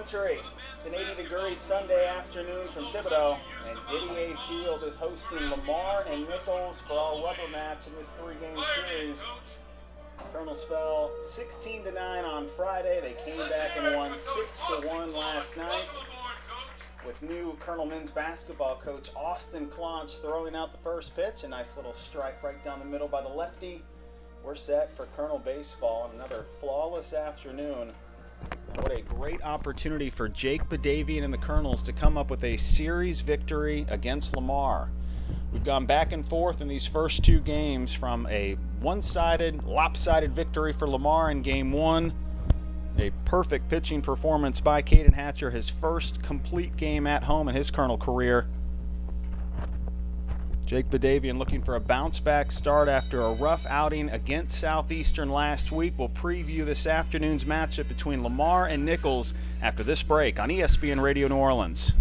country. It's an 80-degree Sunday afternoon from Thibodaux, and Didier Field is hosting Lamar and Nicholls for our rubber match in this three-game series. Colonels fell 16-9 on Friday. They came back and won 6-1 last night, with new Colonel men's basketball coach Austin Clonch throwing out the first pitch. A nice little strike right down the middle by the lefty. We're set for Colonel baseball on another flawless afternoon. And what a great opportunity for Jake Badavian and the Colonels to come up with a series victory against Lamar. We've gone back and forth in these first two games, from a one-sided, lopsided victory for Lamar in Game 1, a perfect pitching performance by Caden Hatcher, his first complete game at home in his Colonel career. Jake Badavian looking for a bounce-back start after a rough outing against Southeastern last week. We'll preview this afternoon's matchup between Lamar and Nicholls after this break on ESPN Radio New Orleans.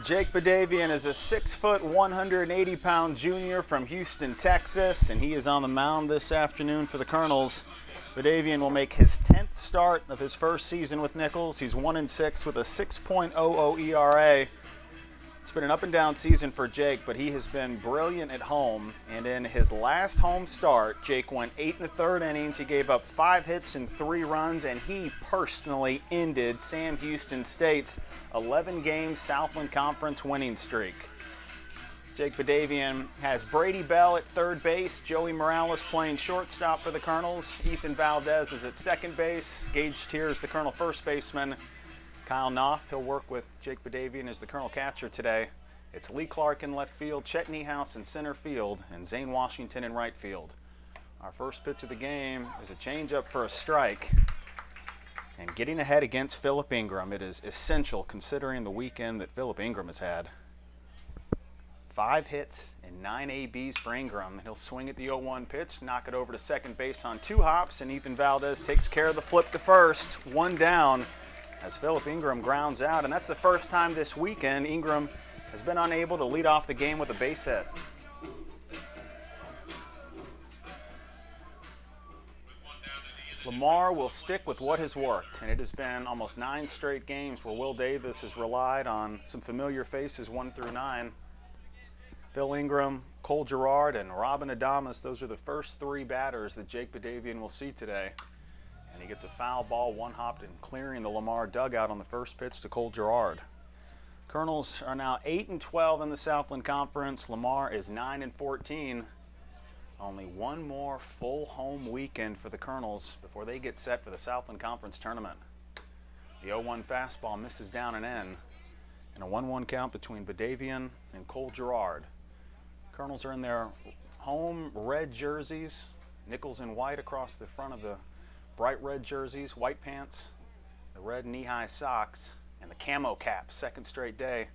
Jake Badavian is a 6-foot, 180-pound junior from Houston, Texas, and he is on the mound this afternoon for the Colonels. Badavian will make his 10th start of his first season with Nicholls. He's 1-6 with a 6.00 ERA. It's been an up-and-down season for Jake, but he has been brilliant at home. And in his last home start, Jake went 8 1/3 innings. He gave up 5 hits and 3 runs, and he personally ended Sam Houston State's 11-game Southland Conference winning streak. Jake Badavian has Brady Bell at third base, Joey Morales playing shortstop for the Colonels, Ethan Valdez is at second base, Gage Tier is the Colonel first baseman, Kyle Knopf, he'll work with Jake Badavian as the Colonel catcher today. It's Lee Clark in left field, Chet Niehaus in center field, and Zane Washington in right field. Our first pitch of the game is a changeup for a strike. And getting ahead against Phillip Ingram, it is essential considering the weekend that Phillip Ingram has had. 5 hits and 9 ABs for Ingram. He'll swing at the 0-1 pitch, knock it over to second base on 2 hops, and Ethan Valdez takes care of the flip to first. 1 down as Phillip Ingram grounds out, and that's the first time this weekend Ingram has been unable to lead off the game with a base hit. Lamar will stick with what has worked, and it has been almost 9 straight games where Will Davis has relied on some familiar faces 1 through 9. Phil Ingram, Cole Girard, and Robin Adamas, those are the first 3 batters that Jake Badavian will see today. And he gets a foul ball, 1-hopped and clearing the Lamar dugout on the first pitch to Cole Girard. Colonels are now 8-12 in the Southland Conference. Lamar is 9-14. Only one more full home weekend for the Colonels before they get set for the Southland Conference tournament. The 0-1 fastball misses down and in, and a 1-1 count between Badavian and Cole Girard. Colonels are in their home red jerseys, Nicholls in white across the front of the bright red jerseys, white pants, the red knee-high socks, and the camo caps. Second straight day.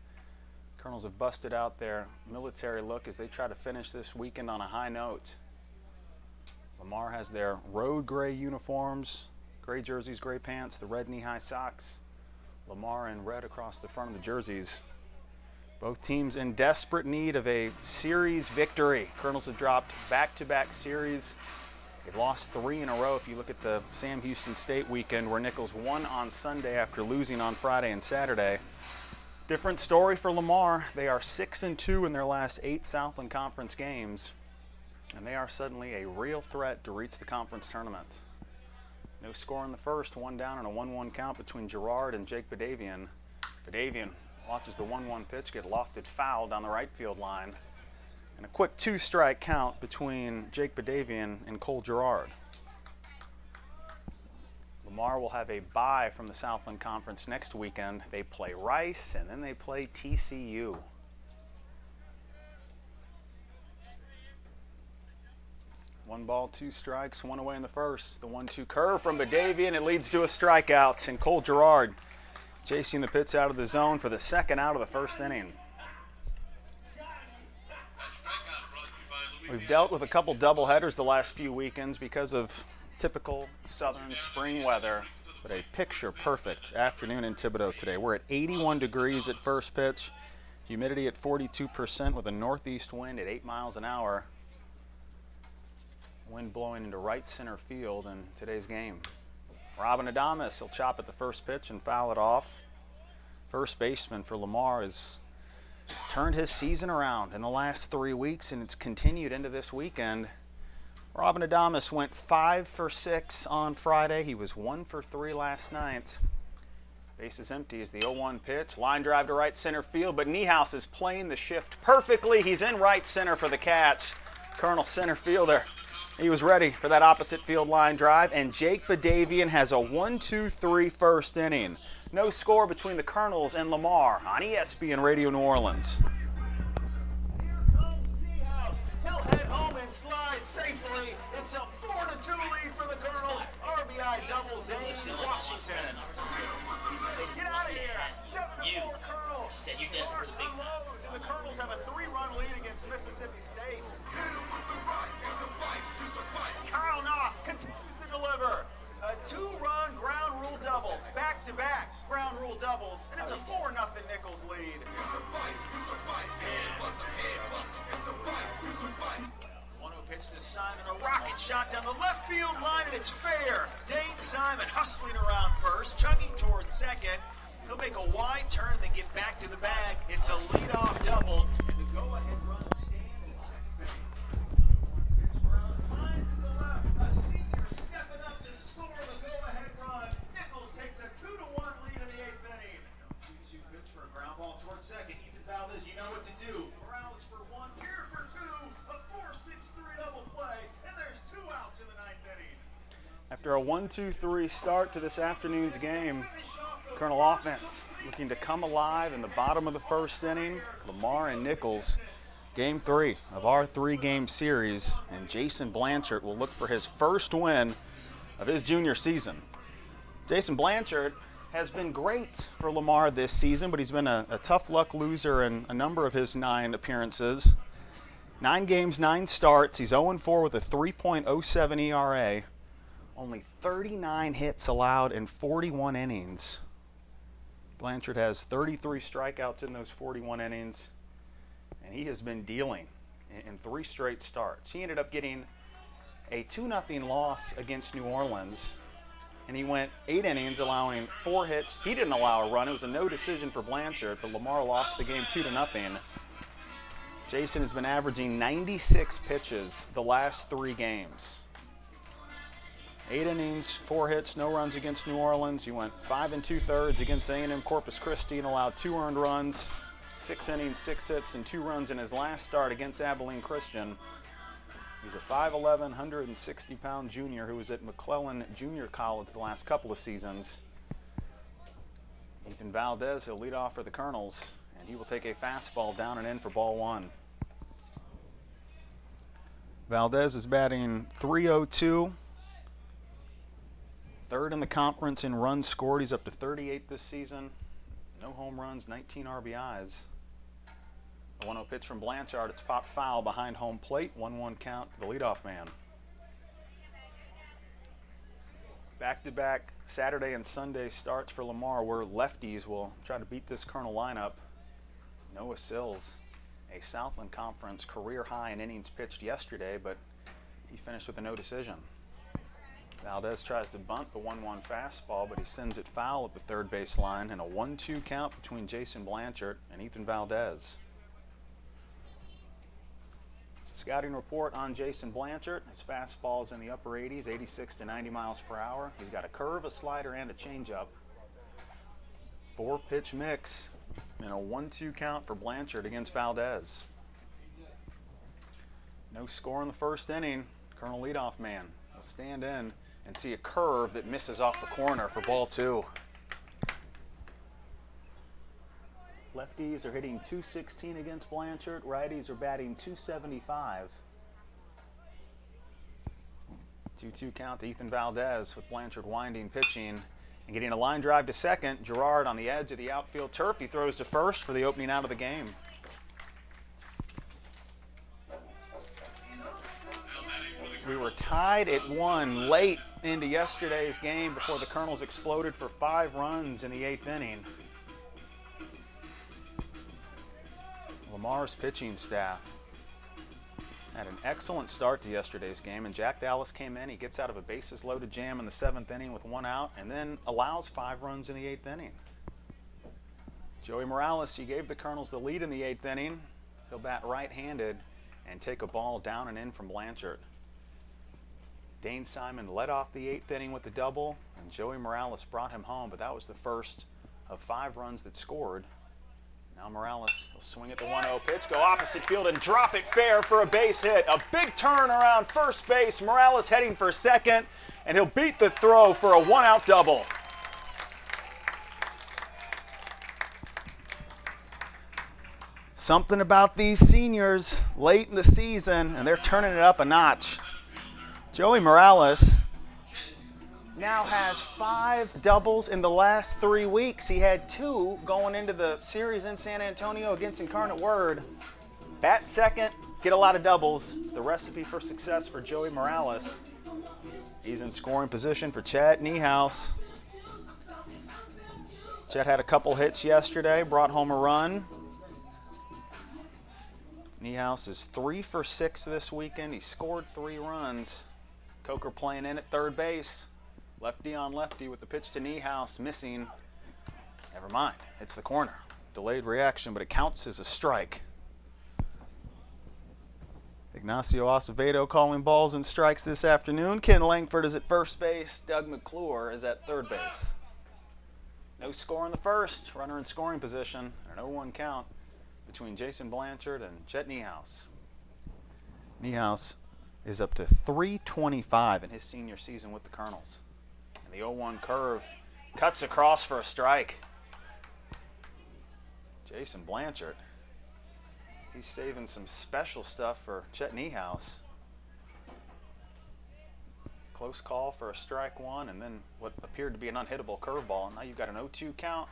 Colonels have busted out their military look as they try to finish this weekend on a high note. Lamar has their road gray uniforms, gray jerseys, gray pants, the red knee-high socks. Lamar in red across the front of the jerseys. Both teams in desperate need of a series victory. Colonels have dropped back-to-back series. They've lost 3 in a row if you look at the Sam Houston State weekend, where Nicholls won on Sunday after losing on Friday and Saturday. Different story for Lamar. They are 6-2 in their last 8 Southland Conference games, and they are suddenly a real threat to reach the conference tournament. No score in the first, 1 down and a 1-1 count between Gerard and Jake Badavian. Badavian watches the 1-1 pitch get lofted foul down the right field line, and a quick 2-strike count between Jake Badavian and Cole Gerard. Lamar will have a bye from the Southland Conference next weekend. They play Rice, and then they play TCU. One ball, 2 strikes, 1 away in the first. The 1-2 curve from Badavian. It leads to a strikeout, and Cole Gerard chasing the pitch out of the zone for the second out of the first inning. We've dealt with a couple doubleheaders the last few weekends because of typical southern spring weather, but a picture-perfect afternoon in Thibodaux today. We're at 81 degrees at first pitch, humidity at 42% with a northeast wind at 8 miles an hour. Wind blowing into right center field in today's game. Robin Adames, he'll chop at the first pitch and foul it off. First baseman for Lamar has turned his season around in the last 3 weeks, and it's continued into this weekend. Robin Adames went 5 for 6 on Friday. He was 1 for 3 last night. Base is empty as the 0-1 pitch. Line drive to right center field, but Nicholls is playing the shift perfectly. He's in right center for the catch. Colonel center fielder. He was ready for that opposite field line drive, and Jake Badavian has a 1-2-3 first inning. No score between the Colonels and Lamar on ESPN Radio New Orleans. He'll head home and slide safely. It's a 4-2 lead for the Colonels. RBI double Zane Washington. Get out of here. 7-4 Colonels. She said you're destined for the big time. And the Colonels have a 3-run lead against Mississippi State. Kyle Knopf continues to deliver. A 2-run ground rule double. Back-to-back ground rule doubles. And it's a 4-0 Nicholls lead. 1-0 pitch to Simon. A rocket shot down the left field line, and it's fair. Dane Simon hustling around first, chugging towards second. He'll make a wide turn, then get back to the bag. It's a leadoff double, and the go-ahead run stands at second base. Pitch Browns lines to the left. A senior stepping up to score the go-ahead run. Nicholls takes a 2-1 lead in the 8th inning. 2-2 pitch for a ground ball towards second. Ethan Valdez, you know what to do. Browns for 1, here for 2. A 4-6-3 double play, and there's 2 outs in the 9th inning. After a 1-2-3 start to this afternoon's game, Colonel offense looking to come alive in the bottom of the first inning. Lamar and Nicholls, game 3 of our 3-game series, and Jason Blanchard will look for his first win of his junior season. Jason Blanchard has been great for Lamar this season, but he's been a tough luck loser in a number of his 9 appearances. 9 games, 9 starts. He's 0-4 with a 3.07 ERA. Only 39 hits allowed in 41 innings. Blanchard has 33 strikeouts in those 41 innings, and he has been dealing in 3 straight starts. He ended up getting a 2-0 loss against New Orleans, and he went 8 innings, allowing 4 hits. He didn't allow a run. It was a no decision for Blanchard, but Lamar lost the game 2-0. Jason has been averaging 96 pitches the last 3 games. 8 innings, 4 hits, no runs against New Orleans. He went 5 2/3 against A&M Corpus Christi and allowed 2 earned runs, 6 innings, 6 hits, and 2 runs in his last start against Abilene Christian. He's a 5'11", 160-pound junior who was at McClellan Junior College the last couple of seasons. Ethan Valdez, he'll lead off for the Colonels, and he will take a fastball down and in for ball 1. Valdez is batting .302. 3rd in the conference in runs scored. He's up to 38 this season. No home runs, 19 RBIs. A 1-0 pitch from Blanchard. It's popped foul behind home plate. 1-1 count, the leadoff man. Back-to-back Saturday and Sunday starts for Lamar, where lefties will try to beat this Colonel lineup. Noah Sills, a Southland Conference career high in innings pitched yesterday, but he finished with a no decision. Valdez tries to bunt the 1-1 fastball, but he sends it foul at the third base line, and a 1-2 count between Jason Blanchard and Ethan Valdez. Scouting report on Jason Blanchard. His fastball is in the upper 80s, 86 to 90 miles per hour. He's got a curve, a slider, and a changeup. 4-pitch mix and a 1-2 count for Blanchard against Valdez. No score in the first inning. Colonel leadoff man will stand in and see a curve that misses off the corner for ball 2. Lefties are hitting .216 against Blanchard. Righties are batting .275. 2-2 count to Ethan Valdez with Blanchard winding, pitching, and getting a line drive to second. Gerard on the edge of the outfield turf. He throws to first for the opening out of the game. We were tied at 1 late into yesterday's game before the Colonels exploded for 5 runs in the 8th inning. Lamar's pitching staff had an excellent start to yesterday's game, and Jack Dallas came in. He gets out of a bases-loaded jam in the 7th inning with 1 out, and then allows 5 runs in the 8th inning. Joey Morales, he gave the Colonels the lead in the 8th inning. He'll bat right-handed and take a ball down and in from Blanchard. Dane Simon led off the 8th inning with the double, and Joey Morales brought him home, but that was the first of 5 runs that scored. Now Morales will swing at the 1-0 pitch, go opposite field and drop it fair for a base hit. A big turn around first base. Morales heading for second, and he'll beat the throw for a 1-out double. Something about these seniors late in the season, and they're turning it up a notch. Joey Morales now has 5 doubles in the last 3 weeks. He had 2 going into the series in San Antonio against Incarnate Word. Bat second, get a lot of doubles. It's the recipe for success for Joey Morales. He's in scoring position for Chet Nicholls. Chet had a couple hits yesterday, brought home a run. Nicholls is 3 for 6 this weekend. He scored 3 runs. Coker playing in at third base. Lefty on lefty with the pitch to Nicholls, missing. Never mind, it's the corner. Delayed reaction, but it counts as a strike. Ignacio Acevedo calling balls and strikes this afternoon. Ken Langford is at first base. Doug McClure is at third base. No score in the first. Runner in scoring position. An 0-1 count between Jason Blanchard and Chet Nicholls. Nicholls is up to .325 in his senior season with the Colonels. And the 0-1 curve cuts across for a strike. Jason Blanchard, he's saving some special stuff for Chet Nicholls. Close call for a strike 1, and then what appeared to be an unhittable curveball. Now you've got an 0-2 count.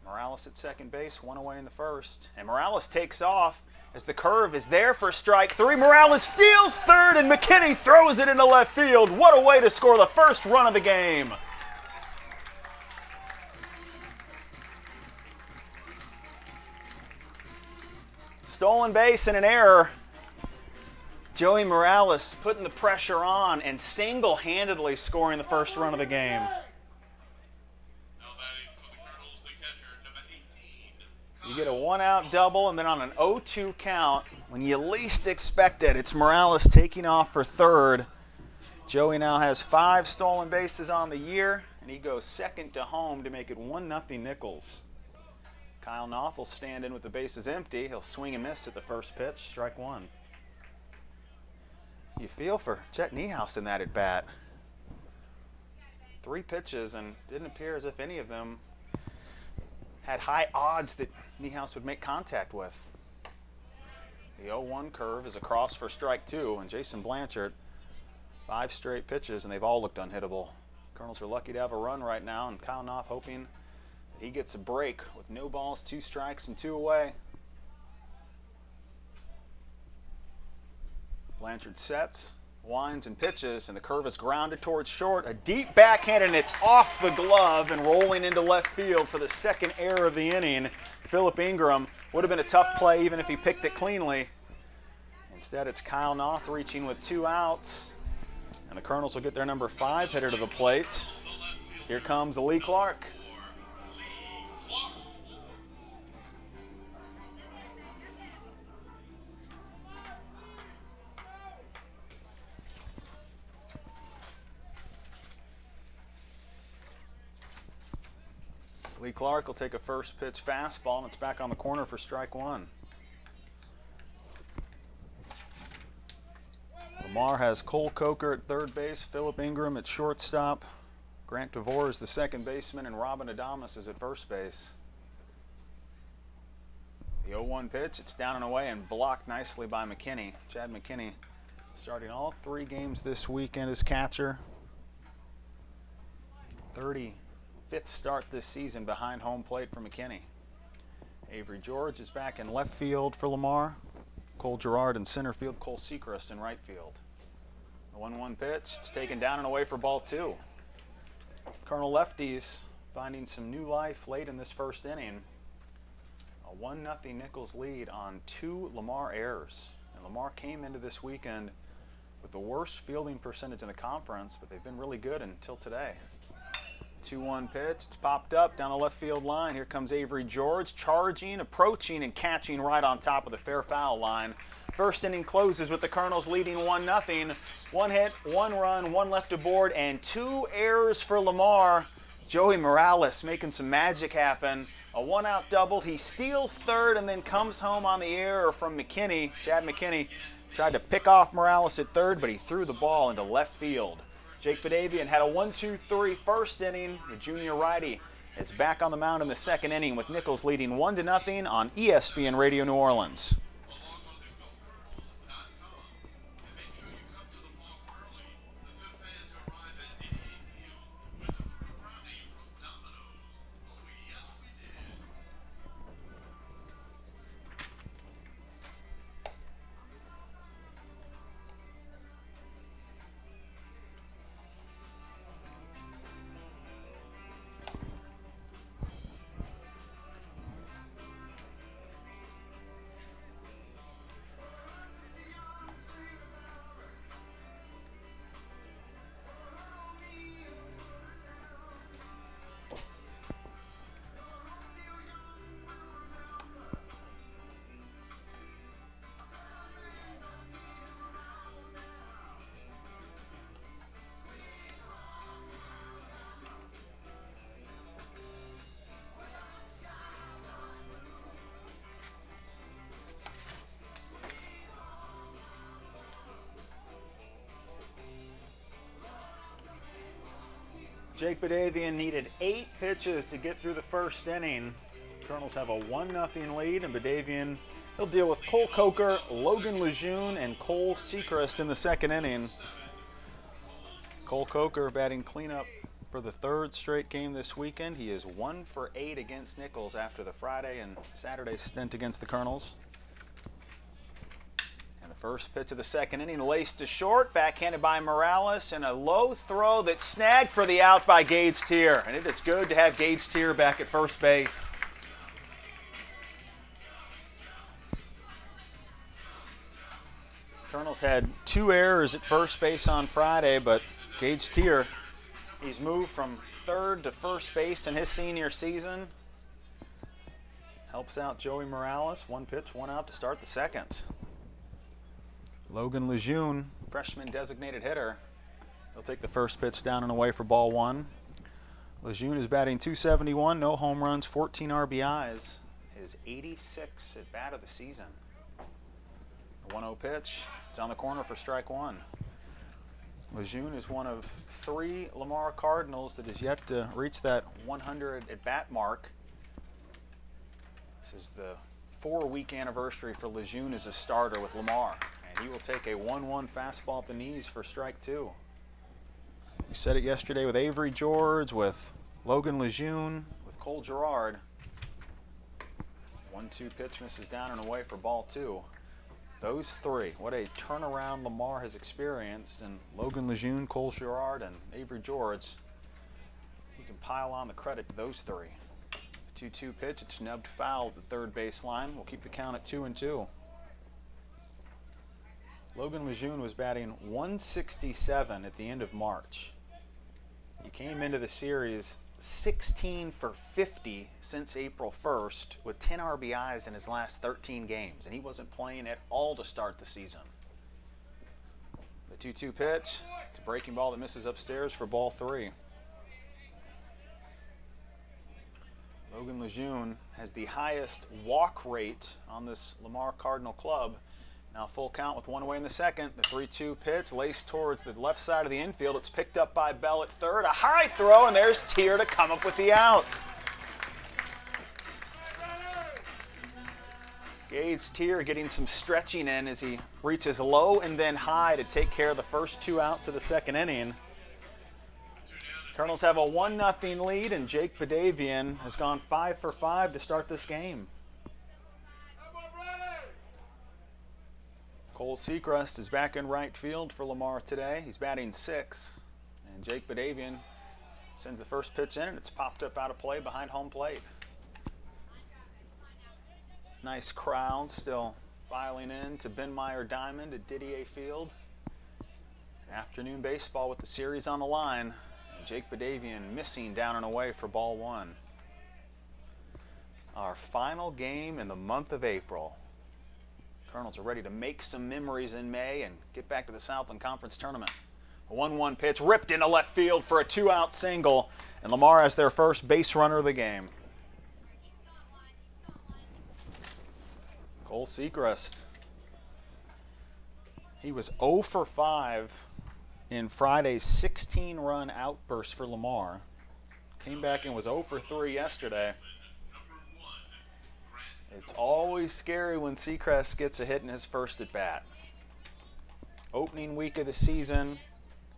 Morales at second base, 1 away in the first. And Morales takes off as the curve is there for strike 3. Morales steals third, and McKinney throws it into left field. What a way to score the first run of the game. Stolen base and an error. Joey Morales putting the pressure on and single-handedly scoring the first run of the game. You get a 1-out double, and then on an 0-2 count, when you least expect it, it's Morales taking off for third. Joey now has 5 stolen bases on the year, and he goes second to home to make it 1-0 Nicholls. Kyle Noth will stand in with the bases empty. He'll swing and miss at the first pitch, strike 1. You feel for Chet Nicholls in that at bat. 3 pitches, and didn't appear as if any of them had high odds that Nicholls would make contact with. The 0-1 curve is across for strike 2, and Jason Blanchard, 5 straight pitches, and they've all looked unhittable. Colonels are lucky to have a run right now, and Kyle Noth hoping that he gets a break with no balls, 2 strikes, and 2 away. Blanchard sets, winds, and pitches, and the curve is grounded towards short. A deep backhand, and it's off the glove and rolling into left field for the second error of the inning. Philip Ingram would have been a tough play even if he picked it cleanly. Instead, it's Kyle Noth reaching with 2 outs. And the Colonels will get their number 5 hitter to the plate. Here comes Lee Clark. Lee Clark will take a first pitch fastball, and it's back on the corner for strike 1. Lamar has Cole Coker at third base, Philip Ingram at shortstop, Grant DeVore is the second baseman, and Robin Adamas is at first base. The 0-1 pitch, it's down and away and blocked nicely by McKinney. Chad McKinney starting all 3 games this weekend as catcher. 35th start this season behind home plate for McKinney. Avery George is back in left field for Lamar. Cole Girard in center field, Cole Sechrist in right field. The 1-1 pitch, it's taken down and away for ball 2. Colonel lefties finding some new life late in this first inning. A 1-0 Nicholls lead on 2 Lamar errors. And Lamar came into this weekend with the worst fielding percentage in the conference, but they've been really good until today. 2-1 pitch, it's popped up down the left field line. Here comes Avery George, charging, approaching, and catching right on top of the fair foul line. First inning closes with the Colonels leading 1-0. 1 hit, 1 run, 1 left aboard, and 2 errors for Lamar. Joey Morales making some magic happen. A 1-out double. He steals third and then comes home on the error from McKinney. Chad McKinney tried to pick off Morales at third, but he threw the ball into left field. Jake Badavian had a 1-2-3 first inning. The junior righty is back on the mound in the second inning with Nicholls leading 1-0 on ESPN Radio New Orleans. Jake Badavian needed 8 pitches to get through the first inning. Colonels have a 1-0 lead, and Badavian, he'll deal with Cole Coker, Logan Lejeune, and Cole Sechrist in the second inning. Cole Coker batting cleanup for the 3rd straight game this weekend. He is 1 for 8 against Nicholls after the Friday and Saturday stint against the Colonels. First pitch of the second inning, laced to short, backhanded by Morales, and a low throw that's snagged for the out by Gage Tier. And it is good to have Gage Tier back at first base. Colonels had 2 errors at first base on Friday, but Gage Tier, he's moved from third to first base in his senior season. Helps out Joey Morales. 1 pitch, 1 out to start the second. Logan Lejeune, freshman designated hitter. He'll take the first pitch down and away for ball 1. Lejeune is batting .271, no home runs, 14 RBIs. His 86th at bat of the season. The 1-0 pitch, it's on the corner for strike 1. Lejeune is one of 3 Lamar Cardinals that is yet to reach that 100 at bat mark. This is the 4-week anniversary for Lejeune as a starter with Lamar. He will take a 1-1 fastball at the knees for strike 2. We said it yesterday with Avery George, with Logan Lejeune, with Cole Girard. 1-2 pitch misses down and away for ball 2. Those 3, what a turnaround Lamar has experienced. And Logan Lejeune, Cole Girard, and Avery George, you can pile on the credit to those 3. 2-2 pitch, it's snubbed foul at the third baseline. We'll keep the count at 2-2. Logan Lejeune was batting 167 at the end of March. He came into the series 16 for 50 since April 1st with 10 RBIs in his last 13 games, and he wasn't playing at all to start the season. The 2-2 pitch. It's a breaking ball that misses upstairs for ball 3. Logan Lejeune has the highest walk rate on this Lamar Cardinal club. Now full count with one away in the second. The 3-2 pitch laced towards the left side of the infield. It's picked up by Bell at third. A high throw, and there's Tier to come up with the out. Gage Tier getting some stretching in as he reaches low and then high to take care of the first 2 outs of the second inning. Colonels have a 1-0 lead, and Jake Badavian has gone 5 for 5 to start this game. Cole Sechrest is back in right field for Lamar today. He's batting 6, and Jake Badavian sends the first pitch in, and it's popped up out of play behind home plate. Nice crowd still filing in to Ben Meyer Diamond at Didier Field. Afternoon baseball with the series on the line. Jake Badavian missing down and away for ball 1. Our final game in the month of April. Colonels are ready to make some memories in May and get back to the Southland Conference Tournament. A 1-1 pitch ripped into left field for a 2-out single, and Lamar has their first base runner of the game. Cole Sechrest. He was 0 for 5 in Friday's 16-run outburst for Lamar. Came back and was 0 for 3 yesterday. It's always scary when Sechrest gets a hit in his first at-bat. Opening week of the season,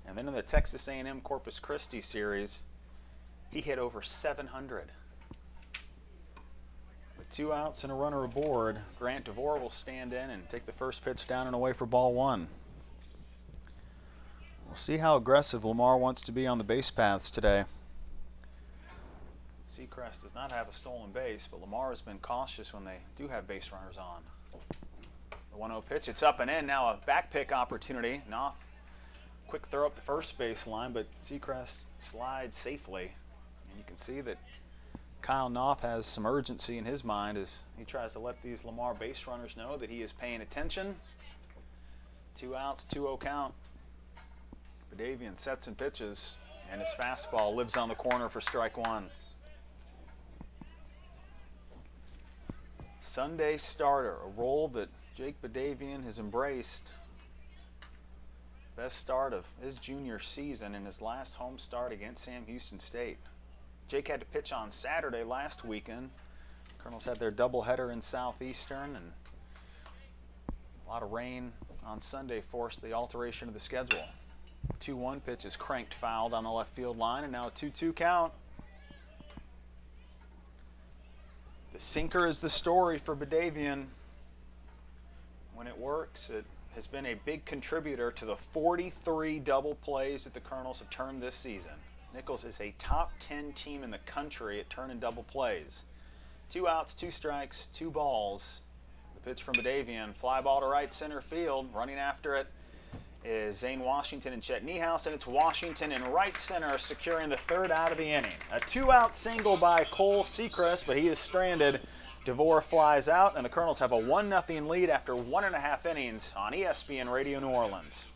and then in the Texas A&M Corpus Christi series, he hit over 700. With 2 outs and a runner aboard, Grant DeVore will stand in and take the first pitch down and away for ball 1. We'll see how aggressive Lamar wants to be on the base paths today. Sechrest does not have a stolen base, but Lamar has been cautious when they do have base runners on. The 1-0 pitch, it's up and in. Now a back pick opportunity. Knopf, quick throw up the first base line, but Sechrest slides safely. And you can see that Kyle Knopf has some urgency in his mind as he tries to let these Lamar base runners know that he is paying attention. 2 outs, 2-0 count. Badavian sets and pitches, and his fastball lives on the corner for strike 1. Sunday starter, a role that Jake Badavian has embraced. Best start of his junior season in his last home start against Sam Houston State. Jake had to pitch on Saturday last weekend. Colonels had their doubleheader in Southeastern, and a lot of rain on Sunday forced the alteration of the schedule. 2-1 pitch is cranked foul down the left field line, and now a 2-2 count. The sinker is the story for Badavian. When it works, it has been a big contributor to the 43 double plays that the Colonels have turned this season. Nicholls is a top 10 team in the country at turning double plays. 2 outs, 2 strikes, 2 balls. The pitch from Badavian, fly ball to right center field. Running after it is Zane Washington and Chet Niehaus, and it's Washington in right center securing the 3rd out of the inning. A 2-out single by Cole Sechrest, but he is stranded. DeVore flies out, and the Colonels have a 1-0 lead after 1.5 innings on ESPN Radio New Orleans.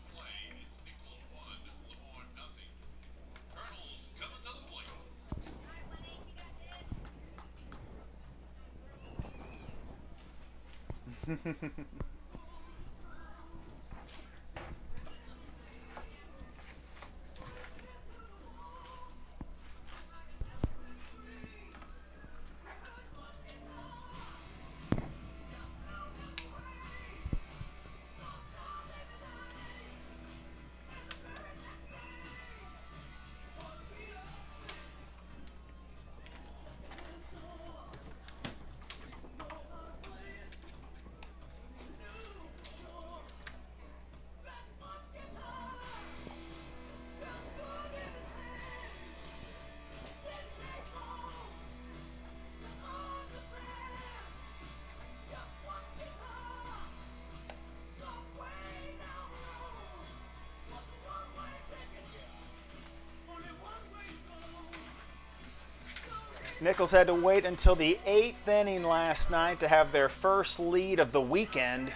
Nicholls had to wait until the 8th inning last night to have their first lead of the weekend.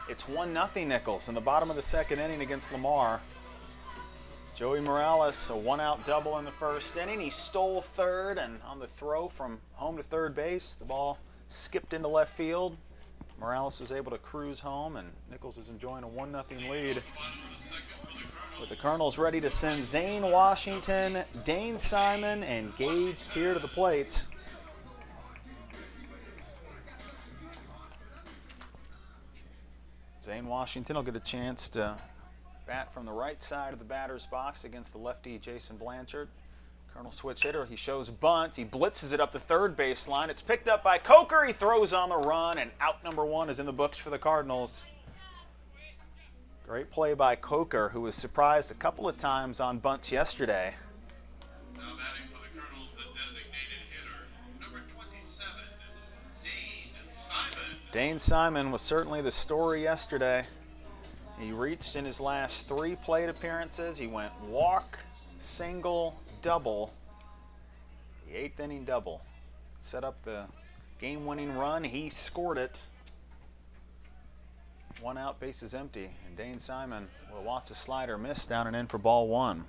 It's 1-0 Nicholls in the bottom of the 2nd inning against Lamar. Joey Morales, a one-out double in the 1st inning. He stole third, and on the throw from home to third base, the ball skipped into left field. Morales was able to cruise home, and Nicholls is enjoying a 1-0 lead. With the Colonels ready to send Zane Washington, Dane Simon, and Gage Tier to the plate. Zane Washington will get a chance to bat from the right side of the batter's box against the lefty Jason Blanchard. Colonel switch hitter, he shows bunt, he blitzes it up the third baseline. It's picked up by Coker, he throws on the run, and out number 1 is in the books for the Cardinals. Great play by Coker, who was surprised a couple of times on bunts yesterday. Now batting for the Colonels, the designated hitter, number 27, Dane Simon. Dane Simon was certainly the story yesterday. He reached in his last 3 plate appearances. He went walk, single, double. The 8th inning double. Set up the game-winning run. He scored it. 1 out, bases empty, and Dane Simon will watch a slider miss down and in for ball 1.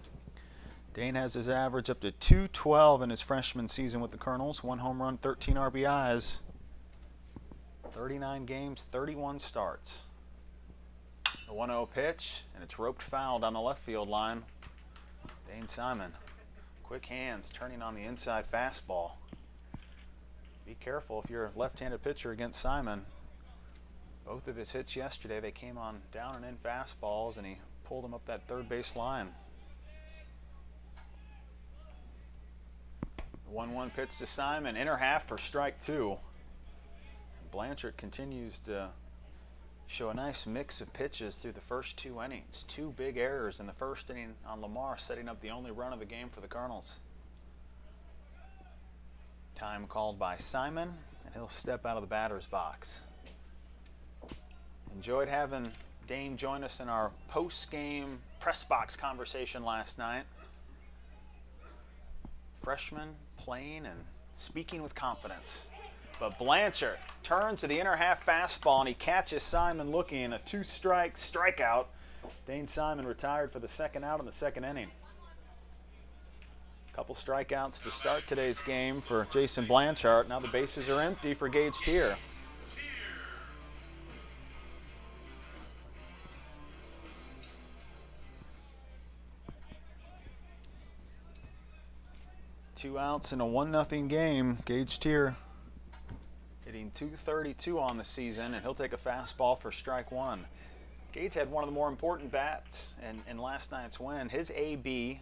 Dane has his average up to .212 in his freshman season with the Colonels. 1 home run, 13 RBIs. 39 games, 31 starts. The 1-0 pitch, and it's roped foul down the left field line. Dane Simon, quick hands, turning on the inside fastball. Be careful if you're a left-handed pitcher against Simon. Both of his hits yesterday, they came on down and in fastballs, and he pulled them up that third base line. The 1-1 pitch to Simon, inner half for strike 2. Blanchard continues to show a nice mix of pitches through the first 2 innings. 2 big errors in the 1st inning on Lamar, setting up the only run of the game for the Colonels. Time called by Simon, and he'll step out of the batter's box. Enjoyed having Dane join us in our post-game press box conversation last night. Freshman, playing and speaking with confidence. But Blanchard turns to the inner half fastball, and he catches Simon looking, a 2-strike strikeout. Dane Simon retired for the 2nd out in the 2nd inning. A couple strikeouts to start today's game for Jason Blanchard. Now the bases are empty for Gage Tier. Two outs in a 1-0 game. Gage Tier hitting .232 on the season, and he'll take a fastball for strike 1. Gage had one of the more important bats in last night's win. His AB,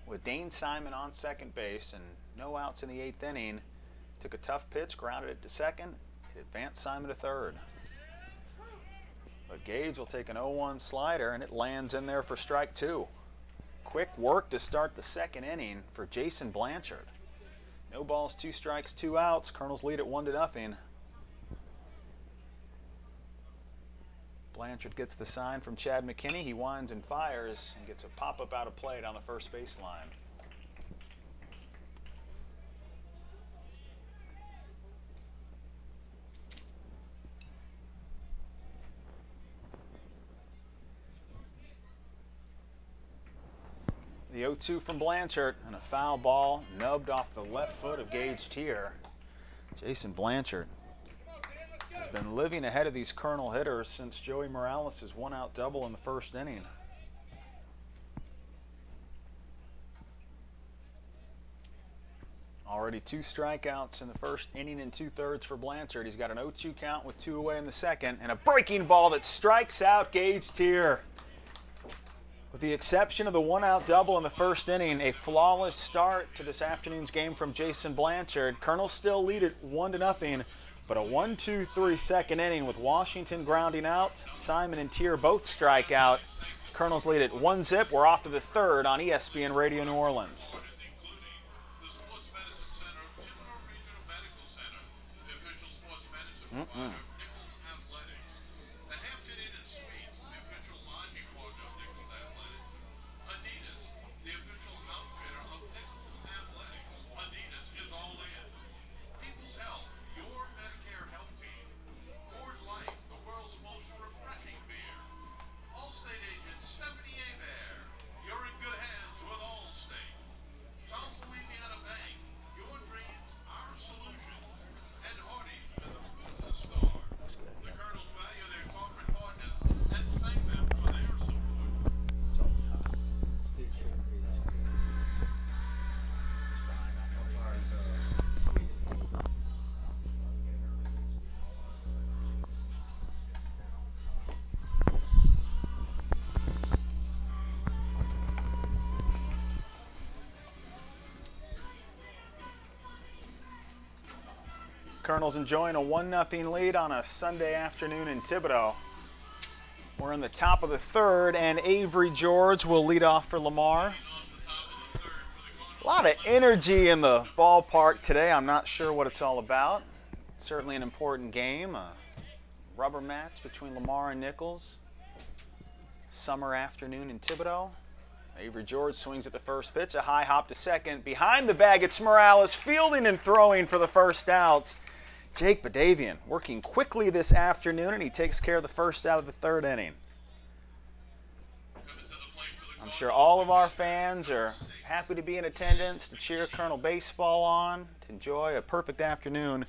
with Dane Simon on second base and no outs in the 8th inning, took a tough pitch, grounded it to second, it advanced Simon to third. But Gage will take an 0-1 slider, and it lands in there for strike 2. Quick work to start the 2nd inning for Jason Blanchard. No balls, 2 strikes, 2 outs. Colonels lead at 1-0. Blanchard gets the sign from Chad McKinney. He winds and fires and gets a pop-up out of play down the first baseline. The 0-2 from Blanchard, and a foul ball nubbed off the left foot of Gage Tier. Jason Blanchard has been living ahead of these Colonel hitters since Joey Morales' 1-out double in the 1st inning. Already 2 strikeouts in the 1st inning and 2/3 for Blanchard. He's got an 0-2 count with 2 away in the 2nd, and a breaking ball that strikes out Gage Tier. With the exception of the 1-out double in the 1st inning, a flawless start to this afternoon's game from Jason Blanchard. Colonels still lead it 1-0, but a 1-2-3 2nd inning with Washington grounding out. Simon and Tier both strike out. Colonels lead it 1-0. We're off to the 3rd on ESPN Radio New Orleans. Mm-mm. Colonels enjoying a 1-0 lead on a Sunday afternoon in Thibodaux. We're in the top of the third, and Avery George will lead off for Lamar. A lot of energy in the ballpark today. I'm not sure what it's all about. Certainly an important game. A rubber match between Lamar and Nicholls. Summer afternoon in Thibodaux. Avery George swings at the first pitch. A high hop to second. Behind the bag, it's Morales fielding and throwing for the first out. Jake Badavian working quickly this afternoon, and he takes care of the first out of the third inning. I'm sure all of our fans are happy to be in attendance, to cheer Colonel Baseball on, to enjoy a perfect afternoon.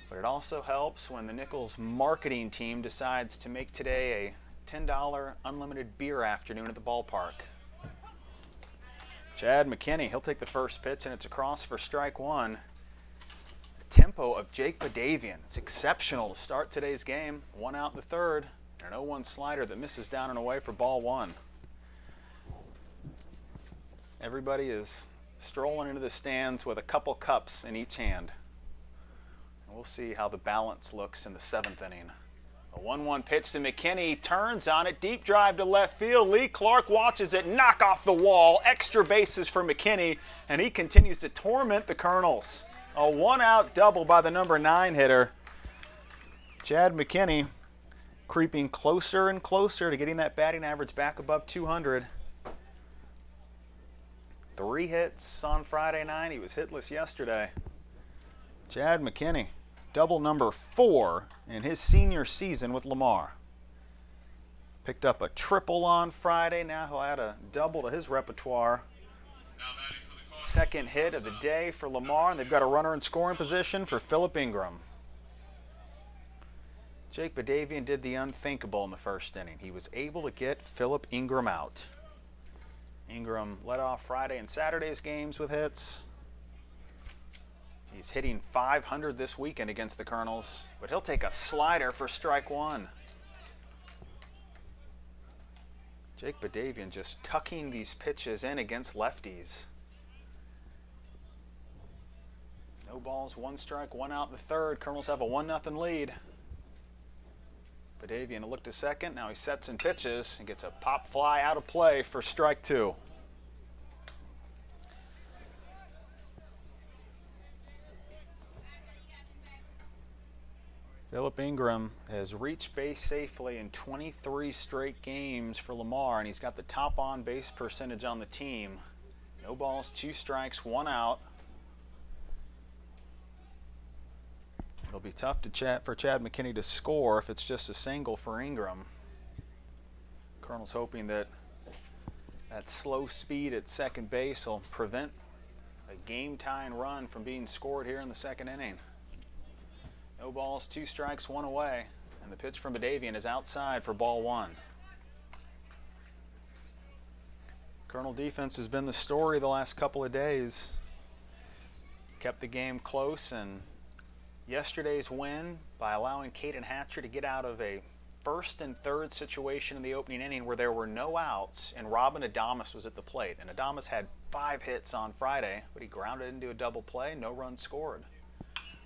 But it also helps when the Nicholls marketing team decides to make today a $10 unlimited beer afternoon at the ballpark. Chad McKinney, he'll take the first pitch, and it's across for strike one. The tempo of Jake Badavian, it's exceptional to start today's game. One out in the third, and an 0-1 slider that misses down and away for ball one. Everybody is strolling into the stands with a couple cups in each hand. And we'll see how the balance looks in the seventh inning. A 1-1 pitch to McKinney, turns on it, deep drive to left field. Lee Clark watches it knock off the wall. Extra bases for McKinney, and he continues to torment the Colonels. A one-out double by the number 9 hitter. Chad McKinney creeping closer and closer to getting that batting average back above 200. 3 hits on Friday night. He was hitless yesterday. Chad McKinney, double number 4 in his senior season with Lamar. Picked up a triple on Friday. Now he'll add a double to his repertoire. Second hit of the day for Lamar, and they've got a runner in scoring position for Philip Ingram. Jake Badavian did the unthinkable in the first inning. He was able to get Philip Ingram out. Ingram led off Friday and Saturday's games with hits. He's hitting .500 this weekend against the Colonels, but he'll take a slider for strike one. Jake Badavian just tucking these pitches in against lefties. No balls, 1 strike, 1 out in the third. Colonels have a 1-0 lead. Badavian looked to second. Now he sets and pitches and gets a pop fly out of play for strike 2. Philip Ingram has reached base safely in 23 straight games for Lamar, and he's got the top on-base percentage on the team. No balls, 2 strikes, 1 out. It'll be tough for Chad McKinney to score if it's just a single for Ingram. Colonel's hoping that slow speed at second base will prevent a game-tying run from being scored here in the second inning. No balls, 2 strikes, 1 away, and the pitch from Badavian is outside for ball 1. Colonel defense has been the story the last couple of days. Kept the game close, and yesterday's win by allowing Caden Hatcher to get out of a first and third situation in the opening inning where there were no outs, and Robin Adamas was at the plate. And Adamas had 5 hits on Friday, but he grounded into a double play, no runs scored.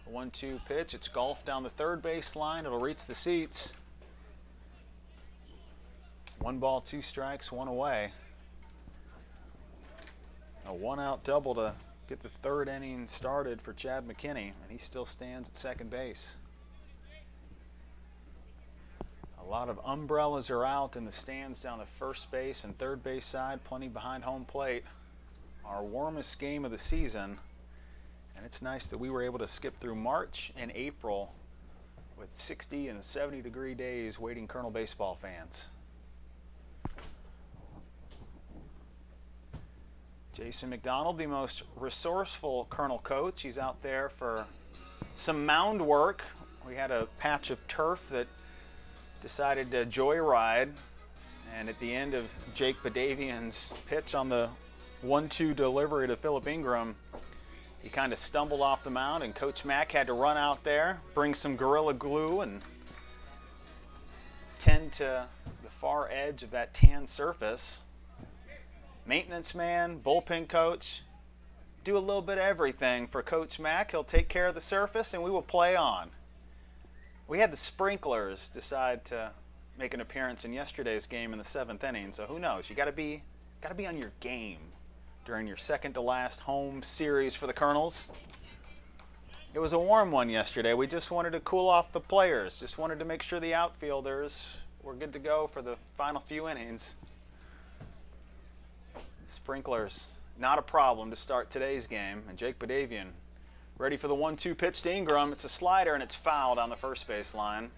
A 1-2 pitch, it's golfed down the third base line, it'll reach the seats. 1 ball, 2 strikes, 1 away. A 1-out double to get the third inning started for Chad McKinney, and he still stands at second base. A lot of umbrellas are out in the stands down the first base and third base side, plenty behind home plate. Our warmest game of the season, and it's nice that we were able to skip through March and April with 60 and 70 degree days waiting Colonel baseball fans. Jason McDonald, the most resourceful Colonel coach. He's out there for some mound work. We had a patch of turf that decided to joyride, and at the end of Jake Badavian's pitch on the 1-2 delivery to Philip Ingram, he kind of stumbled off the mound, and Coach Mack had to run out there, bring some Gorilla Glue, and tend to the far edge of that tan surface. Maintenance man, bullpen coach, do a little bit of everything for Coach Mack. He'll take care of the surface, and we will play on. We had the sprinklers decide to make an appearance in yesterday's game in the 7th inning, so who knows? You got to be on your game during your second-to-last home series for the Colonels. It was a warm one yesterday. We just wanted to cool off the players. Just wanted to make sure the outfielders were good to go for the final few innings. Sprinklers, not a problem to start today's game. And Jake Badavian ready for the 1-2 pitch to Ingram. It's a slider, and it's fouled on the first base line.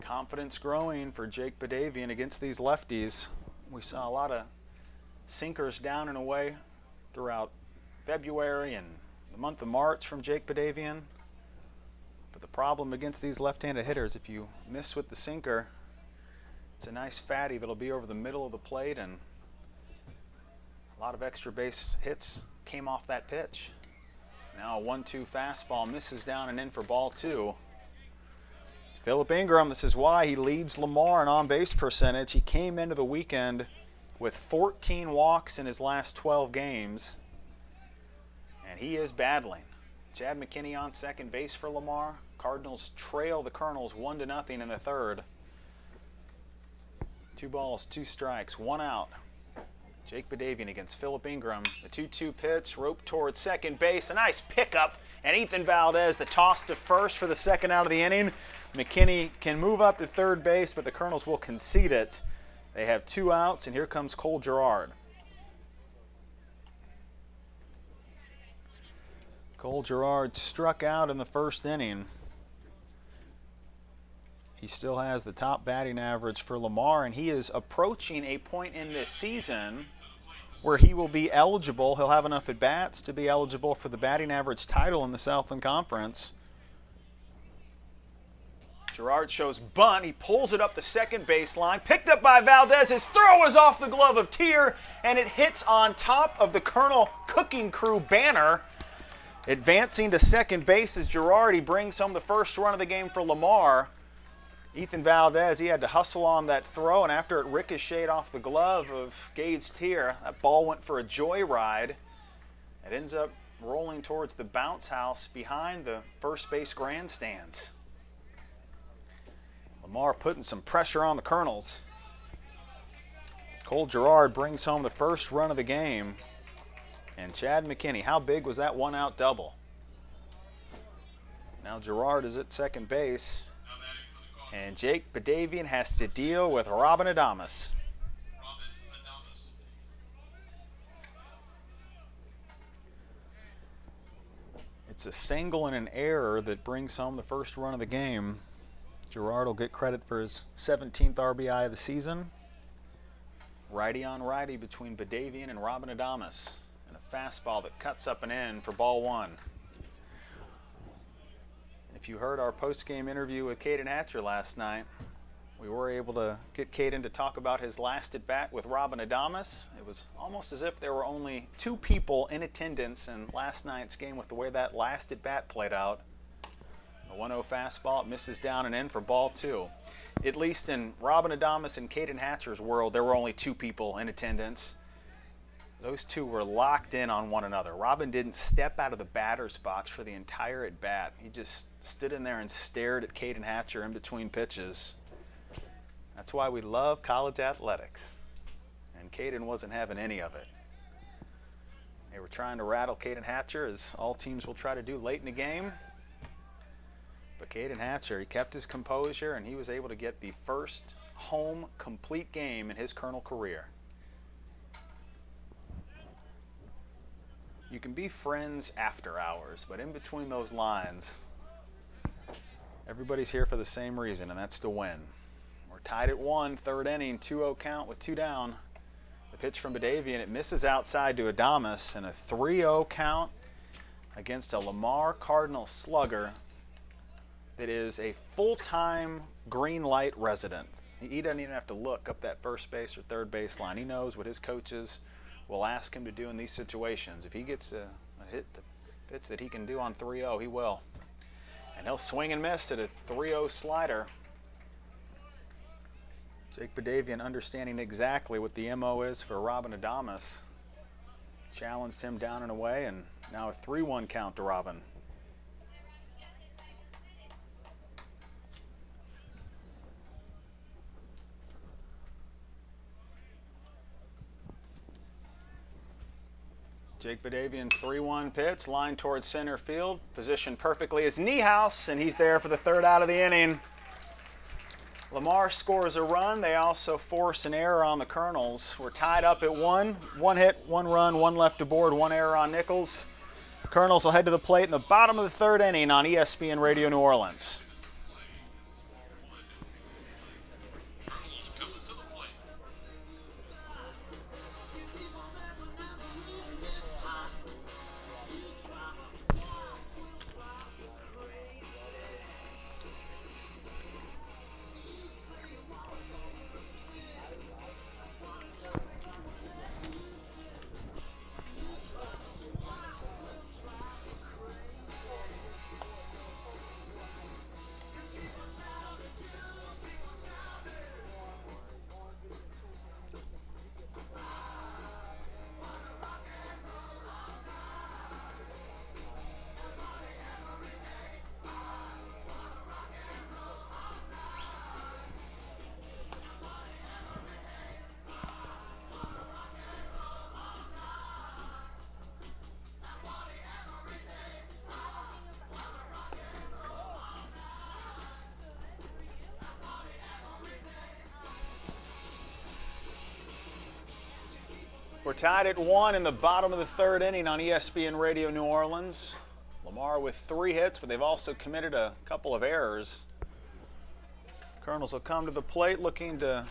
Confidence growing for Jake Badavian against these lefties. We saw a lot of sinkers down and away throughout February and the month of March from Jake Badavian. But the problem against these left-handed hitters, if you miss with the sinker, it's a nice fatty that'll be over the middle of the plate, and a lot of extra base hits came off that pitch. Now a 1-2 fastball misses down and in for ball 2. Phillip Ingram, this is why he leads Lamar in on-base percentage. He came into the weekend with 14 walks in his last 12 games, and he is battling. Chad McKinney on second base for Lamar. Cardinals trail the Colonels 1-0 in the third. 2 balls, 2 strikes, 1 out. Jake Badavian against Phillip Ingram. The 2-2 pitch, rope towards second base. A nice pickup, and Ethan Valdez, the toss to first for the second out of the inning. McKinney can move up to third base, but the Colonels will concede it. They have 2 outs, and here comes Cole Girard. Cole Girard struck out in the first inning. He still has the top batting average for Lamar, and he is approaching a point in this season where he will be eligible. He'll have enough at-bats to be eligible for the batting average title in the Southland Conference. Girard shows bunt. He pulls it up the second baseline. Picked up by Valdez. His throw is off the glove of Tier, and it hits on top of the Colonel Cooking Crew banner. Advancing to second base is Girard. He brings home the first run of the game for Lamar. Ethan Valdez, he had to hustle on that throw, and after it ricocheted off the glove of Gage Tier, that ball went for a joyride. It ends up rolling towards the bounce house behind the first base grandstands. Lamar putting some pressure on the Colonels. Cole Girard brings home the first run of the game. And Chad McKinney, how big was that 1-out double? Now Girard is at second base. And Jake Badavian has to deal with Robin Adames. It's a single and an error that brings home the first run of the game. Girard will get credit for his 17th RBI of the season. Righty on righty between Badavian and Robin Adames. And a fastball that cuts up and in for ball 1. If you heard our post-game interview with Caden Hatcher last night, we were able to get Caden to talk about his last at-bat with Robin Adames. It was almost as if there were only 2 people in attendance in last night's game with the way that last at-bat played out. A 1-0 fastball, it misses down and in for ball 2. At least in Robin Adames and Caden Hatcher's world, there were only 2 people in attendance. Those 2 were locked in on one another. Robin didn't step out of the batter's box for the entire at-bat. He just stood in there and stared at Caden Hatcher in between pitches. That's why we love college athletics. And Caden wasn't having any of it. They were trying to rattle Caden Hatcher, as all teams will try to do late in the game. But Caden Hatcher, he kept his composure, and he was able to get the first home complete game in his Colonel career. You can be friends after hours, but in between those lines, everybody's here for the same reason, and that's to win. We're tied at 1, third inning, 2-0 count with 2 down. The pitch from Badavian, it misses outside to Adames, and a 3-0 count against a Lamar Cardinal slugger that is a full-time green light resident. He doesn't even have to look up that first base or third base line. He knows what his coaches will ask him to do in these situations. If he gets a pitch that he can do on 3-0, he will. And he'll swing and miss at a 3-0 slider. Jake Badavian understanding exactly what the MO is for Robin Adames. challenged him down and away, and now a 3-1 count to Robin. Jake Badavian's 3-1 pitch, line towards center field, positioned perfectly is Nicholls, and he's there for the 3rd out of the inning. Lamar scores a run. They also force an error on the Colonels. We're tied up at 1. 1 hit, 1 run, 1 left aboard, 1 error on Nicholls. Colonels will head to the plate in the bottom of the 3rd inning on ESPN Radio New Orleans. We're tied at 1 in the bottom of the 3rd inning on ESPN Radio New Orleans. Lamar with 3 hits, but they've also committed a couple of errors. Colonels will come to the plate looking to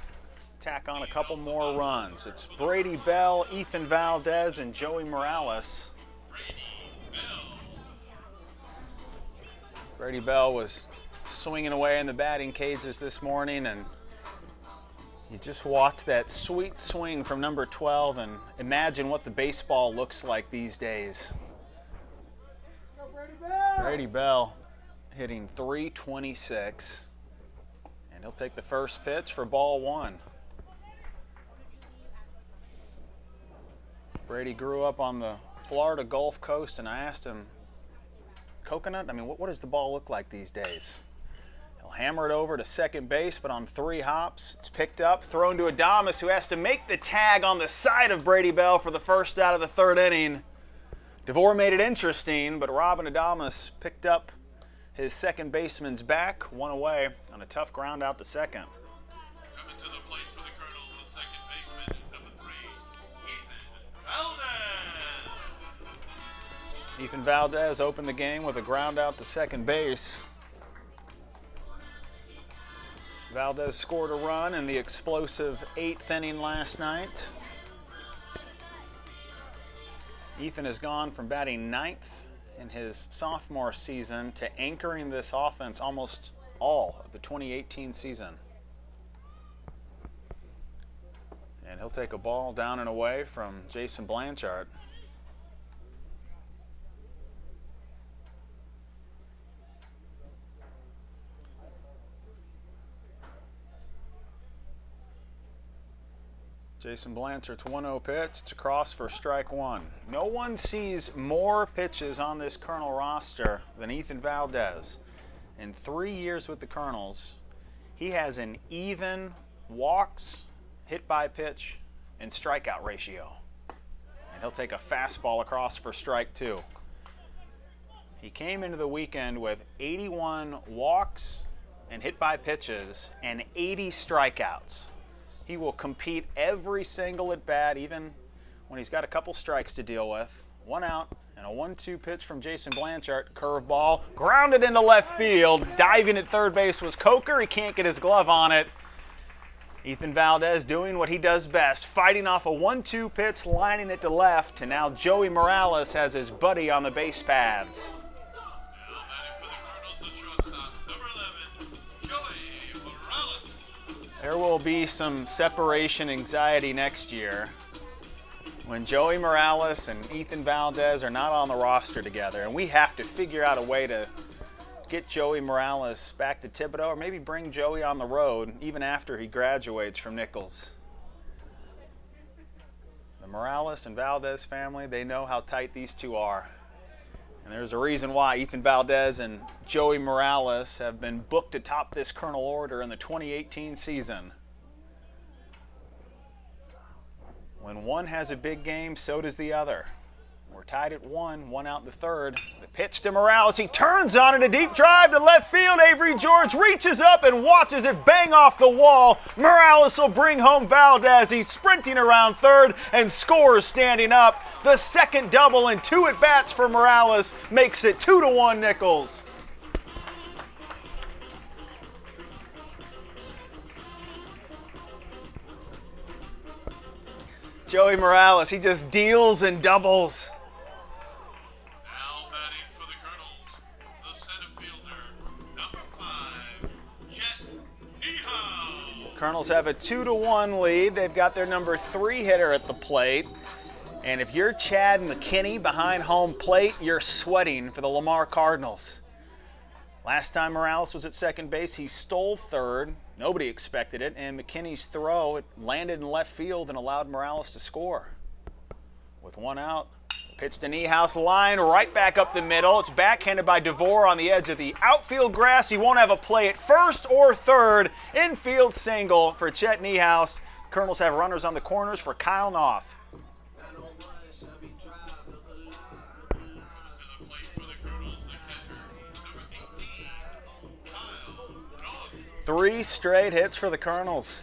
tack on a couple more runs. It's Brady Bell, Ethan Valdez, and Joey Morales. Brady Bell was swinging away in the batting cages this morning, and you just watch that sweet swing from number 12 and imagine what the baseball looks like these days. Brady Bell hitting .326, and he'll take the first pitch for ball 1. Brady grew up on the Florida Gulf Coast, and I asked him, coconut? I mean, what does the ball look like these days? He'll hammer it over to second base, but on 3 hops, it's picked up, thrown to Adames, who has to make the tag on the side of Brady Bell for the 1st out of the 3rd inning. DeVore made it interesting, but Robin Adames picked up his second baseman's back, 1 away on a tough ground out to second. Coming to the plate for the Colonels, the second baseman, number 3, Ethan Valdez. Ethan Valdez opened the game with a ground out to second base. Valdez scored a run in the explosive 8th inning last night. Ethan has gone from batting 9th in his sophomore season to anchoring this offense almost all of the 2018 season. And he'll take a ball down and away from Jason Blanchard. Jason Blanchard's 1-0 pitch. It's across for strike 1. No one sees more pitches on this Colonel roster than Ethan Valdez. In 3 years with the Colonels, he has an even walks, hit by pitch, and strikeout ratio. And he'll take a fastball across for strike 2. He came into the weekend with 81 walks and hit by pitches and 80 strikeouts. He will compete every single at bat, even when he's got a couple strikes to deal with. 1 out and a 1-2 pitch from Jason Blanchard. Curveball grounded into left field. Diving at third base was Coker. He can't get his glove on it. Ethan Valdez doing what he does best, fighting off a 1-2 pitch, lining it to left, and now Joey Morales has his buddy on the base paths. There will be some separation anxiety next year when Joey Morales and Ethan Valdez are not on the roster together, and we have to figure out a way to get Joey Morales back to Thibodaux, or maybe bring Joey on the road even after he graduates from Nicholls. The Morales and Valdez family, they know how tight these two are. And there's a reason why Ethan Valdez and Joey Morales have been booked to top this Colonel order in the 2018 season. When one has a big game, so does the other. We're tied at one out in the third. The pitch to Morales. He turns on it, a deep drive to left field. Avery George reaches up and watches it bang off the wall. Morales will bring home Valdez. He's sprinting around third and scores standing up. The second double in 2 at-bats for Morales makes it 2-1 Nicholls. Joey Morales, he just deals and doubles. Now batting for the Colonels, the center fielder, number 5, Chet Nicholls. Colonels have a 2-1 lead. They've got their number 3 hitter at the plate. And if you're Chad McKinney behind home plate, you're sweating for the Lamar Cardinals. Last time Morales was at second base, he stole third. Nobody expected it, and McKinney's throw, it landed in left field and allowed Morales to score. With 1 out, pitch to Nicholls, line right back up the middle. It's backhanded by DeVore on the edge of the outfield grass. He won't have a play at first or third. Infield single for Chet Nicholls. Colonels have runners on the corners for Kyle Noth. Three straight hits for the Colonels.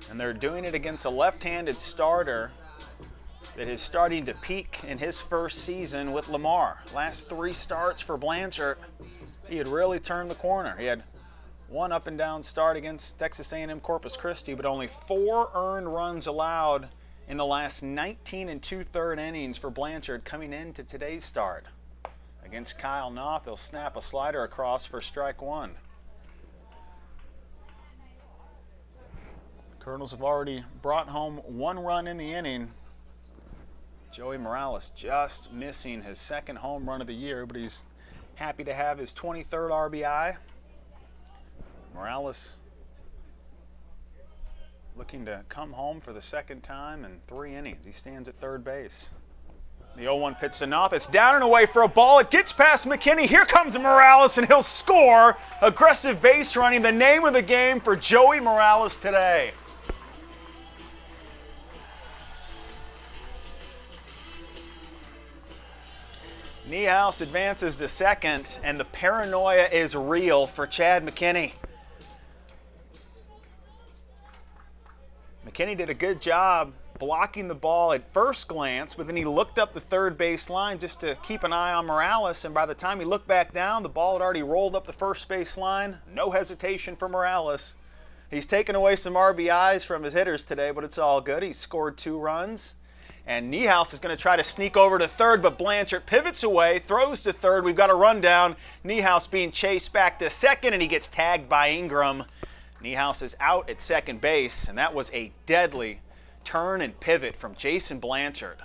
And they're doing it against a left-handed starter that is starting to peak in his first season with Lamar. Last 3 starts for Blanchard, he had really turned the corner. He had 1 up-and-down start against Texas A&M Corpus Christi, but only 4 earned runs allowed in the last 19 2/3 innings for Blanchard coming into today's start. Against Kyle Noth, they'll snap a slider across for strike 1. Colonels have already brought home 1 run in the inning. Joey Morales just missing his 2nd home run of the year, but he's happy to have his 23rd RBI. Morales looking to come home for the 2nd time in 3 innings. He stands at third base. The 0-1 pitch to Noth. It's down and away for a ball. It gets past McKinney. Here comes Morales, and he'll score. Aggressive base running, the name of the game for Joey Morales today. Nicholls advances to second, and the paranoia is real for Chad McKinney. McKinney did a good job blocking the ball at first glance, but then he looked up the third base line just to keep an eye on Morales, and by the time he looked back down, the ball had already rolled up the first base line. No hesitation for Morales. He's taken away some RBIs from his hitters today, but it's all good. He scored 2 runs. And Nicholls is going to try to sneak over to third, but Blanchard pivots away, throws to third. We've got a rundown. Nicholls being chased back to second, and he gets tagged by Ingram. Nicholls is out at second base, and that was a deadly turn and pivot from Jason Blanchard.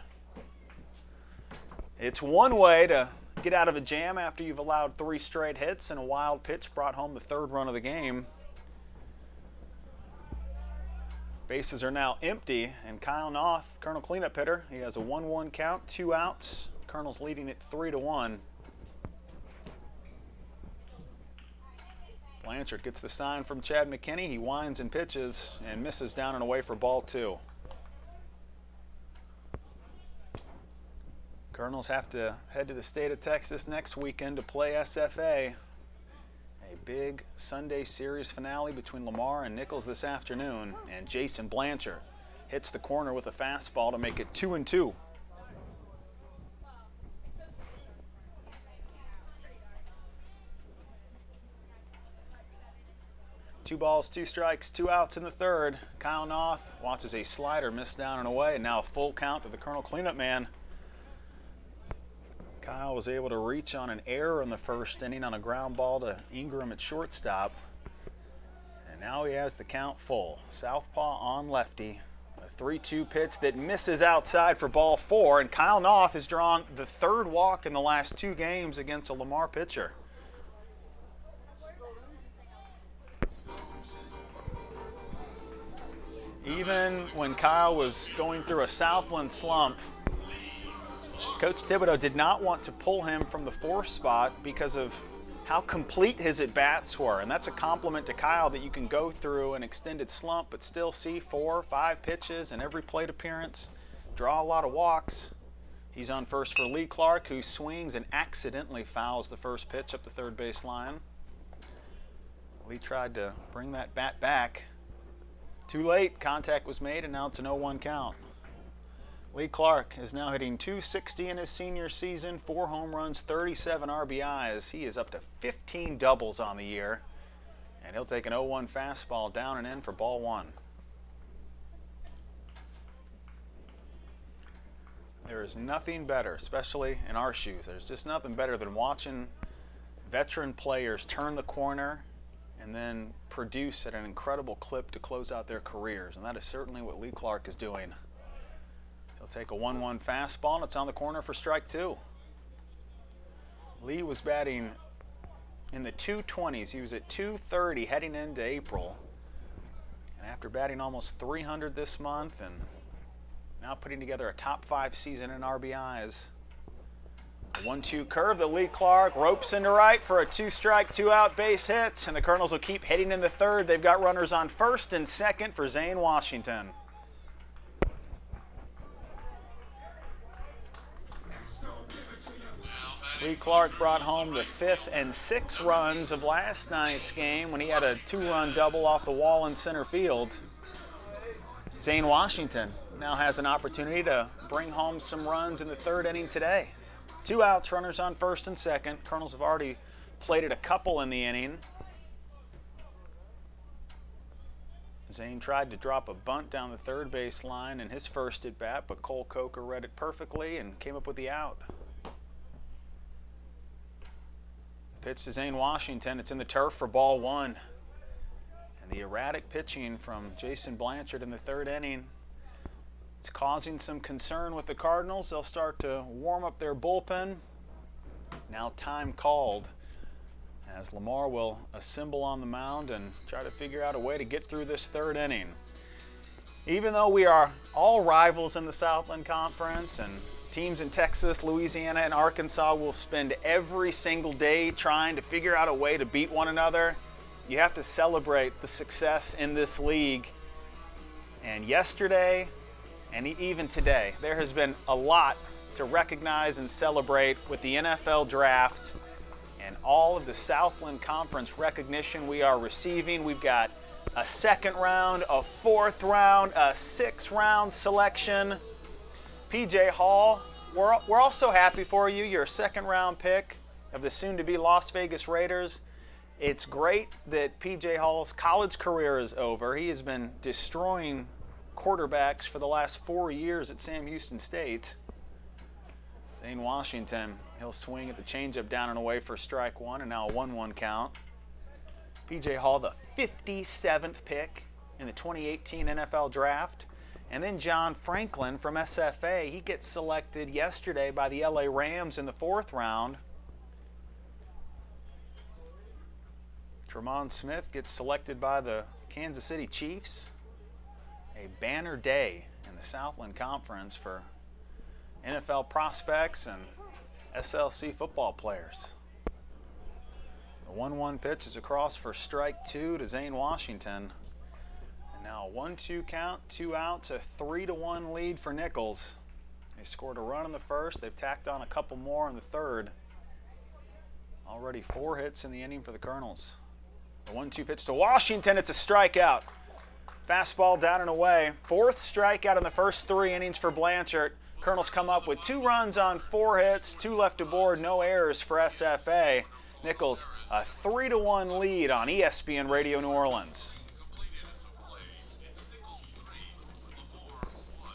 It's one way to get out of a jam after you've allowed 3 straight hits, and a wild pitch brought home the 3rd run of the game. Bases are now empty, and Kyle Noth, Colonel cleanup hitter, he has a 1-1 count, 2 outs. Colonel's leading it 3-1. Blanchard gets the sign from Chad McKinney. He winds and pitches and misses down and away for ball 2. Colonels have to head to the state of Texas next weekend to play SFA. A big Sunday series finale between Lamar and Nicholls this afternoon, and Jason Blanchard hits the corner with a fastball to make it 2-2. Two balls, 2 strikes, 2 outs in the 3rd. Kyle Noth watches a slider miss down and away, and now a full count to the Colonel cleanup man. Kyle was able to reach on an error in the 1st inning on a ground ball to Ingram at shortstop. And now he has the count full. Southpaw on lefty. A 3-2 pitch that misses outside for ball 4. And Kyle Noth has drawn the 3rd walk in the last 2 games against a Lamar pitcher. Even when Kyle was going through a Southland slump, Coach Thibodeau did not want to pull him from the 4th spot because of how complete his at-bats were. And that's a compliment to Kyle, that you can go through an extended slump but still see 4 or 5 pitches in every plate appearance, draw a lot of walks. He's on first for Lee Clark, who swings and accidentally fouls the first pitch up the third base line. Lee tried to bring that bat back. Too late, contact was made, and now it's an 0-1 count. Lee Clark is now hitting .260 in his senior season, 4 home runs, 37 RBIs. He is up to 15 doubles on the year, and he'll take an 0-1 fastball down and in for ball 1. There is nothing better, especially in our shoes, there's just nothing better than watching veteran players turn the corner and then produce at an incredible clip to close out their careers, and that is certainly what Lee Clark is doing. He'll take a 1-1 fastball, and it's on the corner for strike 2. Lee was batting in the 220s. He was at 230 heading into April. And after batting almost 300 this month and now putting together a top 5 season in RBIs. A 1-2 curve that Lee Clark ropes into right for a 2-strike, 2-out base hit. And the Colonels will keep hitting in the 3rd. They've got runners on 1st and 2nd for Zane Washington. Lee Clark brought home the 5th and 6th runs of last night's game when he had a 2-run double off the wall in center field. Zane Washington now has an opportunity to bring home some runs in the 3rd inning today. 2 outs, runners on 1st and 2nd. Colonels have already plated a couple in the inning. Zane tried to drop a bunt down the 3rd base line in his first at bat, but Cole Coker read it perfectly and came up with the out. Pitch to Zane Washington. It's in the turf for ball 1. And the erratic pitching from Jason Blanchard in the 3rd inning, it's causing some concern with the Cardinals. They'll start to warm up their bullpen. Now time called as Lamar will assemble on the mound and try to figure out a way to get through this 3rd inning. Even though we are all rivals in the Southland Conference, and teams in Texas, Louisiana, and Arkansas will spend every single day trying to figure out a way to beat one another, you have to celebrate the success in this league. And yesterday, and even today, there has been a lot to recognize and celebrate with the NFL draft and all of the Southland Conference recognition we are receiving. We've got a 2nd round, a 4th round, a 6th round selection. PJ Hall, we're also happy for you. You're a 2nd round pick of the soon-to-be Las Vegas Raiders. It's great that PJ Hall's college career is over. He has been destroying quarterbacks for the last 4 years at Sam Houston State. Zane Washington, he'll swing at the changeup down and away for strike 1, and now a 1-1 count. PJ Hall, the 57th pick in the 2018 NFL Draft. And then John Franklin from SFA, he gets selected yesterday by the LA Rams in the 4th round. Tremont Smith gets selected by the Kansas City Chiefs. A banner day in the Southland Conference for NFL prospects and SLC football players. The 1-1 pitch is across for strike 2 to Zane Washington. And now a 1-2 count, 2 outs, a 3-1 lead for Nicholls. They scored a run in the 1st. They've tacked on a couple more in the 3rd. Already 4 hits in the inning for the Colonels. The 1-2 pitch to Washington. It's a strikeout. Fastball down and away. 4th strikeout in the first 3 innings for Blanchard. Colonels come up with 2 runs on 4 hits, 2 left aboard, no errors for SFA. Nicholls, a 3-1 lead on ESPN Radio New Orleans. Completed at the play. It's Nicholls 3, Lamar 1.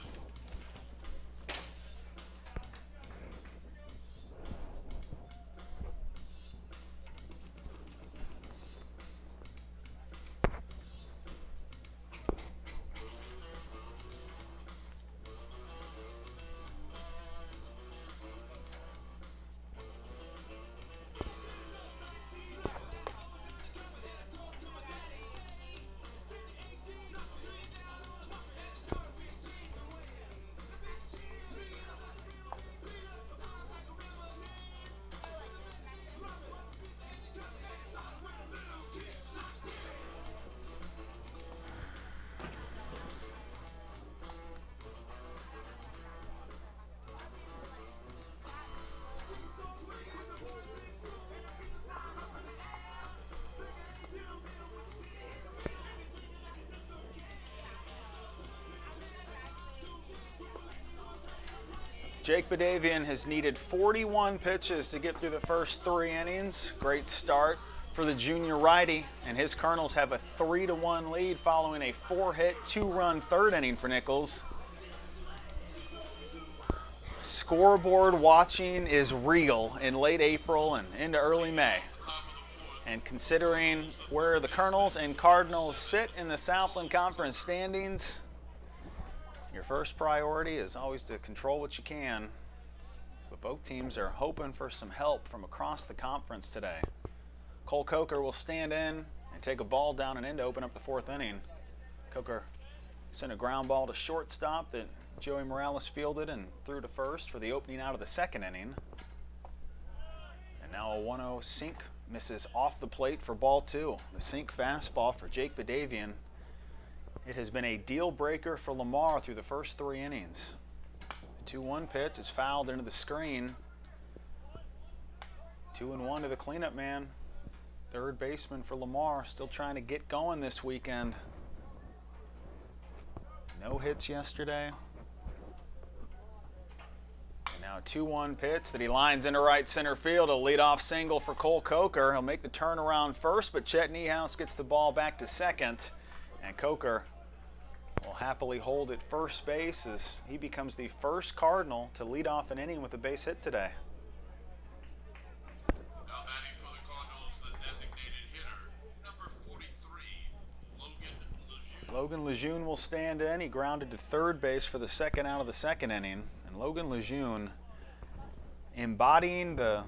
Jake Badavian has needed 41 pitches to get through the first 3 innings. Great start for the junior righty, and his Colonels have a 3-1 lead following a 4-hit, 2-run third inning for Nicholls. Scoreboard watching is real in late April and into early May. And considering where the Colonels and Cardinals sit in the Southland Conference standings, your first priority is always to control what you can. But both teams are hoping for some help from across the conference today. Cole Coker will stand in and take a ball down and in to open up the 4th inning. Coker sent a ground ball to shortstop that Joey Morales fielded and threw to first for the opening out of the 2nd inning. And now a 1-0 sink misses off the plate for ball 2. The sink fastball for Jake Badavian. It has been a deal breaker for Lamar through the first 3 innings. The 2-1 pitch is fouled into the screen. 2-1 to the cleanup man. Third baseman for Lamar, still trying to get going this weekend. No hits yesterday. And now a 2-1 pitch that he lines into right center field. A leadoff single for Cole Coker. He'll make the turnaround first, but Chet Niehaus gets the ball back to second. And Coker will happily hold at first base as he becomes the first Cardinal to lead off an inning with a base hit today. Now batting for the Cardinals, the designated hitter, number 43, Logan Lejeune. Logan Lejeune will stand in. He grounded to third base for the 2nd out of the 2nd inning. And Logan Lejeune embodying the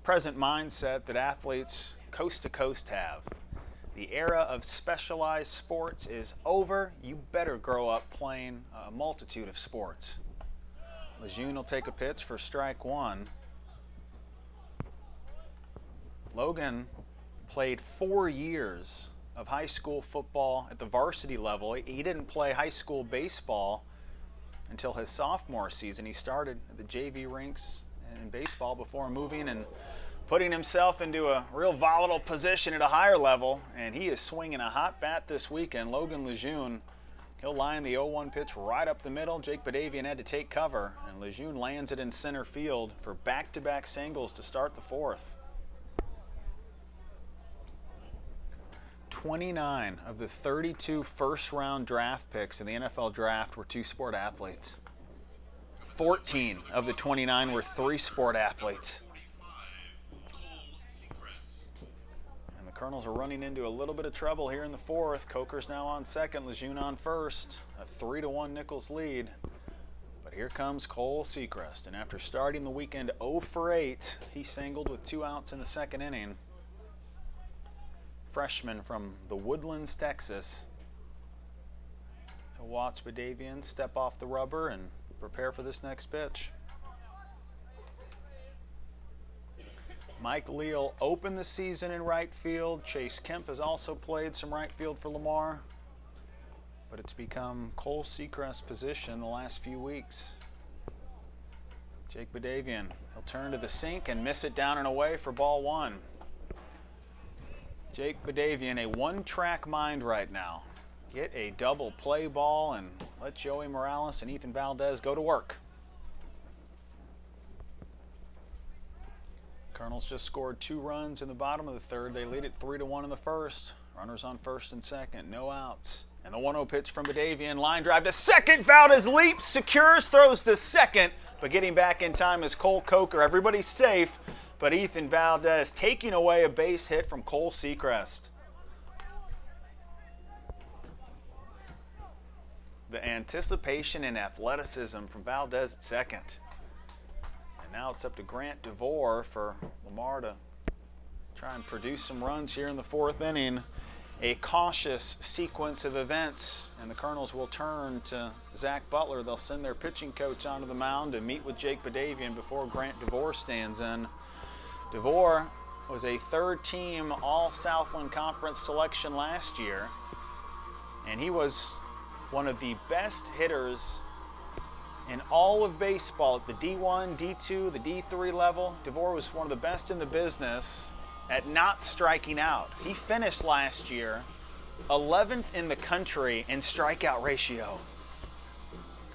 present mindset that athletes coast to coast have. The era of specialized sports is over. You better grow up playing a multitude of sports. Lejeune will take a pitch for strike 1. Logan played 4 years of high school football at the varsity level. He didn't play high school baseball until his sophomore season. He started at the JV rinks in baseball before moving and putting himself into a real volatile position at a higher level, and he is swinging a hot bat this weekend. Logan Lejeune, he'll line the 0-1 pitch right up the middle. Jake Badavian had to take cover, and Lejeune lands it in center field for back-to-back singles to start the 4th. 29 of the 32 first-round draft picks in the NFL draft were 2-sport athletes. 14 of the 29 were 3-sport athletes. Colonels are running into a little bit of trouble here in the 4th. Coker's now on second, Lejeune on first. A 3-1 Nicholls lead. But here comes Cole Seacrest, and after starting the weekend 0 for 8, he singled with 2 outs in the 2nd inning. Freshman from the Woodlands, Texas. He'll watch Badavian step off the rubber and prepare for this next pitch. Mike Leal opened the season in right field. Chase Kemp has also played some right field for Lamar. But it's become Cole Seacrest's position the last few weeks. Jake Badavian, he'll turn to the sink and miss it down and away for ball 1. Jake Badavian, a one-track mind right now. Get a double play ball and let Joey Morales and Ethan Valdez go to work. Colonels just scored 2 runs in the bottom of the 3rd. They lead it 3-1 in the 1st. Runners on 1st and 2nd, no outs. And the 1-0 pitch from Badavian, line drive to second. Valdez leaps, secures, throws to second. But getting back in time is Cole Coker. Everybody's safe, but Ethan Valdez taking away a base hit from Cole Seacrest. The anticipation and athleticism from Valdez at second. Now it's up to Grant DeVore for Lamar to try and produce some runs here in the 4th inning. A cautious sequence of events, and the Colonels will turn to Zach Butler. They'll send their pitching coach onto the mound to meet with Jake Badavian before Grant DeVore stands in. DeVore was a 3rd-team All-Southland Conference selection last year, and he was one of the best hitters in all of baseball at the D1, D2, the D3 level. DeVore was one of the best in the business at not striking out. He finished last year 11th in the country in strikeout ratio.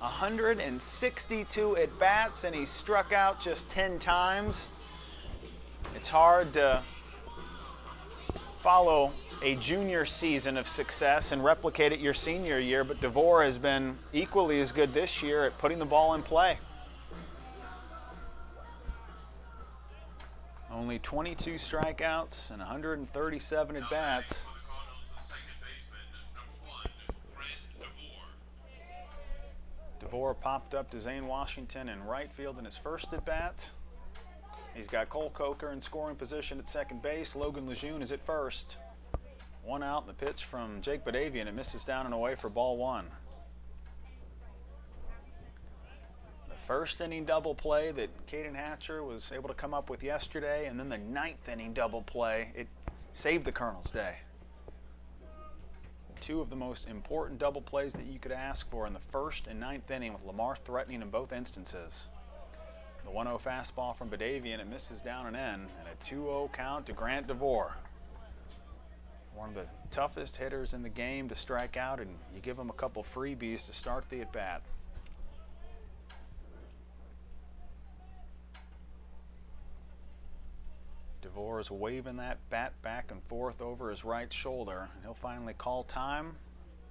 162 at-bats, and he struck out just 10 times. It's hard to follow a junior season of success and replicate it your senior year, but DeVore has been equally as good this year at putting the ball in play. Only 22 strikeouts and 137 at-bats. DeVore popped up to Zane Washington in right field in his first at-bat. He's got Cole Coker in scoring position at second base. Logan Lejeune is at first. One out in the pitch from Jake Badavian. It misses down and away for ball one. The first inning double play that Caden Hatcher was able to come up with yesterday, and then the ninth inning double play, it saved the Colonels' day. Two of the most important double plays that you could ask for in the first and ninth inning, with Lamar threatening in both instances. The 1-0 fastball from Badavian, it misses down and in, and a 2-0 count to Grant DeVore. One of the toughest hitters in the game to strike out, and you give him a couple freebies to start the at-bat. DeVore is waving that bat back and forth over his right shoulder, and he'll finally call time,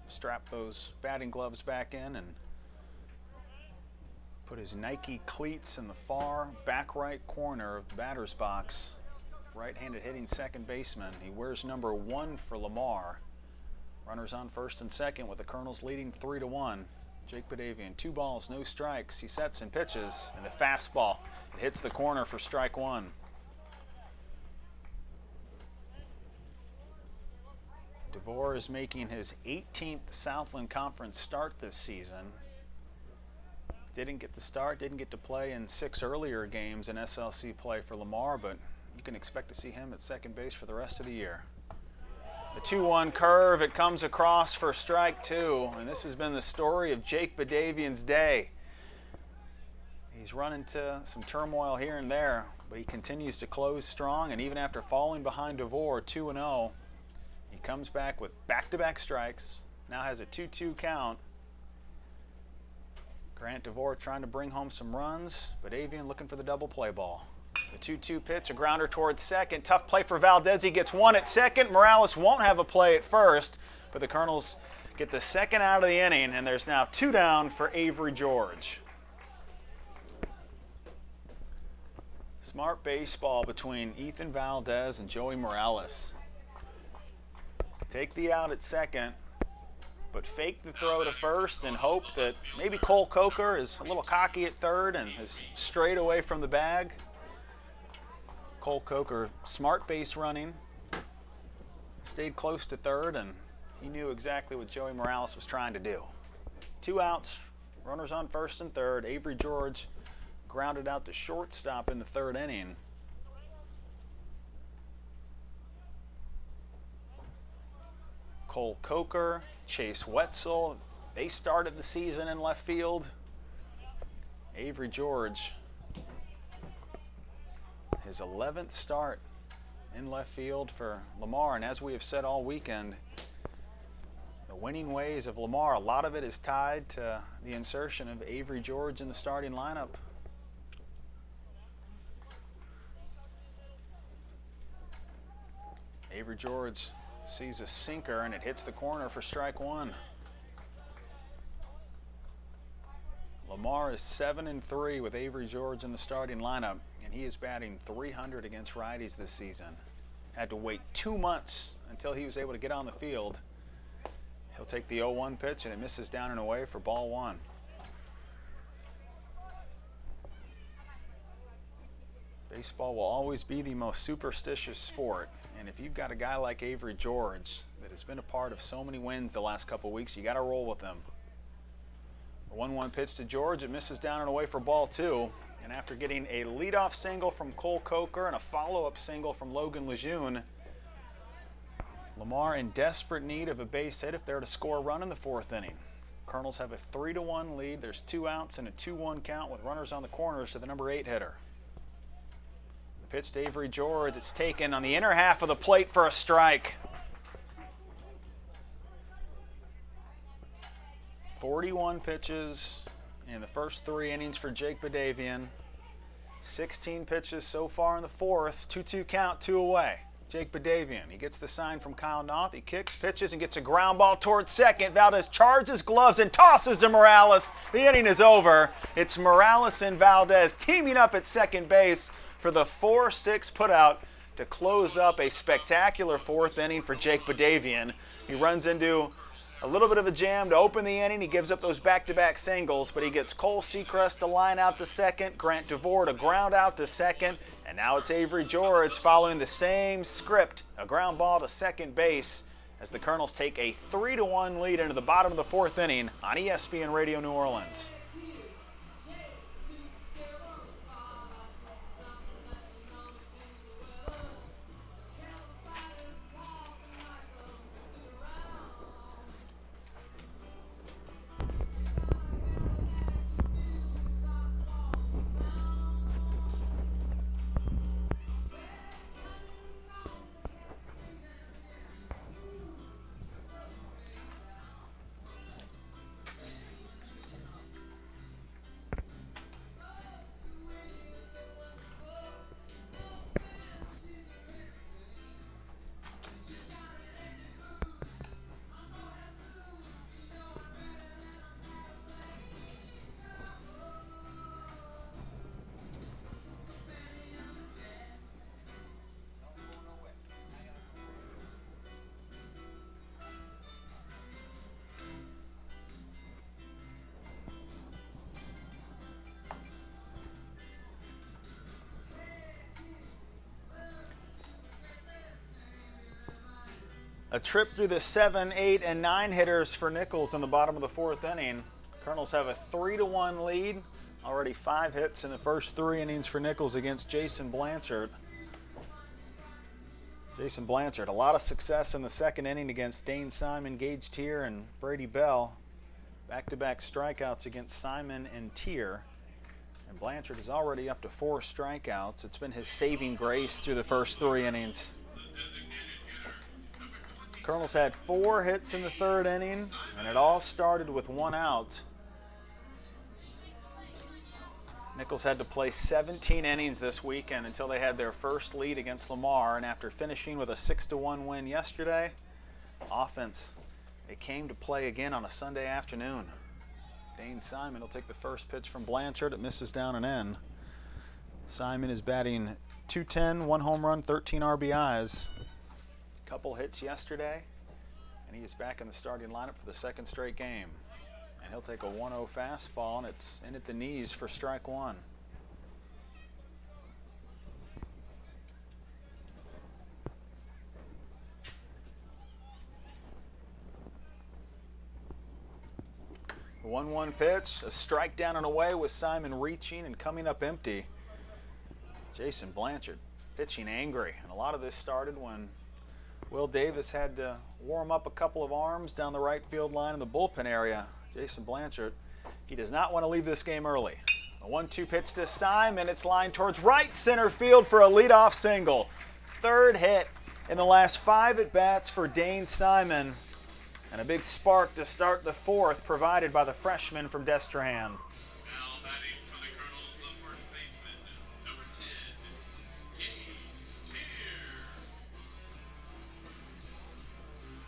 strap those batting gloves back in, and put his Nike cleats in the far back right corner of the batter's box. Right-handed hitting second baseman. He wears number 1 for Lamar. Runners on first and second with the Colonels leading 3-1. Jake Badavian, 2 balls, no strikes. He sets and pitches, and the fastball, it hits the corner for strike 1. DeVore is making his 18th Southland Conference start this season. Didn't get the start, didn't get to play in 6 earlier games in SLC play for Lamar, but you can expect to see him at second base for the rest of the year. The 2-1 curve, it comes across for strike 2, and this has been the story of Jake Badavian's day. He's run into some turmoil here and there, but he continues to close strong, and even after falling behind DeVore 2-0, he comes back with back-to-back strikes, now has a 2-2 count. Grant DeVore trying to bring home some runs, Badavian looking for the double play ball. The 2-2 pitch, a grounder towards second. Tough play for Valdez. He gets 1 at second. Morales won't have a play at first, but the Colonels get the second out of the inning, and there's now 2 down for Avery George. Smart baseball between Ethan Valdez and Joey Morales. Take the out at second, but fake the throw to first and hope that maybe Cole Coker is a little cocky at third and is straight away from the bag. Cole Coker, smart base running, stayed close to third, and he knew exactly what Joey Morales was trying to do. 2 outs, runners on first and third. Avery George grounded out to shortstop in the 3rd inning. Cole Coker, Chase Wetzel, they started the season in left field. Avery George, his 11th start in left field for Lamar, and as we have said all weekend, the winning ways of Lamar, a lot of it is tied to the insertion of Avery George in the starting lineup. Avery George sees a sinker, and it hits the corner for strike 1. Lamar is 7-3 with Avery George in the starting lineup, and he is batting .300 against righties this season. Had to wait 2 months until he was able to get on the field. He'll take the 0-1 pitch, and it misses down and away for ball 1. Baseball will always be the most superstitious sport, and if you've got a guy like Avery George that has been a part of so many wins the last couple weeks, you got to roll with him. The 1-1 pitch to George, it misses down and away for ball 2, and after getting a leadoff single from Cole Coker and a follow-up single from Logan Lejeune, Lamar in desperate need of a base hit if they're to score a run in the 4th inning. Colonels have a 3-1 lead. There's 2 outs and a 2-1 count with runners on the corners to the number 8 hitter. Pitch to Avery George. It's taken on the inner half of the plate for a strike. 41 pitches, in the first 3 innings for Jake Badavian. 16 pitches so far in the fourth. 2-2 count, 2 away. Jake Badavian, he gets the sign from Kyle Noth. He kicks, pitches, and gets a ground ball towards second. Valdez charges gloves and tosses to Morales. The inning is over. It's Morales and Valdez teaming up at second base for the 4-6 putout to close up a spectacular 4th inning for Jake Badavian. He runs into a little bit of a jam to open the inning. He gives up those back-to-back singles, but he gets Cole Seacrest to line out to second, Grant DeVore to ground out to second, and now it's Avery George following the same script, a ground ball to second base as the Colonels take a 3-1 lead into the bottom of the 4th inning on ESPN Radio New Orleans. A trip through the 7, 8, and 9 hitters for Nicholls in the bottom of the 4th inning. Colonels have a 3-1 lead. Already 5 hits in the first 3 innings for Nicholls against Jason Blanchard. Jason Blanchard, a lot of success in the 2nd inning against Dane Simon, Gage Tier, and Brady Bell. Back-to-back strikeouts against Simon and Tier. And Blanchard is already up to 4 strikeouts. It's been his saving grace through the first 3 innings. Colonels had 4 hits in the 3rd inning, and it all started with 1 out. Nicholls had to play 17 innings this weekend until they had their first lead against Lamar, and after finishing with a 6-1 win yesterday, offense, they came to play again on a Sunday afternoon. Dane Simon will take the first pitch from Blanchard. It misses down and in. Simon is batting .210, 1 home run, 13 RBIs. Couple hits yesterday, and he is back in the starting lineup for the 2nd straight game. And he'll take a 1-0 fastball, and it's in at the knees for strike 1. The 1-1 pitch, a strike down and away with Simon reaching and coming up empty. Jason Blanchard pitching angry, and a lot of this started when Will Davis had to warm up a couple of arms down the right field line in the bullpen area. Jason Blanchard, he does not want to leave this game early. A 1-2 pitch to Simon. It's lined towards right center field for a leadoff single. 3rd hit in the last 5 at-bats for Dane Simon. And a big spark to start the 4th provided by the freshman from Destrehan. Now batting for the Colonels, the first baseman, number 10, Gage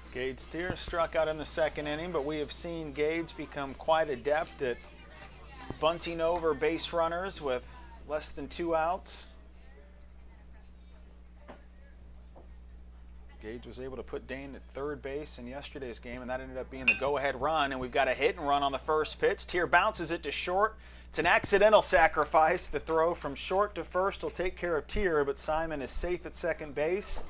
Tier. Gage Tier struck out in the 2nd inning, but we have seen Gage become quite adept at bunting over base runners with less than 2 outs. Gage was able to put Dane at 3rd base in yesterday's game, and that ended up being the go-ahead run. And we've got a hit and run on the first pitch. Tier bounces it to short. It's an accidental sacrifice. The throw from short to first will take care of Tier, but Simon is safe at 2nd base.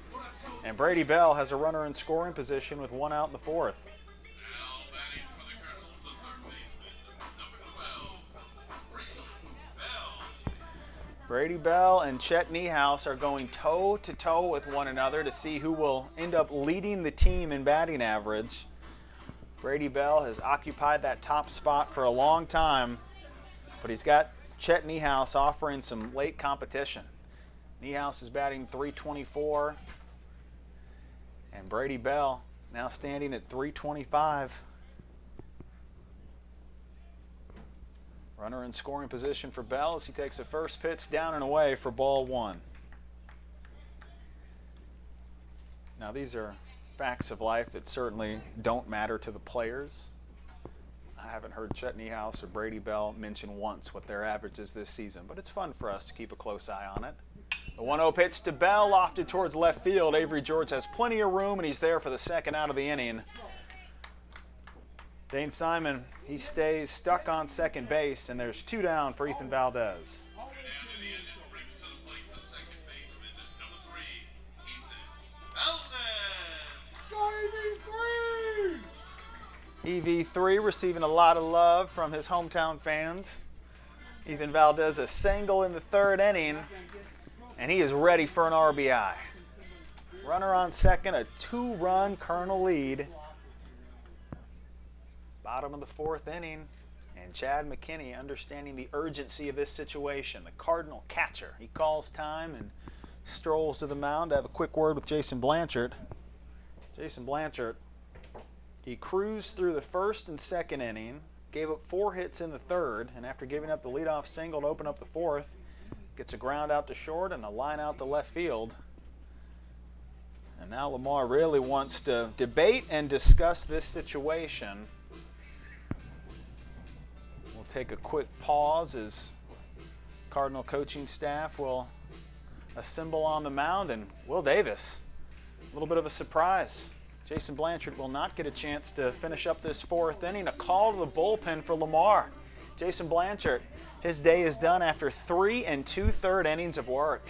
And Brady Bell has a runner in scoring position with 1 out in the 4th. Now batting for the Colonels, the third baseman, number 12, Brady Bell. Brady Bell and Chet Niehaus are going toe-to-toe with one another to see who will end up leading the team in batting average. Brady Bell has occupied that top spot for a long time, but he's got Chet Niehaus offering some late competition. Niehaus is batting .324, and Brady Bell now standing at .325. Runner in scoring position for Bell as he takes the first pitch down and away for ball 1. Now these are facts of life that certainly don't matter to the players. I haven't heard Chet Nicholls or Brady Bell mention once what their average is this season, but it's fun for us to keep a close eye on it. The 1-0 pitch to Bell, lofted towards left field. Avery George has plenty of room, and he's there for the second out of the inning. Dane Simon, he stays stuck on second base, and there's 2 down for Ethan Valdez. EV3 receiving a lot of love from his hometown fans. Ethan Valdez a single in the 3rd inning, and he is ready for an RBI. Runner on second, a 2-run Colonel lead. Bottom of the 4th inning, and Chad McKinney understanding the urgency of this situation. The Cardinal catcher, he calls time and strolls to the mound to have a quick word with Jason Blanchard. Jason Blanchard, he cruised through the 1st and 2nd inning, gave up 4 hits in the 3rd, and after giving up the leadoff single to open up the 4th, gets a ground out to short and a line out to left field. And now Lamar really wants to debate and discuss this situation. We'll take a quick pause as Cardinal coaching staff will assemble on the mound, and Will Davis, a little bit of a surprise. Jason Blanchard will not get a chance to finish up this 4th inning. A call to the bullpen for Lamar. Jason Blanchard, his day is done after 3 2/3 innings of work.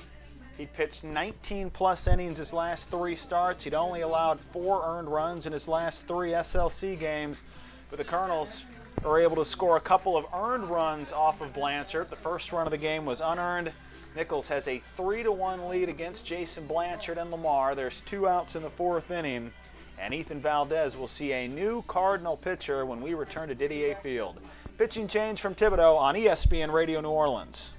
He pitched 19-plus innings his last 3 starts. He'd only allowed 4 earned runs in his last 3 SLC games. But the Colonels are able to score a couple of earned runs off of Blanchard. The first run of the game was unearned. Nicholls has a 3-1 lead against Jason Blanchard and Lamar. There's 2 outs in the 4th inning. And Ethan Valdez will see a new Cardinal pitcher when we return to Didier Field. Pitching change from Thibodeau on ESPN Radio New Orleans.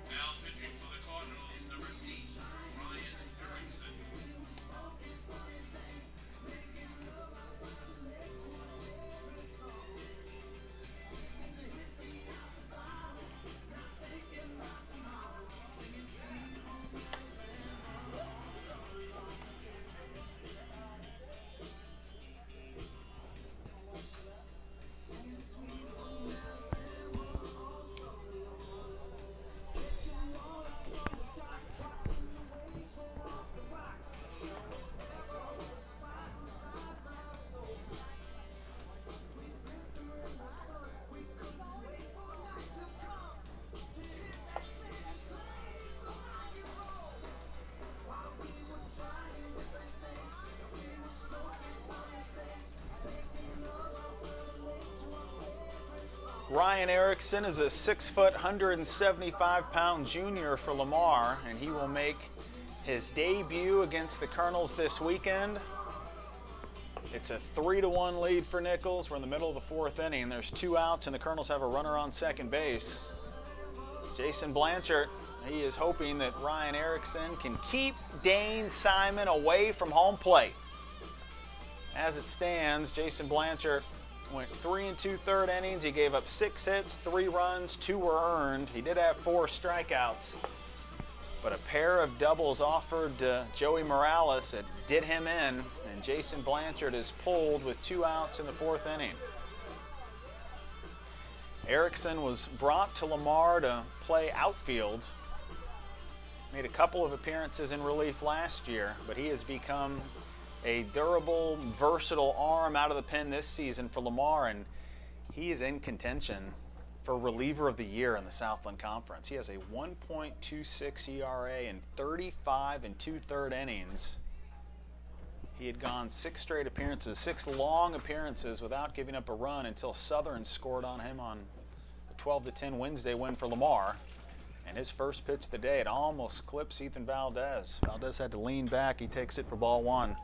Now pitching for the Cardinals, number 8, Ryan Erickson. Ryan Erickson is a 6-foot, 175-pound junior for Lamar, and he will make his debut against the Colonels this weekend. It's a 3-1 lead for Nicholls. We're in the middle of the 4th inning. There's 2 outs, and the Colonels have a runner on second base. Jason Blanchard, he is hoping that Ryan Erickson can keep Dane Simon away from home plate. As it stands, Jason Blanchard went 3 2/3 innings. He gave up 6 hits, 3 runs, 2 were earned. He did have 4 strikeouts, but a pair of doubles offered to Joey Morales that did him in, and Jason Blanchard is pulled with 2 outs in the 4th inning. Erickson was brought to Lamar to play outfield. Made a couple of appearances in relief last year, but he has become a durable, versatile arm out of the pen this season for Lamar, and he is in contention for reliever of the year in the Southland Conference. He has a 1.26 ERA in 35 2/3 innings. He had gone 6 straight appearances, 6 long appearances without giving up a run until Southern scored on him on the 12-10 Wednesday win for Lamar. And his first pitch of the day, it almost clips Ethan Valdez. Valdez had to lean back. He takes it for ball 1.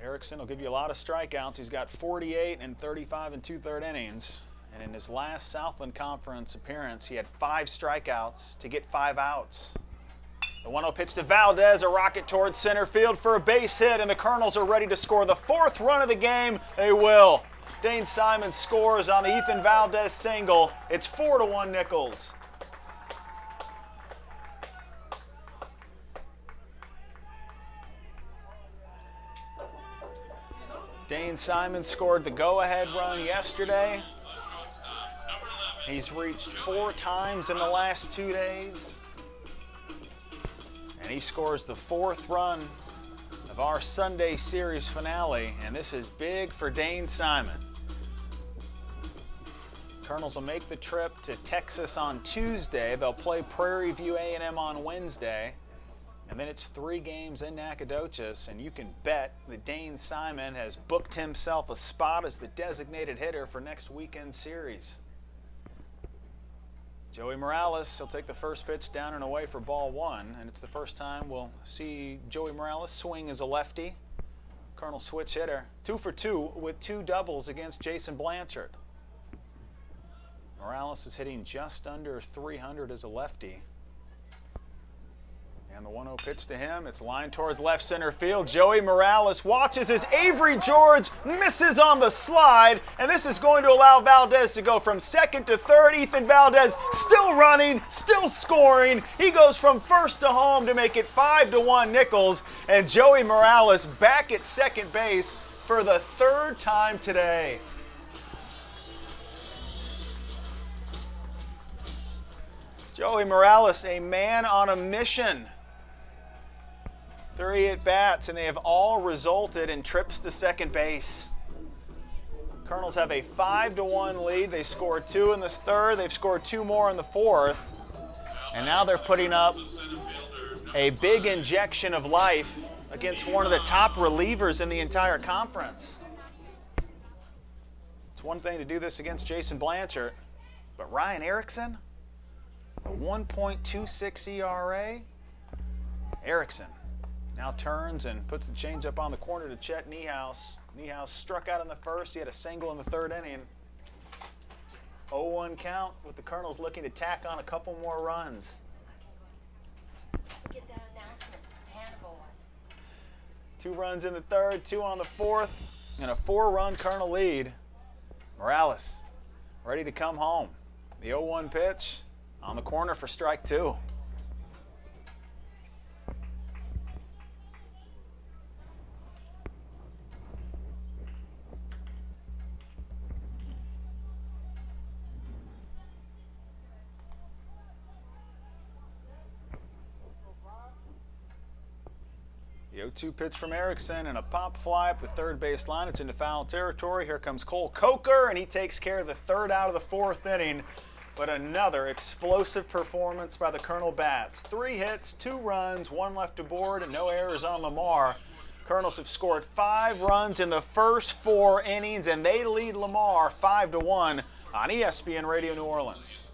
Erickson will give you a lot of strikeouts. He's got 48 in 35 2/3 innings. And in his last Southland Conference appearance, he had 5 strikeouts to get 5 outs. The 1-0 pitch to Valdez, a rocket towards center field for a base hit, and the Colonels are ready to score the 4th run of the game. They will. Dane Simon scores on the Ethan Valdez single. It's 4-1 Nicholls. Dane Simon scored the go-ahead run yesterday. He's reached 4 times in the last 2 days. And he scores the 4th run of our Sunday series finale. And this is big for Dane Simon. Colonels will make the trip to Texas on Tuesday. They'll play Prairie View A&M on Wednesday. And then it's 3 games in Nacogdoches, and you can bet that Dane Simon has booked himself a spot as the designated hitter for next weekend's series. Joey Morales, he'll take the first pitch down and away for ball 1, and it's the first time we'll see Joey Morales swing as a lefty. Colonel switch hitter, 2 for 2 with 2 doubles against Jason Blanchard. Morales is hitting just under 300 as a lefty. And the 1-0 pitch to him, it's lined towards left center field. Joey Morales watches as Avery George misses on the slide, and this is going to allow Valdez to go from second to third. Ethan Valdez still running, still scoring. He goes from first to home to make it 5-1 Nicholls, and Joey Morales back at second base for the 3rd time today. Joey Morales, a man on a mission. 3 at-bats, and they have all resulted in trips to second base. Colonels have a 5-1 lead. They scored 2 in the 3rd. They've scored 2 more in the 4th. And now they're putting up a big injection of life against one of the top relievers in the entire conference. It's one thing to do this against Jason Blanchard, but Ryan Erickson, a 1.26 ERA. Erickson now turns and puts the changeup on the corner to Chet Nicholls. Nicholls struck out in the 1st. He had a single in the 3rd inning. 0-1 count with the Colonels looking to tack on a couple more runs. Get that announcement, Tanner boys. 2 runs in the 3rd, 2 on the 4th, and a 4-run Colonel lead. Morales ready to come home. The 0-1 pitch on the corner for strike 2. The 0-2 pitch from Erickson and a pop fly up the 3rd base line. It's into foul territory. Here comes Cole Coker, and he takes care of the 3rd out of the 4th inning. But another explosive performance by the Colonel Bats. 3 hits, 2 runs, 1 left aboard, and no errors on Lamar. Colonels have scored 5 runs in the first 4 innings, and they lead Lamar 5-1 on ESPN Radio New Orleans.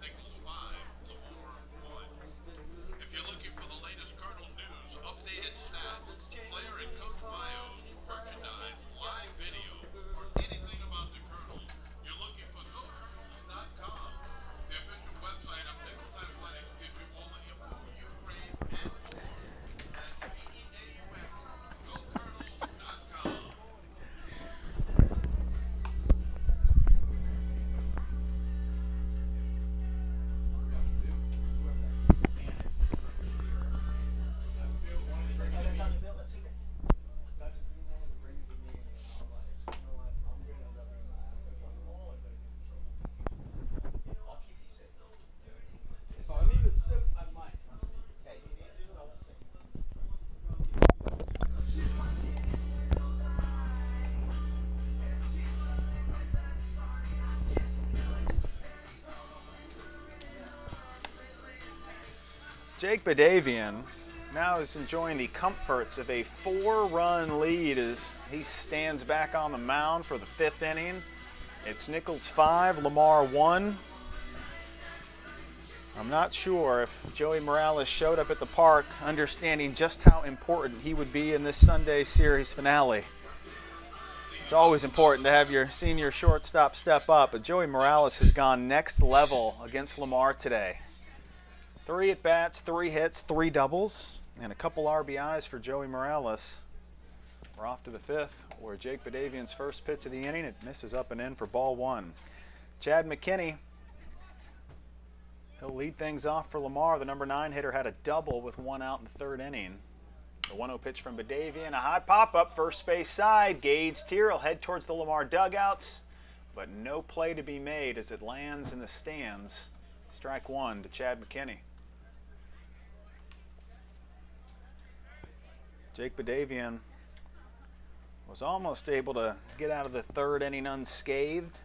Jake Badavian now is enjoying the comforts of a 4-run lead as he stands back on the mound for the 5th inning. It's Nicholls 5, Lamar 1. I'm not sure if Joey Morales showed up at the park understanding just how important he would be in this Sunday series finale. It's always important to have your senior shortstop step up, but Joey Morales has gone next level against Lamar today. 3 at-bats, 3 hits, 3 doubles, and a couple RBIs for Joey Morales. We're off to the 5th, where Jake Badavian's first pitch of the inning, it misses up and in for ball 1. Chad McKinney, he'll lead things off for Lamar. The number 9 hitter had a double with 1 out in the 3rd inning. The 1-0 pitch from Badavian, a high pop-up, first base side. Gage Tier will head towards the Lamar dugouts, but no play to be made as it lands in the stands. Strike 1 to Chad McKinney. Jake Badavian was almost able to get out of the 3rd inning unscathed,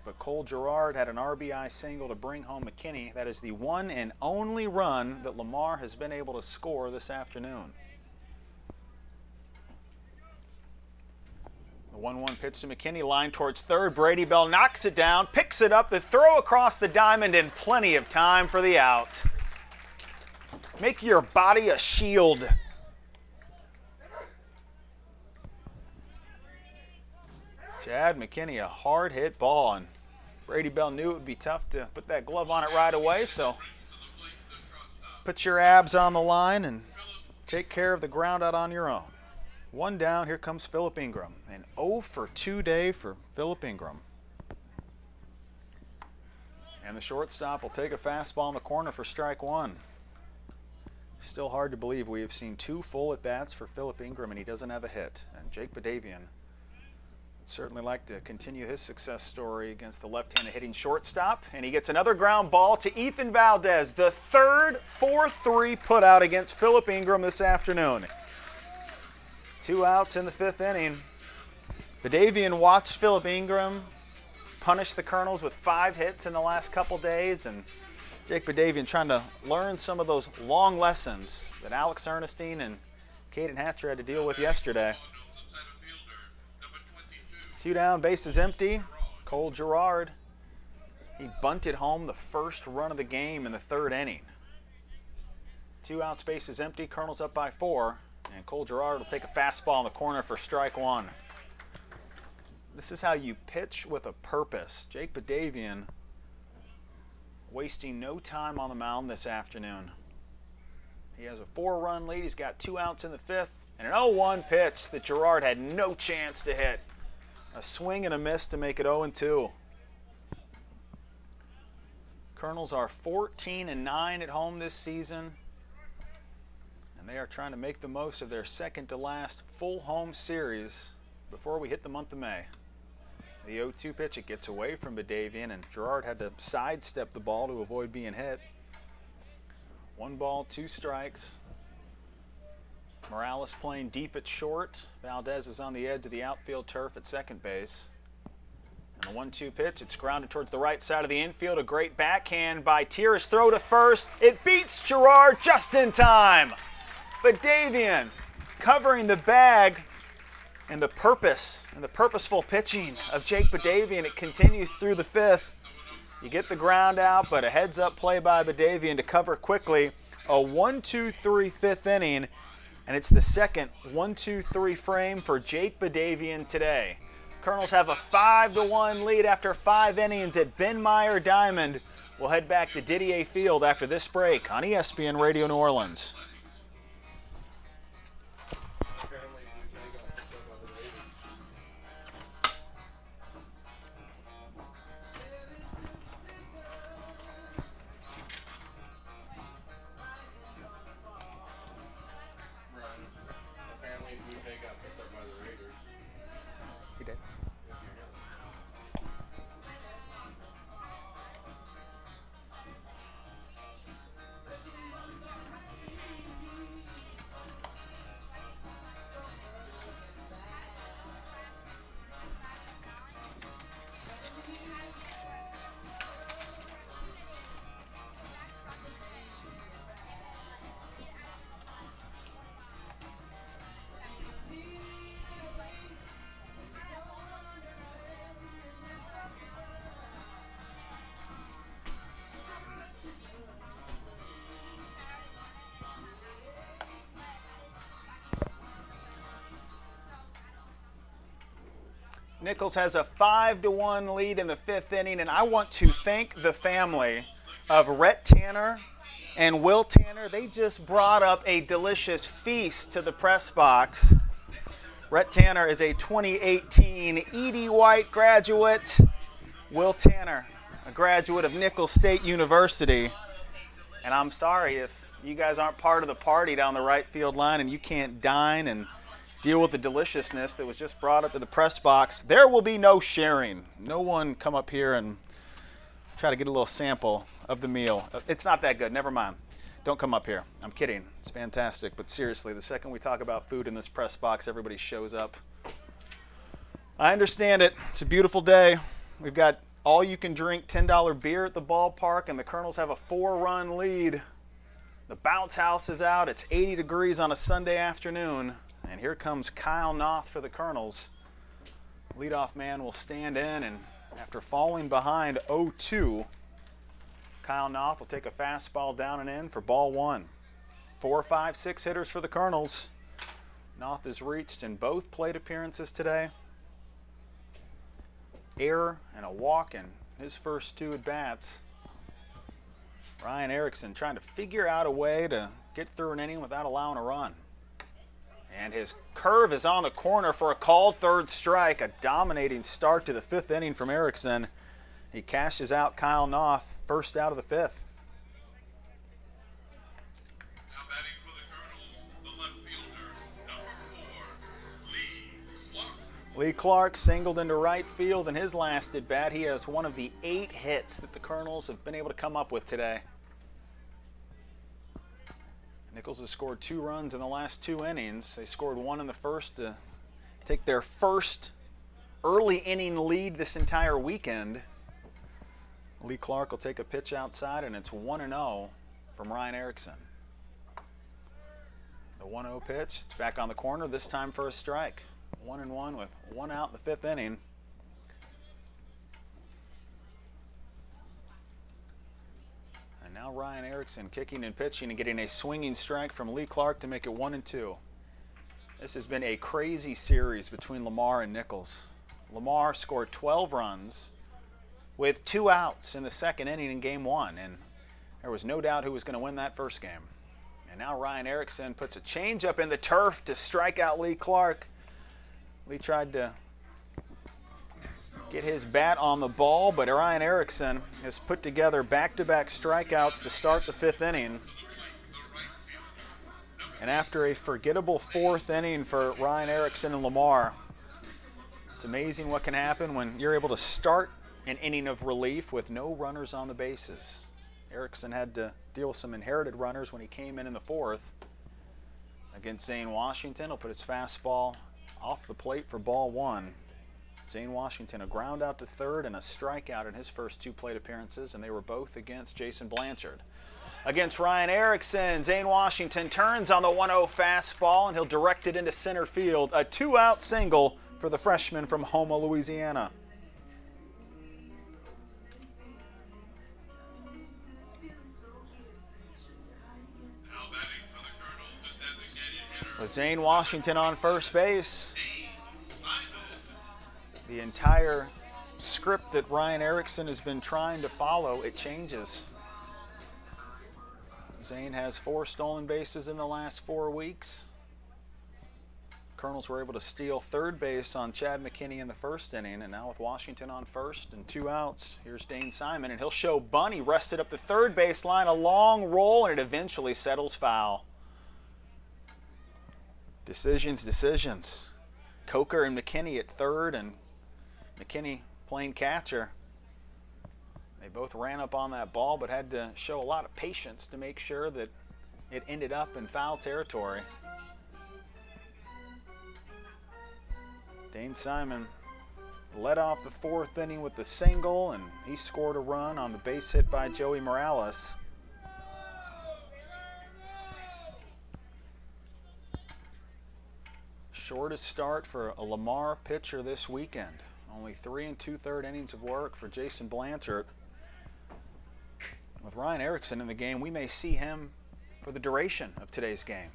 but Cole Girard had an RBI single to bring home McKinney. That is the one and only run that Lamar has been able to score this afternoon. The 1-1 pitch to McKinney, line towards 3rd. Brady Bell knocks it down, picks it up, the throw across the diamond, and plenty of time for the out. Make your body a shield. Chad McKinney, a hard hit ball, and Brady Bell knew it would be tough to put that glove on it right away, so put your abs on the line and take care of the ground out on your own. 1 down, here comes Phillip Ingram. An 0 for 2 day for Phillip Ingram. And the shortstop will take a fastball in the corner for strike 1. Still hard to believe we have seen 2 full at-bats for Phillip Ingram and he doesn't have a hit. And Jake Badavian would certainly like to continue his success story against the left-handed hitting shortstop. And he gets another ground ball to Ethan Valdez, the 3rd 4-3 putout against Phillip Ingram this afternoon. 2 outs in the 5th inning. Badavian watched Phillip Ingram punish the Colonels with 5 hits in the last couple days, and Jake Badavian trying to learn some of those long lessons that Alex Ernestine and Caden Hatcher had to deal with yesterday. 2 down, bases empty. Cole Girard, he bunted home the first run of the game in the 3rd inning. 2 outs, bases empty, Colonels up by 4. And Cole Girard will take a fastball in the corner for strike 1. This is how you pitch with a purpose. Jake Badavian wasting no time on the mound this afternoon. He has a 4-run lead. He's got 2 outs in the 5th. And an 0-1 pitch that Girard had no chance to hit. A swing and a miss to make it 0-2. Colonels are 14-9 at home this season. And they are trying to make the most of their second to last full home series before we hit the month of May. The 0-2 pitch, it gets away from Badavian, and Girard had to sidestep the ball to avoid being hit. 1 ball, 2 strikes. Morales playing deep at short. Valdez is on the edge of the outfield turf at second base. And the 1-2 pitch, it's grounded towards the right side of the infield. A great backhand by Tier's throw to first. It beats Girard just in time. Badavian covering the bag, and the purpose and the purposeful pitching of Jake Badavian, it continues through the 5th. You get the ground out, but a heads-up play by Badavian to cover quickly. A 1-2-3 5th inning, and it's the second 1-2-3 frame for Jake Badavian today. Colonels have a 5-1 lead after 5 innings at Ben Meyer Diamond. We'll head back to Didier Field after this break on ESPN Radio New Orleans. Nicholls has a 5-1 lead in the 5th inning, and I want to thank the family of Rhett Tanner and Will Tanner, they just brought up a delicious feast to the press box. Rhett Tanner is a 2018 E.D. White graduate. Will Tanner, a graduate of Nicholls State University. And I'm sorry if you guys aren't part of the party down the right field line and you can't dine and deal with the deliciousness that was just brought up to the press box. There will be no sharing. No one come up here and try to get a little sample of the meal. It's not that good. Never mind. Don't come up here. I'm kidding. It's fantastic. But seriously, the second we talk about food in this press box, everybody shows up. I understand it. It's a beautiful day. We've got all-you-can-drink $10 beer at the ballpark, and the Colonels have a 4-run lead. The bounce house is out. It's 80 degrees on a Sunday afternoon. And here comes Kyle Noth for the Colonels. Leadoff man will stand in, and after falling behind 0-2, Kyle Noth will take a fastball down and in for ball 1. 4, 5, 6 hitters for the Colonels. Noth has reached in both plate appearances today. Error and a walk in his first 2 at-bats. Ryan Erickson trying to figure out a way to get through an inning without allowing a run. And his curve is on the corner for a called 3rd strike. A dominating start to the 5th inning from Erickson. He cashes out Kyle Noth, first out of the 5th. Now batting for the Colonels, the left fielder, number 4, Lee Clark. Lee Clark singled into right field in his last at-bat. He has one of the 8 hits that the Colonels have been able to come up with today. Nicholls has scored 2 runs in the last 2 innings. They scored 1 in the first to take their first early inning lead this entire weekend. Lee Clark will take a pitch outside, and it's 1-0 from Ryan Erickson. The 1-0 pitch, it's back on the corner, this time for a strike. 1-1 with 1 out in the 5th inning. And now Ryan Erickson kicking and pitching and getting a swinging strike from Lee Clark to make it 1-2. This has been a crazy series between Lamar and Nicholls. Lamar scored 12 runs with 2 outs in the 2nd inning in Game 1, and there was no doubt who was going to win that first game. And now Ryan Erickson puts a changeup in the turf to strike out Lee Clark. Lee tried to get his bat on the ball, but Ryan Erickson has put together back-to-back strikeouts to start the 5th inning. And after a forgettable 4th inning for Ryan Erickson and Lamar, it's amazing what can happen when you're able to start an inning of relief with no runners on the bases. Erickson had to deal with some inherited runners when he came in the 4th. Against Zane Washington, he'll put his fastball off the plate for ball 1. Zane Washington, a ground out to 3rd and a strikeout in his first 2 plate appearances, and they were both against Jason Blanchard. Against Ryan Erickson, Zane Washington turns on the 1-0 fastball, and he'll direct it into center field. A 2-out single for the freshman from Houma, Louisiana. With Zane Washington on first base, the entire script that Ryan Erickson has been trying to follow, it changes. Zane has 4 stolen bases in the last 4 weeks. Colonels were able to steal 3rd base on Chad McKinney in the 1st inning, and now with Washington on first and 2 outs, here's Dane Simon, and he'll show Bunny rested up the 3rd base line, a long roll, and it eventually settles foul. Decisions. Coker and McKinney at 3rd, and McKinney playing catcher. They both ran up on that ball, but had to show a lot of patience to make sure that it ended up in foul territory. Dane Simon led off the 4th inning with a single, and he scored a run on the base hit by Joey Morales. Shortest start for a Lamar pitcher this weekend. Only 3 2/3 innings of work for Jason Blanchard. With Ryan Erickson in the game, we may see him for the duration of today's game.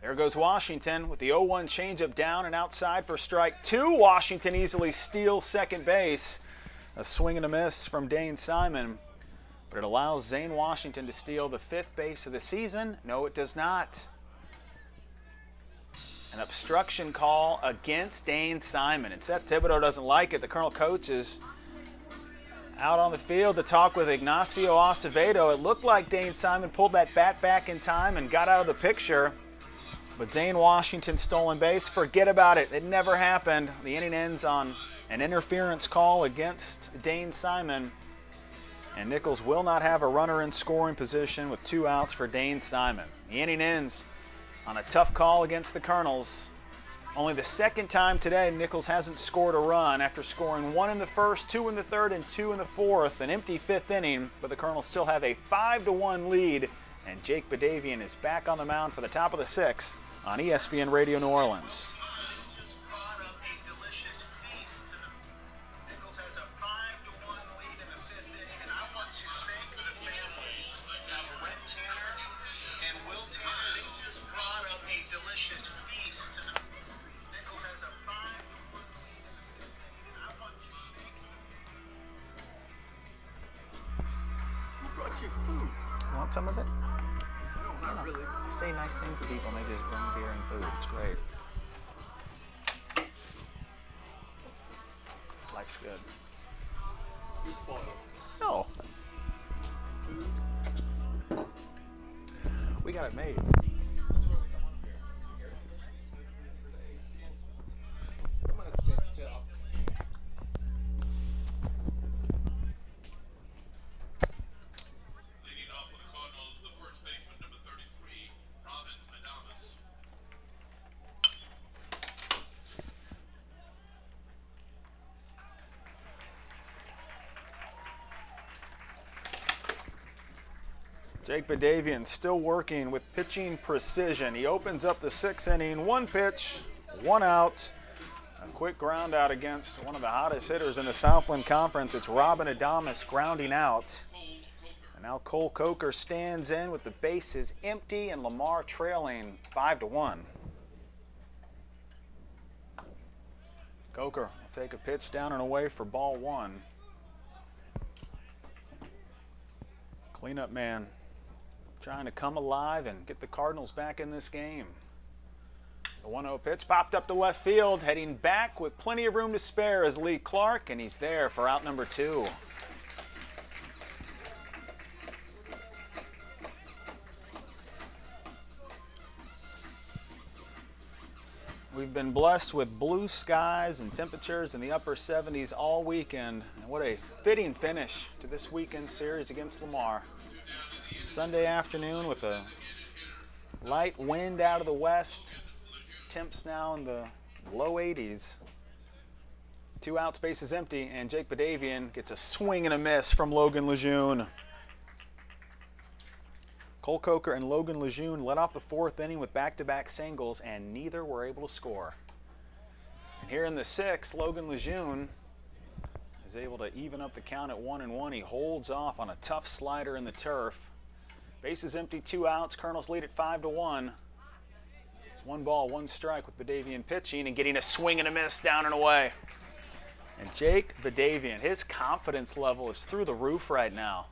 There goes Washington with the 0-1 changeup down and outside for strike 2. Washington easily steals second base. A swing and a miss from Dane Simon. but it allows Zane Washington to steal the 5th base of the season. No, it does not. An obstruction call against Dane Simon. And Seth Thibodeau doesn't like it. The Colonel coach is out on the field to talk with Ignacio Acevedo. It looked like Dane Simon pulled that bat back in time and got out of the picture. But Zane Washington's stolen base, forget about it. It never happened. The inning ends on an interference call against Dane Simon. And Nicholls will not have a runner in scoring position with 2 outs for Dane Simon. The inning ends on a tough call against the Colonels. Only the 2nd time today Nicholls hasn't scored a run after scoring 1 in the 1st, 2 in the 3rd, and 2 in the 4th. An empty 5th inning, but the Colonels still have a 5-1 lead. And Jake Badavian is back on the mound for the top of the 6th on ESPN Radio New Orleans. Want some of it? No, not really. I say nice things to people and they just bring beer and food. It's great. Life's good. You're spoiled. No. We got it made. That's where we come up here. To here. I'm gonna take jail. Leading off for the Cardinals, the first baseman, number 33, Robin Adames. Jake Badavian still working with pitching precision. He opens up the 6th inning, 1 pitch, 1 out. A quick ground out against one of the hottest hitters in the Southland Conference. It's Robin Adames grounding out. And now Cole Coker stands in with the bases empty and Lamar trailing 5-1. Coker will take a pitch down and away for ball 1. Cleanup man trying to come alive and get the Cardinals back in this game. The 1-0 pitch popped up to left field, heading back with plenty of room to spare is Lee Clark, and he's there for out number 2. We've been blessed with blue skies and temperatures in the upper 70s all weekend. And what a fitting finish to this weekend series against Lamar. Sunday afternoon with a light wind out of the west. Temps now in the low 80s. 2 outs, bases empty, and Jake Badavian gets a swing and a miss from Logan Lejeune. Cole Coker and Logan Lejeune led off the 4th inning with back-to-back singles, and neither were able to score. And here in the 6th, Logan Lejeune is able to even up the count at 1-1. He holds off on a tough slider in the turf. Bases empty, 2 outs. Colonels lead at 5-1. 1 ball, 1 strike with Badavian pitching and getting a swing and a miss down and away. And Jake Badavian, his confidence level is through the roof right now.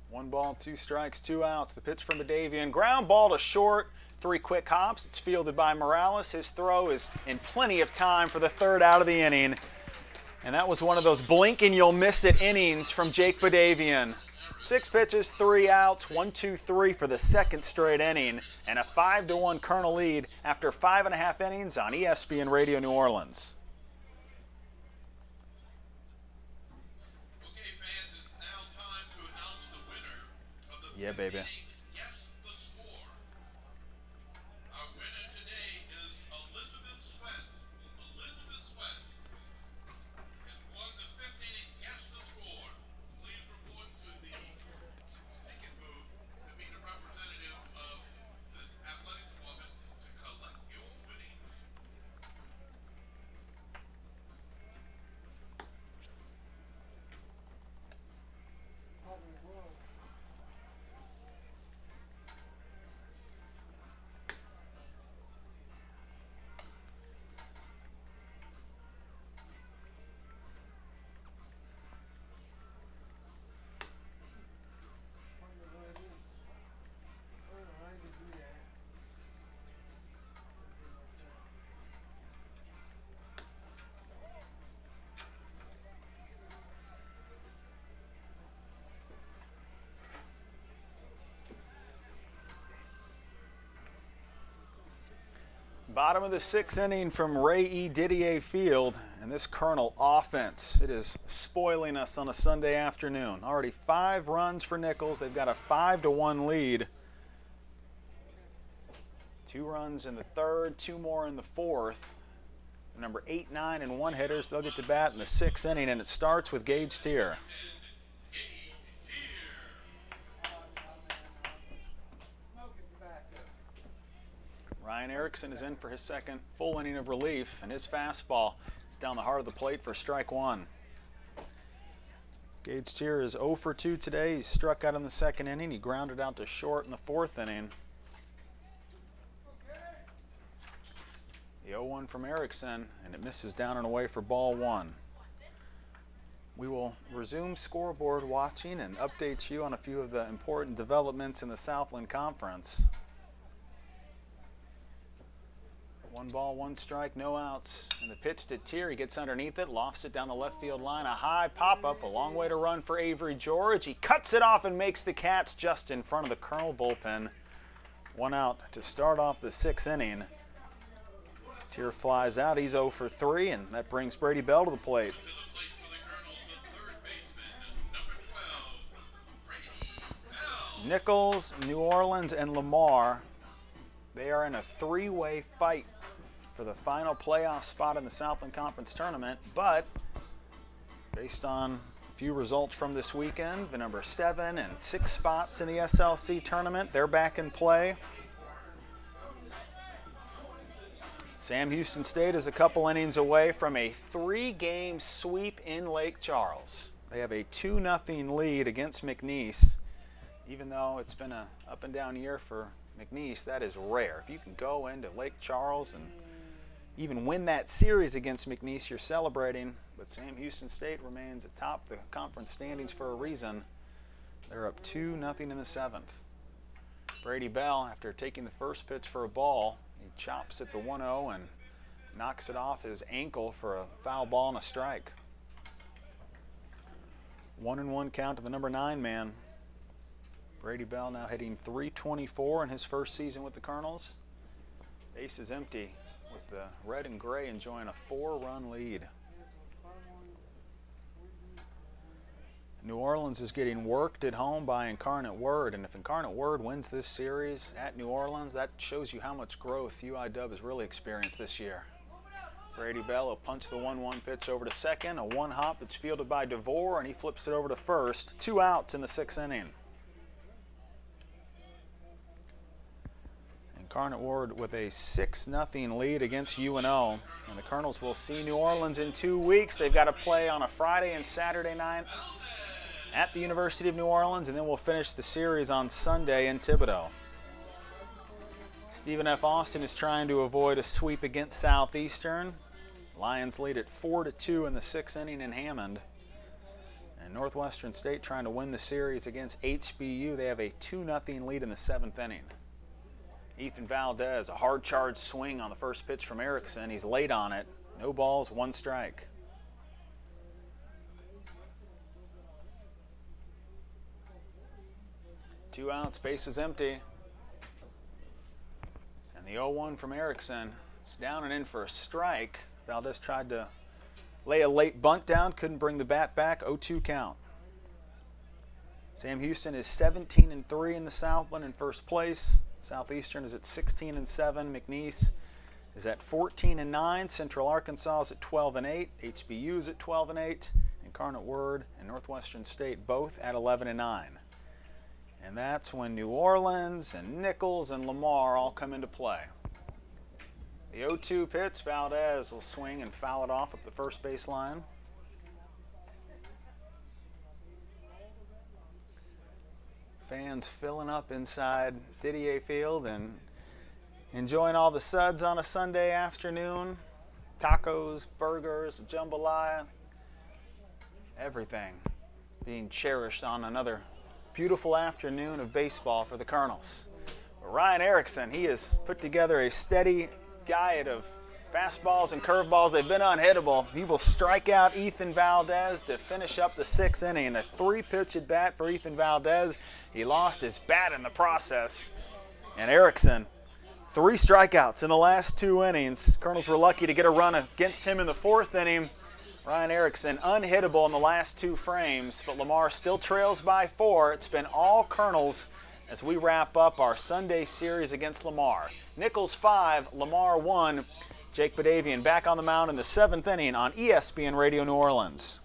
1 ball, 2 strikes, 2 outs. The pitch from Badavian. Ground ball to short. 3 quick hops. It's fielded by Morales. His throw is in plenty of time for the 3rd out of the inning. And that was one of those blink and you'll miss it innings from Jake Badavian. 6 pitches, 3 outs, 1, 2, 3 for the 2nd straight inning. And a 5-1 Colonel lead after 5.5 innings on ESPN Radio New Orleans. Yeah, baby. Guess the score. Our winner today is Elizabeth Swiss. Elizabeth Swiss has won the 5th inning. Guess the score. Please report to the ticket booth to meet a representative of the athletic department to collect your winnings. Bottom of the 6th inning from Ray E. Didier Field, and this Colonel offense, it is spoiling us on a Sunday afternoon. Already 5 runs for Nicholls. They've got a 5-1 lead. 2 runs in the 3rd, 2 more in the 4th. Number 8, 9, and 1 hitters, they'll get to bat in the 6th inning, and it starts with Gage Tier. Ryan Erickson is in for his 2nd full inning of relief, and his fastball is down the heart of the plate for strike 1. Gage Tier is 0 for 2 today. He struck out in the 2nd inning. He grounded out to short in the 4th inning. The 0-1 from Erickson, and it misses down and away for ball 1. We will resume scoreboard watching and update you on a few of the important developments in the Southland Conference. 1 ball, 1 strike, no outs. And the pitch to Tier, he gets underneath it, lofts it down the left field line. A high pop-up, a long way to run for Avery George. He cuts it off and makes the Cats just in front of the Colonel bullpen. 1 out to start off the 6th inning. Tier flies out, he's 0 for 3, and that brings Brady Bell to the plate. Nicholls, New Orleans, and Lamar, they are in a 3-way fight for the final playoff spot in the Southland Conference Tournament, but based on a few results from this weekend, the number 7 and 6 spots in the SLC tournament, they're back in play. Sam Houston State is a couple innings away from a 3-game sweep in Lake Charles. They have a 2-0 lead against McNeese. Even though it's been an up and down year for McNeese, that is rare. If you can go into Lake Charles and even win that series against McNeese, you're celebrating. But Sam Houston State remains atop the conference standings for a reason. They're up 2-0 in the 7th. Brady Bell, after taking the first pitch for a ball, he chops at the 1-0 and knocks it off his ankle for a foul ball and a strike. 1-1 count to the number 9 man. Brady Bell now hitting .324 in his first season with the Colonels. Base is empty with the red and gray enjoying a 4-run lead. New Orleans is getting worked at home by Incarnate Word, and if Incarnate Word wins this series at New Orleans, that shows you how much growth UIW has really experienced this year. Brady Bell will punch the 1-1 pitch over to second, a 1-hop that's fielded by DeVore, and he flips it over to first. 2 outs in the 6th inning. Incarnate Word with a 6-0 lead against UNO, and the Colonels will see New Orleans in 2 weeks. They've got to play on a Friday and Saturday night at the University of New Orleans, and then we'll finish the series on Sunday in Thibodaux. Stephen F. Austin is trying to avoid a sweep against Southeastern. Lions lead at 4-2 in the 6th inning in Hammond. And Northwestern State trying to win the series against HBU. They have a 2-0 lead in the 7th inning. Ethan Valdez, a hard charge swing on the first pitch from Erickson. He's late on it. No balls, 1 strike. Two outs, base is empty. And the 0-1 from Erickson. It's down and in for a strike. Valdez tried to lay a late bunt down, couldn't bring the bat back. 0-2 count. Sam Houston is 17-3 in the Southland in first place. Southeastern is at 16-7. McNeese is at 14-9. Central Arkansas is at 12-8. HBU is at 12-8. Incarnate Word and Northwestern State both at 11-9. And that's when New Orleans and Nicholls and Lamar all come into play. The 0-2 pitch, Valdez will swing and foul it off up the first base line. Fans filling up inside Didier Field and enjoying all the suds on a Sunday afternoon. Tacos, burgers, jambalaya, everything being cherished on another beautiful afternoon of baseball for the Colonels. But Ryan Erickson, he has put together a steady diet of fastballs and curveballs. They've been unhittable. He will strike out Ethan Valdez to finish up the 6th inning. A 3-pitch at bat for Ethan Valdez. He lost his bat in the process. And Erickson 3 strikeouts in the last 2 innings. Colonels were lucky to get a run against him in the 4th inning. Ryan Erickson unhittable in the last 2 frames, but Lamar still trails by 4. It's been all Colonels as we wrap up our Sunday series against Lamar. Nicholls 5, Lamar 1. Jake Badavian back on the mound in the 7th inning on ESPN Radio New Orleans.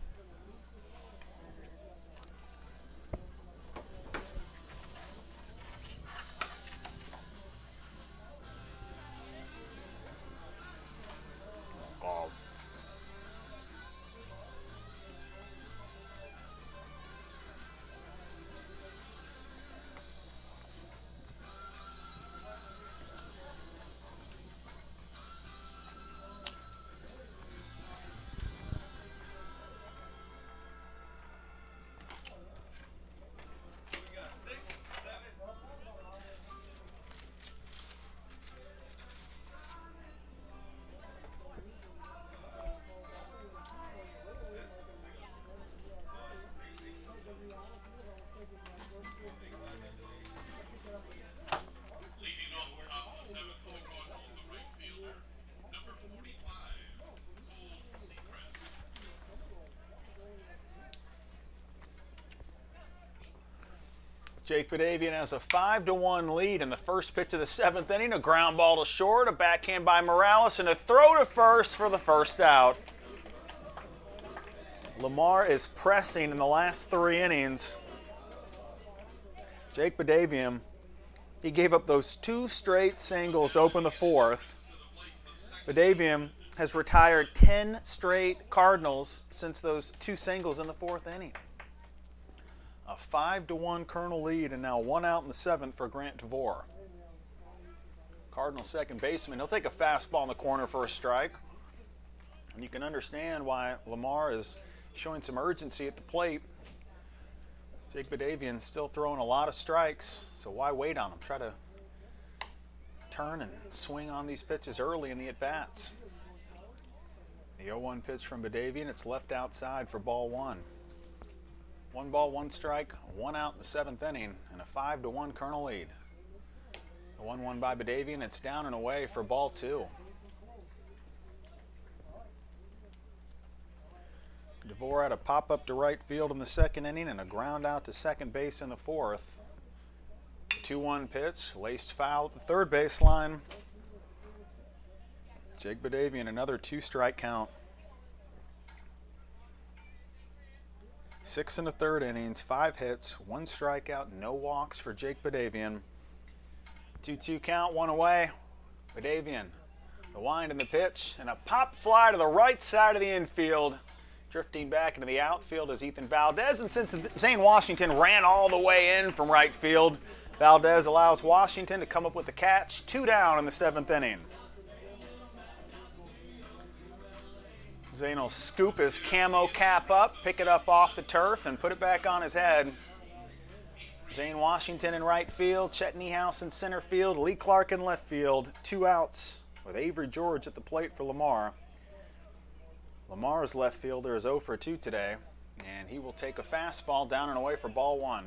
Jake Badavian has a 5-1 lead in the first pitch of the 7th inning. A ground ball to short, a backhand by Morales, and a throw to first for the first out. Lamar is pressing in the last 3 innings. Jake Badavian, he gave up those 2 straight singles to open the 4th. Badavian has retired 10 straight Cardinals since those 2 singles in the 4th inning. A 5-1 Colonel lead, and now 1 out in the 7th for Grant DeVore. Cardinal second baseman, he'll take a fastball in the corner for a strike. And you can understand why Lamar is showing some urgency at the plate. Jake Badavian's still throwing a lot of strikes, so why wait on him? Try to turn and swing on these pitches early in the at-bats. The 0-1 pitch from Badavian, it's left outside for ball 1. 1 ball, 1 strike, 1 out in the 7th inning, and a 5-1 Colonel lead. The 1-1 by Badavian, it's down and away for ball 2. DeVore had a pop-up to right field in the 2nd inning and a ground out to second base in the 4th. 2-1 pitch, laced foul at the 3rd baseline. Jake Badavian, another 2-strike count. 6 in the 3rd innings, 5 hits, 1 strikeout, no walks for Jake Badavian. 2-2 count, 1 away. Badavian, the wind in the pitch, and a pop fly to the right side of the infield. Drifting back into the outfield is Ethan Valdez, and since Zane Washington ran all the way in from right field, Valdez allows Washington to come up with the catch. 2 down in the 7th inning. Zane will scoop his camo cap up, pick it up off the turf, and put it back on his head. Zane Washington in right field, Chet Niehaus in center field, Lee Clark in left field. 2 outs with Avery George at the plate for Lamar. Lamar's left fielder is 0 for 2 today, and he will take a fastball down and away for ball 1.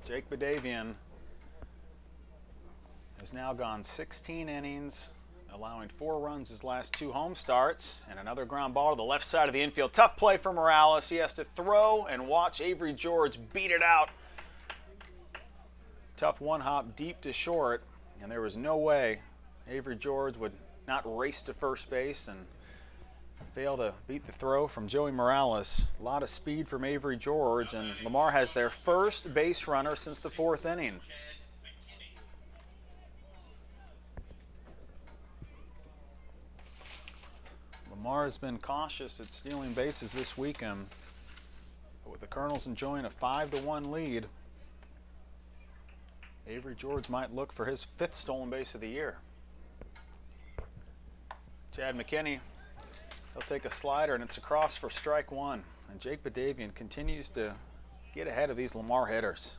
Jake Badavian has now gone 16 innings, allowing 4 runs his last 2 home starts, and another ground ball to the left side of the infield. Tough play for Morales. He has to throw and watch Avery George beat it out. Tough 1-hop deep to short, and there was no way Avery George would not race to first base and fail to beat the throw from Joey Morales. A lot of speed from Avery George, and Lamar has their first base runner since the 4th inning. Lamar has been cautious at stealing bases this weekend, but with the Colonels enjoying a 5-1 lead, Avery George might look for his 5th stolen base of the year. Chad McKinney, he'll take a slider, and it's across for strike 1. And Jake Badavian continues to get ahead of these Lamar hitters.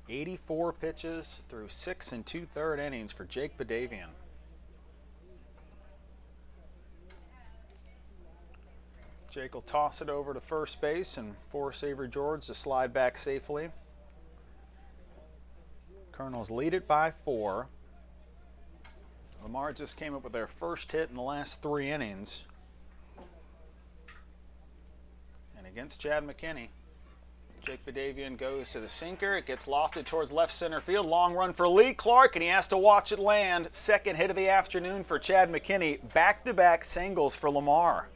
84 pitches through 6 2/3 innings for Jake Badavian. Jake will toss it over to first base and force Avery George to slide back safely. Colonels lead it by 4. Lamar just came up with their first hit in the last 3 innings. And against Chad McKinney, Jake Badavian goes to the sinker. It gets lofted towards left center field. Long run for Lee Clark, and he has to watch it land. Second hit of the afternoon for Chad McKinney. Back-to-back singles for Lamar.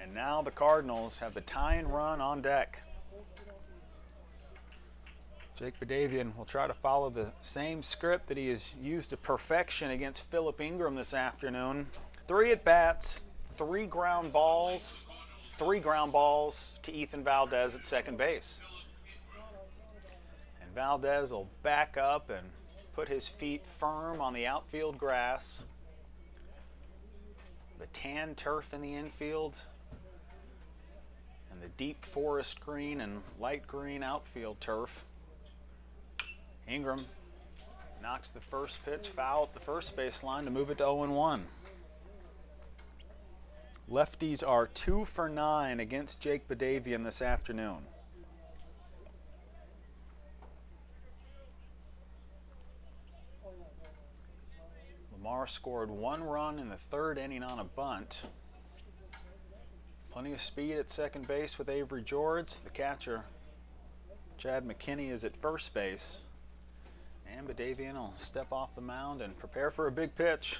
And now the Cardinals have the tying run on deck. Jake Badavian will try to follow the same script that he has used to perfection against Philip Ingram this afternoon. 3 at-bats, 3 ground balls to Ethan Valdez at second base. And Valdez will back up and put his feet firm on the outfield grass. The tan turf in the infield and the deep forest green and light green outfield turf. Ingram knocks the first pitch foul at the first baseline to move it to 0-1. Lefties are 2 for 9 against Jake Badavian this afternoon. Lamar scored 1 run in the 3rd inning on a bunt. Plenty of speed at second base with Avery George. The catcher, Chad McKinney, is at first base. And Badavian will step off the mound and prepare for a big pitch.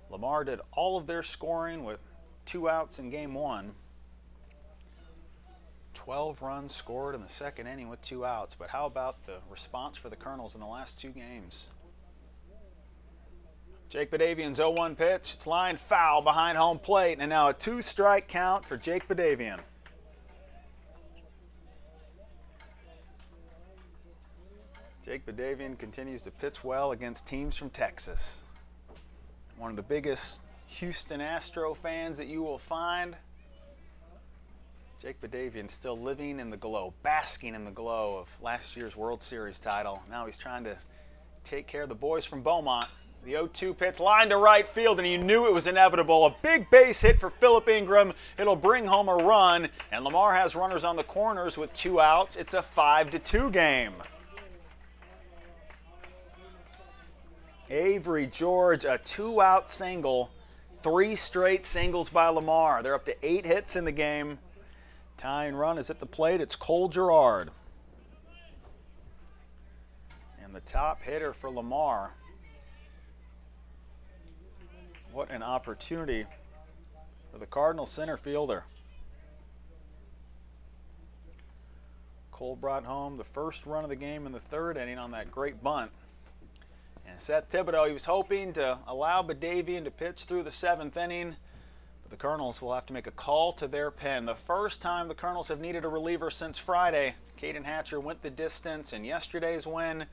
Lamar did all of their scoring with 2 outs in game 1. 12 runs scored in the 2nd inning with 2 outs. But how about the response for the Colonels in the last 2 games? Jake Badavian's 0-1 pitch. It's lined foul behind home plate. And now a 2-strike count for Jake Badavian. Jake Badavian continues to pitch well against teams from Texas. One of the biggest Houston Astro fans that you will find. Jake Badavian still living in the glow, basking in the glow of last year's World Series title. Now he's trying to take care of the boys from Beaumont. The 0-2 pitch line to right field, and you knew it was inevitable. A big base hit for Philip Ingram. It'll bring home a run, and Lamar has runners on the corners with 2 outs. It's a 5-2 game. Avery George, a 2-out single. 3 straight singles by Lamar. They're up to 8 hits in the game. Tying run is at the plate. It's Cole Girard. And the top hitter for Lamar. What an opportunity for the Cardinal center fielder. Cole brought home the first run of the game in the 3rd inning on that great bunt. And Seth Thibodeau, he was hoping to allow Badavian to pitch through the 7th inning, but the Colonels will have to make a call to their pen. The first time the Colonels have needed a reliever since Friday. Caden Hatcher went the distance in yesterday's win.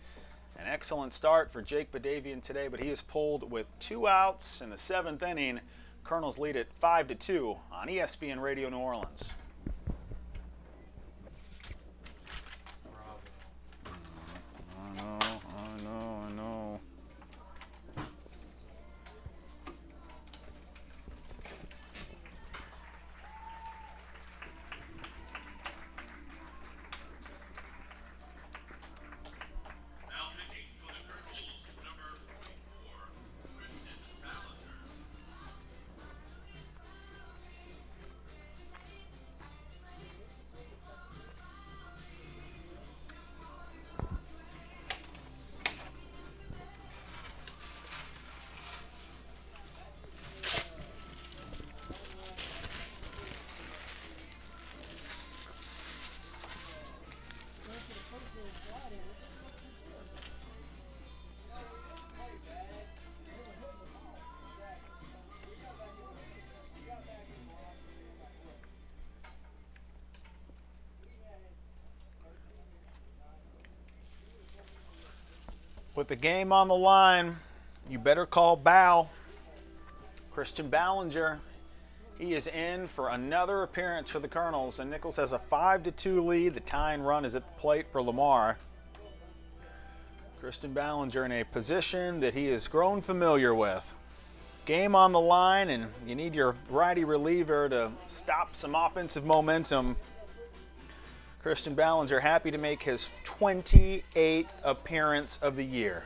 An excellent start for Jake Badavian today, but he is pulled with 2 outs in the 7th inning. Colonels lead it 5-2 on ESPN Radio New Orleans. I know. Now pitching for the Colonels, number 44, Christian Ballinger. With the game on the line, you better call Bal. Christian Ballinger, he is in for another appearance for the Colonels, and Nicholls has a 5-2 lead. The tying run is at the plate for Lamar. Christian Ballinger in a position that he has grown familiar with. Game on the line, and you need your righty reliever to stop some offensive momentum. Christian Ballinger happy to make his 28th appearance of the year.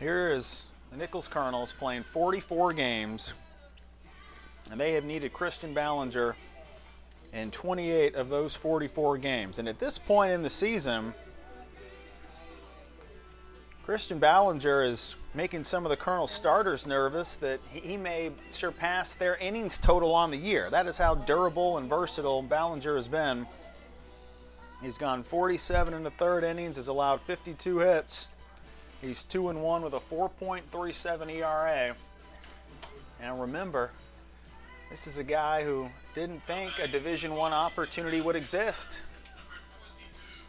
Here is the Nicholls Colonels playing 44 games, and they have needed Christian Ballinger in 28 of those 44 games. And at this point in the season, Christian Ballinger is making some of the Colonel starters nervous that he may surpass their innings total on the year. That is how durable and versatile Ballinger has been. He's gone 47 in the third innings, has allowed 52 hits. He's 2-1 with a 4.37 ERA. And remember, this is a guy who didn't think a Division I opportunity would exist.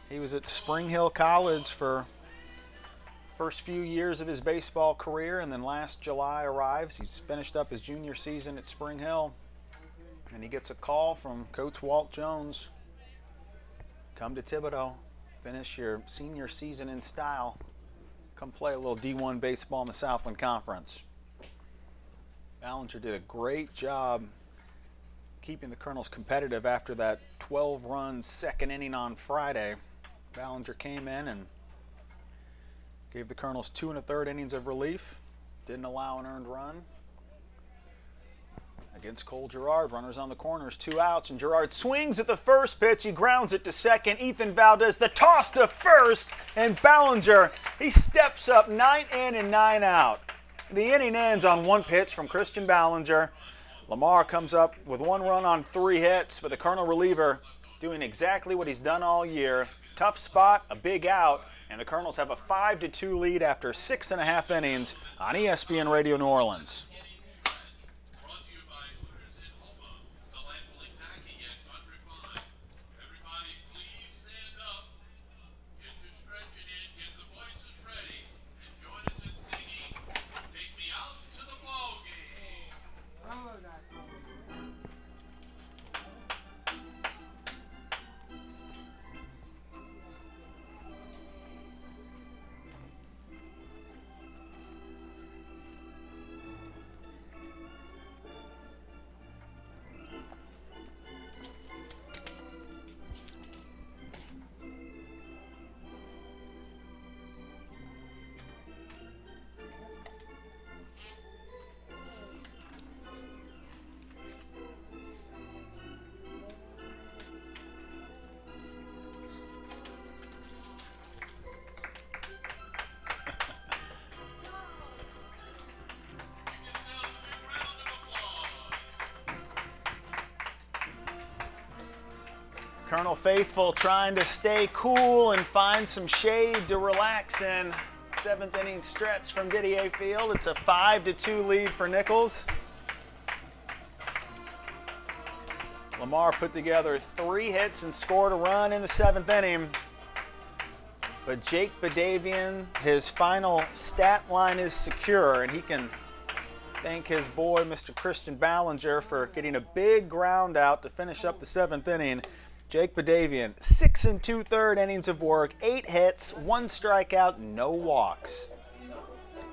He was at Spring Hill College for first few years of his baseball career, and then last July arrives. He's finished up his junior season at Spring Hill, and he gets a call from Coach Walt Jones. Come to Thibodaux, finish your senior season in style. Come play a little D1 baseball in the Southland Conference. Ballinger did a great job keeping the Colonels competitive after that 12-run second inning on Friday. Ballinger came in and gave the Colonels 2 1/3 innings of relief. Didn't allow an earned run. Against Cole Girard, runners on the corners, 2 outs, and Girard swings at the first pitch. He grounds it to second. Ethan Valdez, the toss to first, and Ballinger, he steps up 9 in and 9 out. The inning ends on 1 pitch from Christian Ballinger. Lamar comes up with 1 run on 3 hits, but the Colonel reliever doing exactly what he's done all year. Tough spot, a big out, and the Colonels have a 5-2 lead after 6.5 innings on ESPN Radio New Orleans. Brought to you by Hooters in Homa, delightfully tacky yet unrefined. Everybody please stand up, get your stretching in, get the voices ready, and join us in singing Take Me Out to the Ball Game. Colonel Faithful trying to stay cool and find some shade to relax in. 7th inning stretch from Didier Field. It's a 5-2 lead for Nicholls. Lamar put together 3 hits and scored a run in the 7th inning. But Jake Badavian, his final stat line is secure, and he can thank his boy, Mr. Christian Ballinger, for getting a big ground out to finish up the 7th inning. Jake Badavian, 6 2/3 innings of work, 8 hits, 1 strikeout, no walks.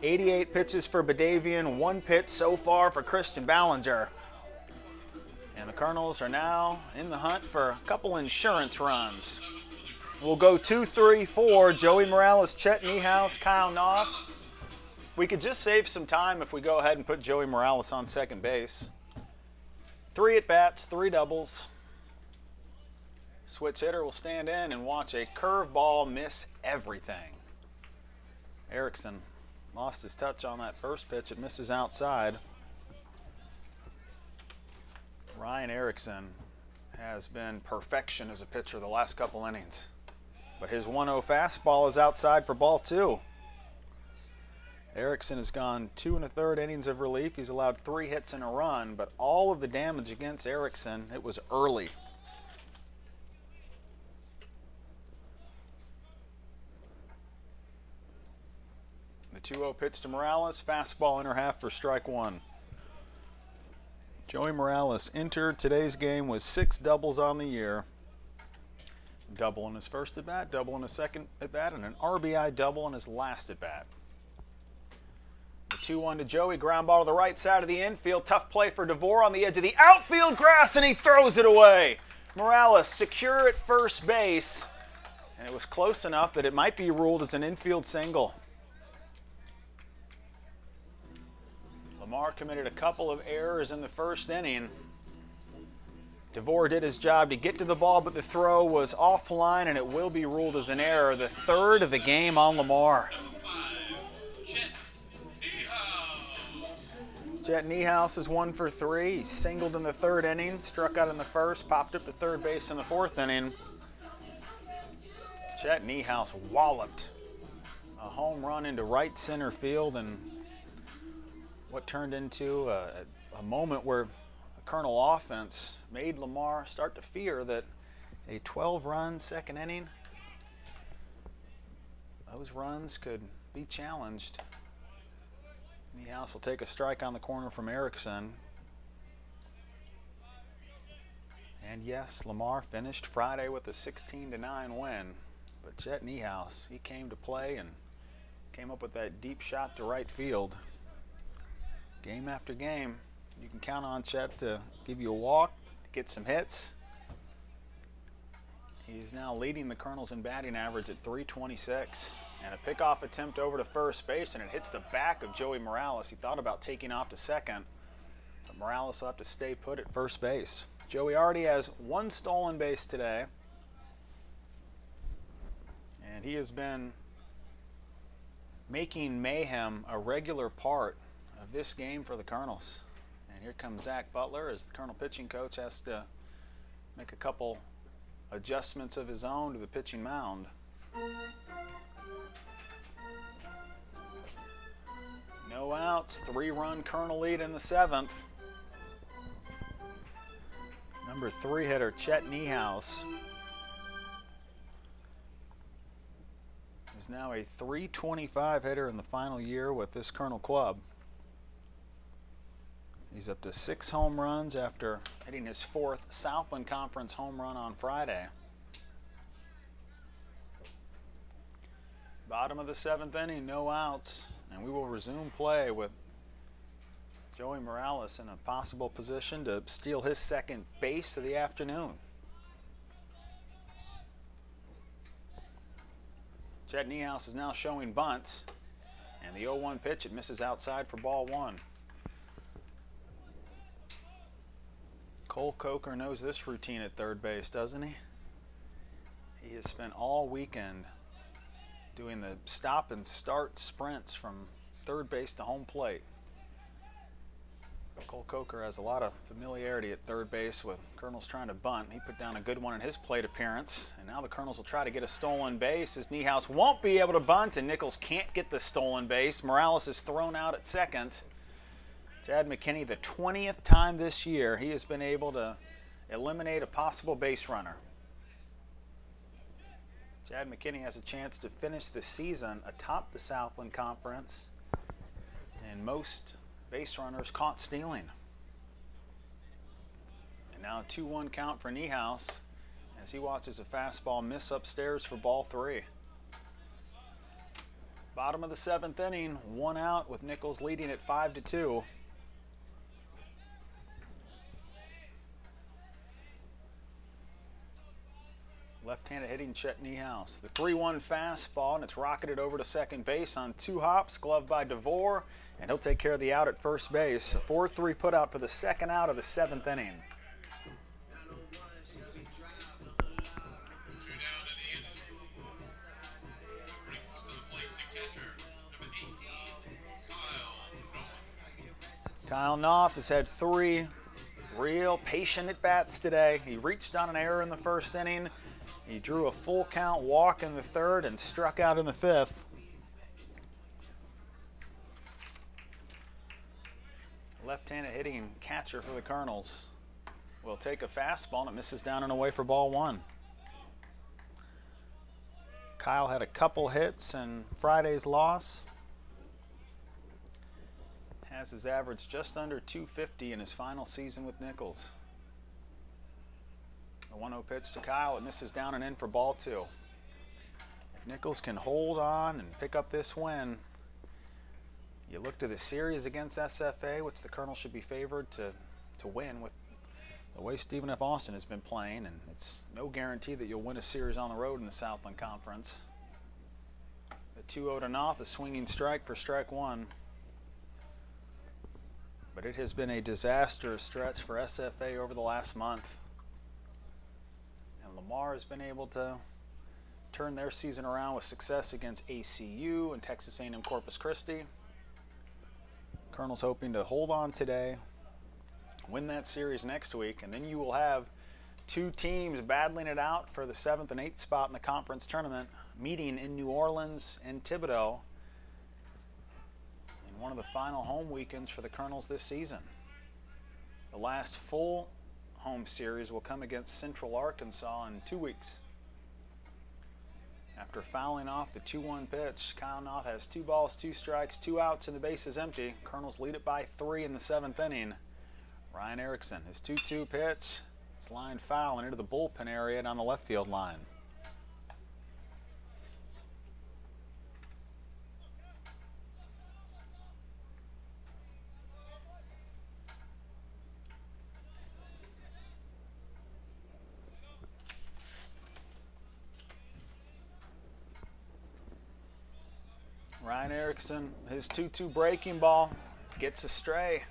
88 pitches for Badavian, 1 pitch so far for Christian Ballinger. And the Colonels are now in the hunt for a couple insurance runs. We'll go 2, 3, 4. Joey Morales, Chet Niehaus, Kyle Knopf. We could just save some time if we go ahead and put Joey Morales on second base. 3 at-bats, 3 doubles. Switch hitter will stand in and watch a curveball miss everything. Erickson lost his touch on that first pitch. It misses outside. Ryan Erickson has been perfection as a pitcher the last couple innings. But his 1-0 fastball is outside for ball 2. Erickson has gone 2 1/3 innings of relief. He's allowed 3 hits and a run, but all of the damage against Erickson, it was early. The 2-0 pitch to Morales, fastball inner half for strike 1. Joey Morales entered today's game with 6 doubles on the year. Double in his first at-bat, double in his second at-bat, and an RBI double in his last at-bat. The 2-1 to Joey, ground ball to the right side of the infield. Tough play for DeVore on the edge of the outfield grass, and he throws it away. Morales secure at first base, and it was close enough that it might be ruled as an infield single. Lamar committed a couple of errors in the first inning. DeVore did his job to get to the ball, but the throw was offline, and it will be ruled as an error. The third of the game on Lamar. Jet Nicholls is 1 for 3. He singled in the third inning, struck out in the first, popped up to third base in the fourth inning. Jet Nicholls walloped a home run into right center field, and what turned into a moment where the Colonel offense made Lamar start to fear that a 12-run second inning, those runs could be challenged. Nicholls will take a strike on the corner from Erickson. And yes, Lamar finished Friday with a 16-9 win. But Jet Nicholls, he came to play and came up with that deep shot to right field. Game after game, you can count on Chet to give you a walk, get some hits. He is now leading the Colonels in batting average at .326. And a pickoff attempt over to first base, and it hits the back of Joey Morales. He thought about taking off to second, but Morales will have to stay put at first base. Joey already has 1 stolen base today, and he has been making mayhem a regular part of this game for the Colonels. And here comes Zach Butler as the Colonel pitching coach has to make a couple adjustments of his own to the pitching mound. No outs, 3-run Colonel lead in the 7th. Number 3 hitter Chet Nicholls is now a .325 hitter in the final year with this Colonel club. He's up to 6 home runs after hitting his 4th Southland Conference home run on Friday. Bottom of the 7th inning, no outs, and we will resume play with Joey Morales in a possible position to steal his second base of the afternoon. Chet Nicholls is now showing bunts, and the 0-1 pitch, it misses outside for ball 1. Cole Coker knows this routine at third base, doesn't he? He has spent all weekend doing the stop and start sprints from third base to home plate. Cole Coker has a lot of familiarity at third base with Colonels trying to bunt. He put down a good one in his plate appearance, and now the Colonels will try to get a stolen base as Nicholls won't be able to bunt and Nicholls can't get the stolen base. Morales is thrown out at second. Chad McKinney, the 20th time this year he has been able to eliminate a possible base runner. Chad McKinney has a chance to finish the season atop the Southland Conference and most base runners caught stealing. And now a 2-1 count for Nicholls as he watches a fastball miss upstairs for ball 3. Bottom of the 7th inning, 1 out with Nicholls leading at 5-2. Left-handed hitting Chet Nicholls. The 3-1 fastball, and it's rocketed over to second base on 2 hops, gloved by DeVore, and he'll take care of the out at first base. A 4-3 put out for the second out of the 7th inning. Kyle Knopf has had 3 real patient at-bats today. He reached on an error in the first inning. He drew a full count walk in the 3rd and struck out in the 5th. Left-handed hitting catcher for the Colonels will take a fastball and it misses down and away for ball 1. Kyle had a couple hits in Friday's loss. Has his average just under .250 in his final season with Nicholls. A 1-0 pitch to Kyle. It misses down and in for ball 2. If Nicholls can hold on and pick up this win, you look to the series against SFA, which the Colonels should be favored to win with the way Stephen F. Austin has been playing, and it's no guarantee that you'll win a series on the road in the Southland Conference. The 2-0 to Noth, a swinging strike for strike one. But it has been a disastrous stretch for SFA over the last month. And Lamar has been able to turn their season around with success against ACU and Texas A&M Corpus Christi. Colonel's hoping to hold on today, win that series next week, and then you will have two teams battling it out for the 7th and 8th spot in the conference tournament, meeting in New Orleans and Thibodaux in one of the final home weekends for the Colonels this season. The last full home series will come against Central Arkansas in 2 weeks. After fouling off the 2-1 pitch, Kyle Noth has 2 balls, 2 strikes, 2 outs, and the base is empty. Colonels lead it by 3 in the 7th inning. Ryan Erickson, his 2-2 pitch, it's lined foul and into the bullpen area down the left field line. Ryan Erickson, his 2-2 breaking ball, gets a stray,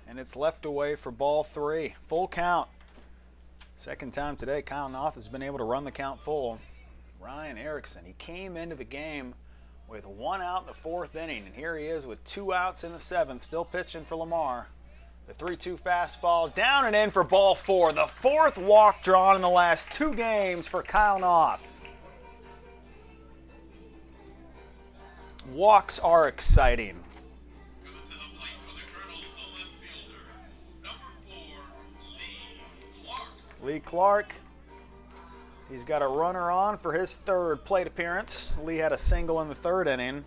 and it's left away for ball 3. Full count. Second time today, Kyle Noth has been able to run the count full. Ryan Erickson, he came into the game with 1 out in the 4th inning, and here he is with 2 outs in the 7th, still pitching for Lamar. The 3-2 fastball, down and in for ball 4. The 4th walk drawn in the last 2 games for Kyle Noth. Walks are exciting. Coming to the plate for the Colonels, the left fielder, number 4, Lee Clark. Lee Clark, he's got a runner on for his 3rd plate appearance. Lee had a single in the 3rd inning.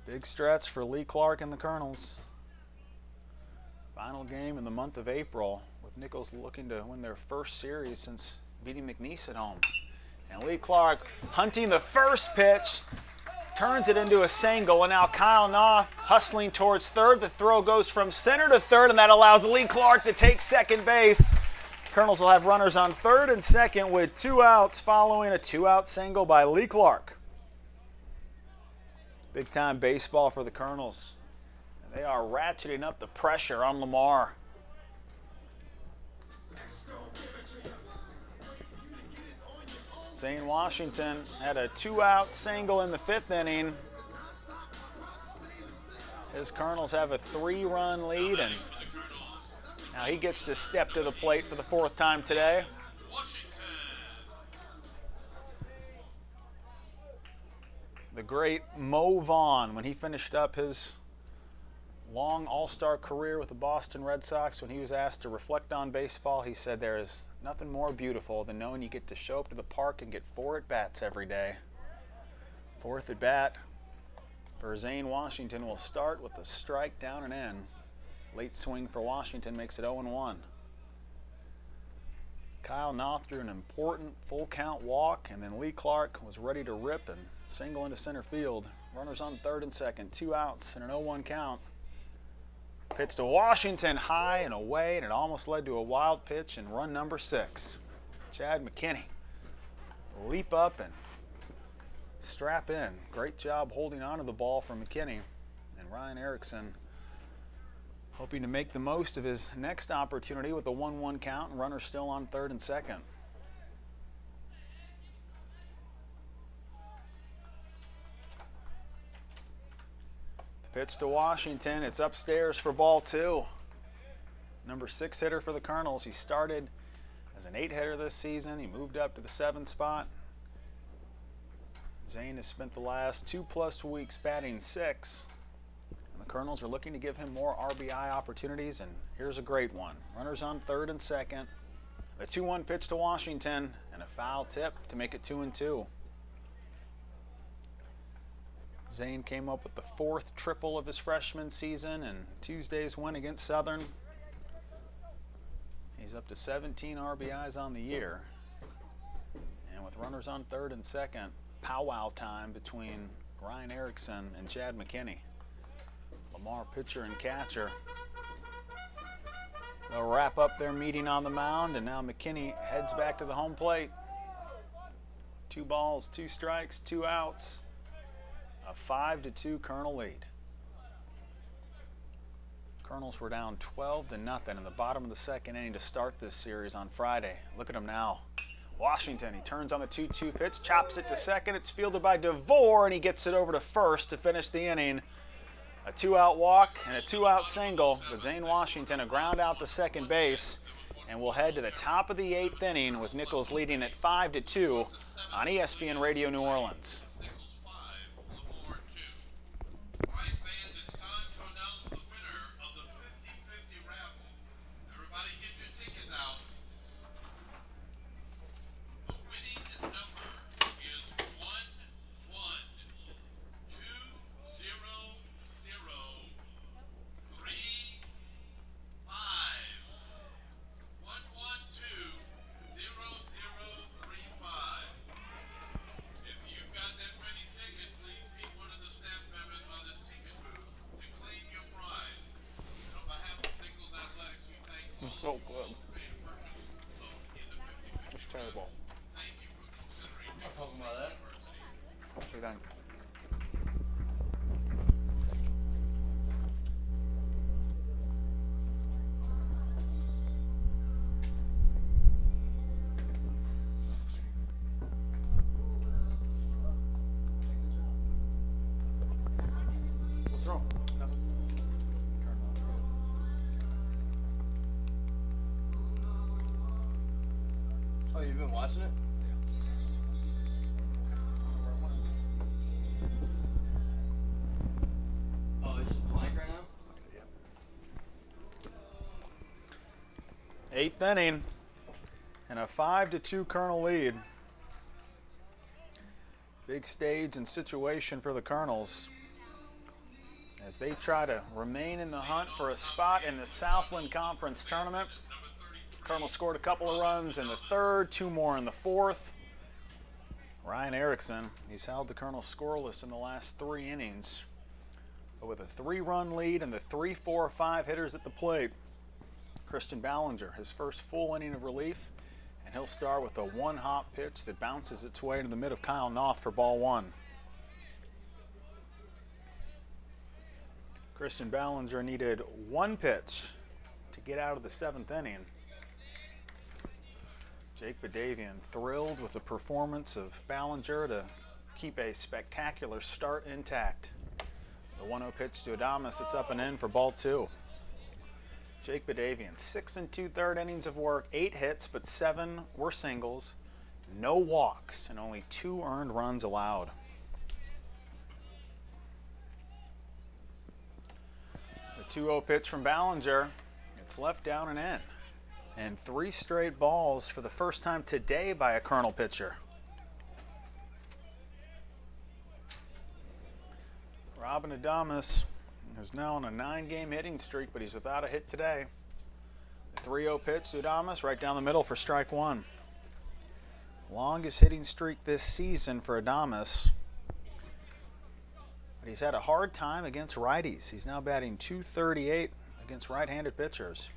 Big stretch for Lee Clark and the Colonels. Final game in the month of April, with Nicholls looking to win their first series since beating McNeese at home. And Lee Clark hunting the first pitch, turns it into a single, and now Kyle Noth hustling towards 3rd. The throw goes from center to 3rd, and that allows Lee Clark to take 2nd base. Colonels will have runners on 3rd and 2nd with 2 outs following a 2-out single by Lee Clark. Big time baseball for the Colonels. They are ratcheting up the pressure on Lamar. Zane Washington had a 2-out single in the 5th inning. His Colonels have a 3-run lead, and now he gets to step to the plate for the 4th time today. The great Mo Vaughn, when he finished up his long all-star career with the Boston Red Sox, when he was asked to reflect on baseball, he said there is nothing more beautiful than knowing you get to show up to the park and get 4 at-bats every day. 4th at-bat for Zane Washington will start with a strike down and in. Late swing for Washington makes it 0-1. Kyle Noth threw an important full count walk, and then Lee Clark was ready to rip and single into center field. Runners on 3rd and 2nd, 2 outs and an 0-1 count. Pitch to Washington, high and away, and it almost led to a wild pitch and run number 6. Chad McKinney leap up and strap in. Great job holding on to the ball from McKinney. And Ryan Erickson hoping to make the most of his next opportunity with a 1-1 count, and runners still on 3rd and 2nd. Pitch to Washington. It's upstairs for ball 2. Number 6 hitter for the Colonels. He started as an 8 hitter this season. He moved up to the 7th spot. Zane has spent the last 2+ weeks batting 6. And the Colonels are looking to give him more RBI opportunities, and here's a great one. Runners on 3rd and 2nd. A 2-1 pitch to Washington and a foul tip to make it 2-2. Zane came up with the 4th triple of his freshman season and Tuesday's win against Southern. He's up to 17 RBIs on the year. And with runners on 3rd and 2nd, powwow time between Ryan Erickson and Chad McKinney. Lamar pitcher and catcher. They'll wrap up their meeting on the mound, and now McKinney heads back to the home plate. 2 balls, 2 strikes, 2 outs. A 5-2 Colonel lead. Colonels were down 12-0 in the bottom of the 2nd inning to start this series on Friday. Look at him now. Washington, he turns on the 2-2 pitch, chops it to second. It's fielded by DeVore, and he gets it over to first to finish the inning. A 2-out walk and a 2-out single, but Zane Washington a ground out to second base, and we'll head to the top of the 8th inning with Nicholls leading at 5-2 on ESPN Radio New Orleans. Nicholls 5, Lamar 2. All right, fans, it's time to announce the winner of the 50-50 raffle. Everybody get your tickets out. The winning number is 112-0035. If you've got that ready ticket, please meet one of the staff members by the ticket booth to claim your prize. And on behalf of Nicholls Athletics, we thank all of you who made a purchase in the 50-50. It's terrible. Thank you for considering I'm talking about that. What do you think? What's wrong? Oh, you've been watching it? Oh, it's just blank right now? 8th inning and a 5-2 Colonel lead. Big stage and situation for the Colonels as they try to remain in the hunt for a spot in the Southland Conference Tournament. Colonel scored a couple of runs in the 3rd, 2 more in the 4th. Ryan Erickson, he's held the Colonels scoreless in the last 3 innings. But with a 3-run lead and the 3, 4, 5 hitters at the plate, Christian Ballinger, his first full inning of relief, and he'll start with a 1-hop pitch that bounces its way into the mid of Kyle Noth for ball 1. Christian Ballinger needed 1 pitch to get out of the 7th inning. Jake Badavian thrilled with the performance of Ballinger to keep a spectacular start intact. The 1-0 pitch to Adames, it's up and in for ball 2. Jake Badavian, 6 2/3 innings of work, 8 hits, but 7 were singles, no walks, and only 2 earned runs allowed. The 2-0 pitch from Ballinger, it's left down and in. And 3 straight balls for the first time today by a Colonel pitcher. Robin Adames is now on a 9-game hitting streak, but he's without a hit today. The 3-0 pitch to Adames, right down the middle for strike 1. Longest hitting streak this season for Adames. But he's had a hard time against righties. He's now batting .238 against right-handed pitchers.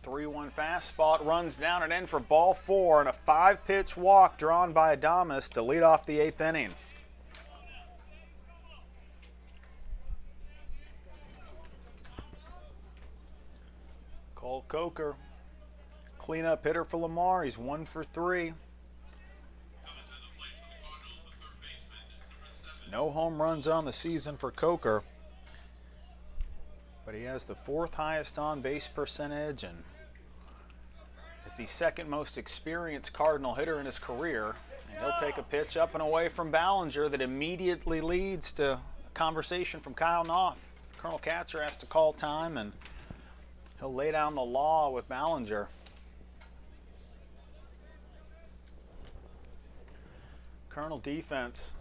3-1 fastball, it runs down and in for ball 4, and a 5-pitch walk drawn by Adames to lead off the 8th inning. Cole Coker, cleanup hitter for Lamar. He's 1 for 3. No home runs on the season for Coker, but he has the 4th highest on-base percentage and is the 2nd most experienced Cardinal hitter in his career. And he'll take a pitch up and away from Ballinger that immediately leads to a conversation from Kyle Noth. Colonel catcher has to call time, and he'll lay down the law with Ballinger. Colonel defense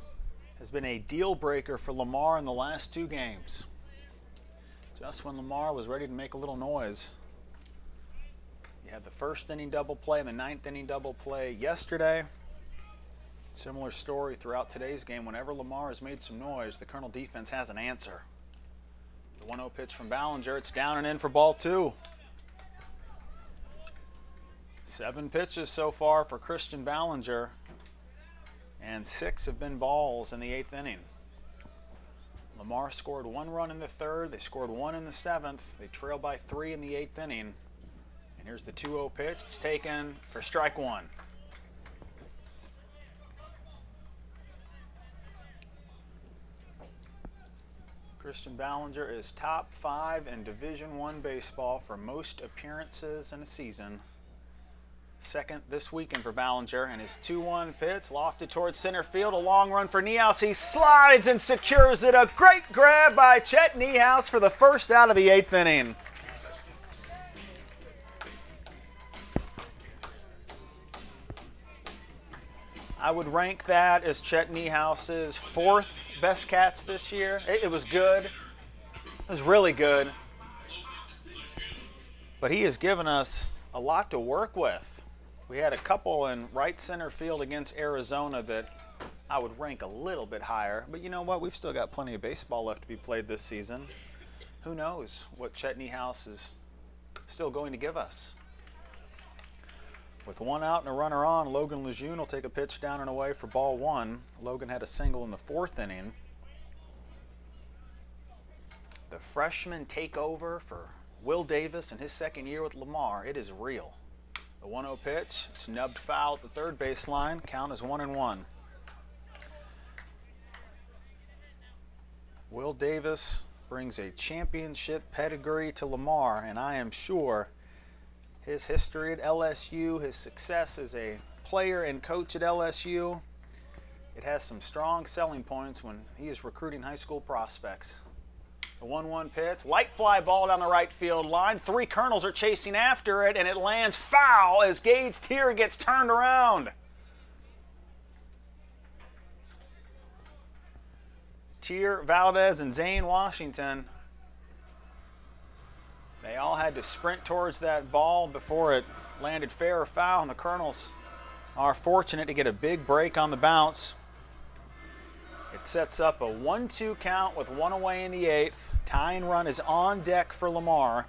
has been a deal breaker for Lamar in the last 2 games. Just when Lamar was ready to make a little noise. You had the 1st inning double play and the 9th inning double play yesterday. Similar story throughout today's game. Whenever Lamar has made some noise, the Colonel defense has an answer. The The 1-0 pitch from Ballinger. It's down and in for ball 2. 7 pitches so far for Christian Ballinger, and 6 have been balls in the 8th inning. Lamar scored 1 run in the 3rd. They scored 1 in the 7th. They trail by 3 in the 8th inning. And here's the 2-0 pitch. It's taken for strike 1. Christian Ballinger is top 5 in Division I baseball for most appearances in a season. Second this weekend for Ballinger, and his 2-1 pitch lofted towards center field. A long run for Nicholls. He slides and secures it. A great grab by Chet Nicholls for the first out of the 8th inning. I would rank that as Chet Nicholls' 4th best catch this year. It was good. It was really good. But he has given us a lot to work with. We had a couple in right center field against Arizona that I would rank a little bit higher. But you know what? We've still got plenty of baseball left to be played this season. Who knows what Chet Nicholls is still going to give us. With 1 out and a runner on, Logan Lejeune will take a pitch down and away for ball 1. Logan had a single in the 4th inning. The freshman takeover for Will Davis in his 2nd year with Lamar. It is real. The 1-0 pitch, it's nubbed foul at the 3rd baseline. Count is 1-1. Will Davis brings a championship pedigree to Lamar, and I am sure his history at LSU, his success as a player and coach at LSU, it has some strong selling points when he is recruiting high school prospects. The 1-1 pitch, light fly ball down the right field line. 3 Colonels are chasing after it, and it lands foul as Gage Tier gets turned around. Tier, Valdez, and Zane Washington, they all had to sprint towards that ball before it landed fair or foul, and the Colonels are fortunate to get a big break on the bounce. It sets up a 1-2 count with 1 away in the 8th. Tying run is on deck for Lamar.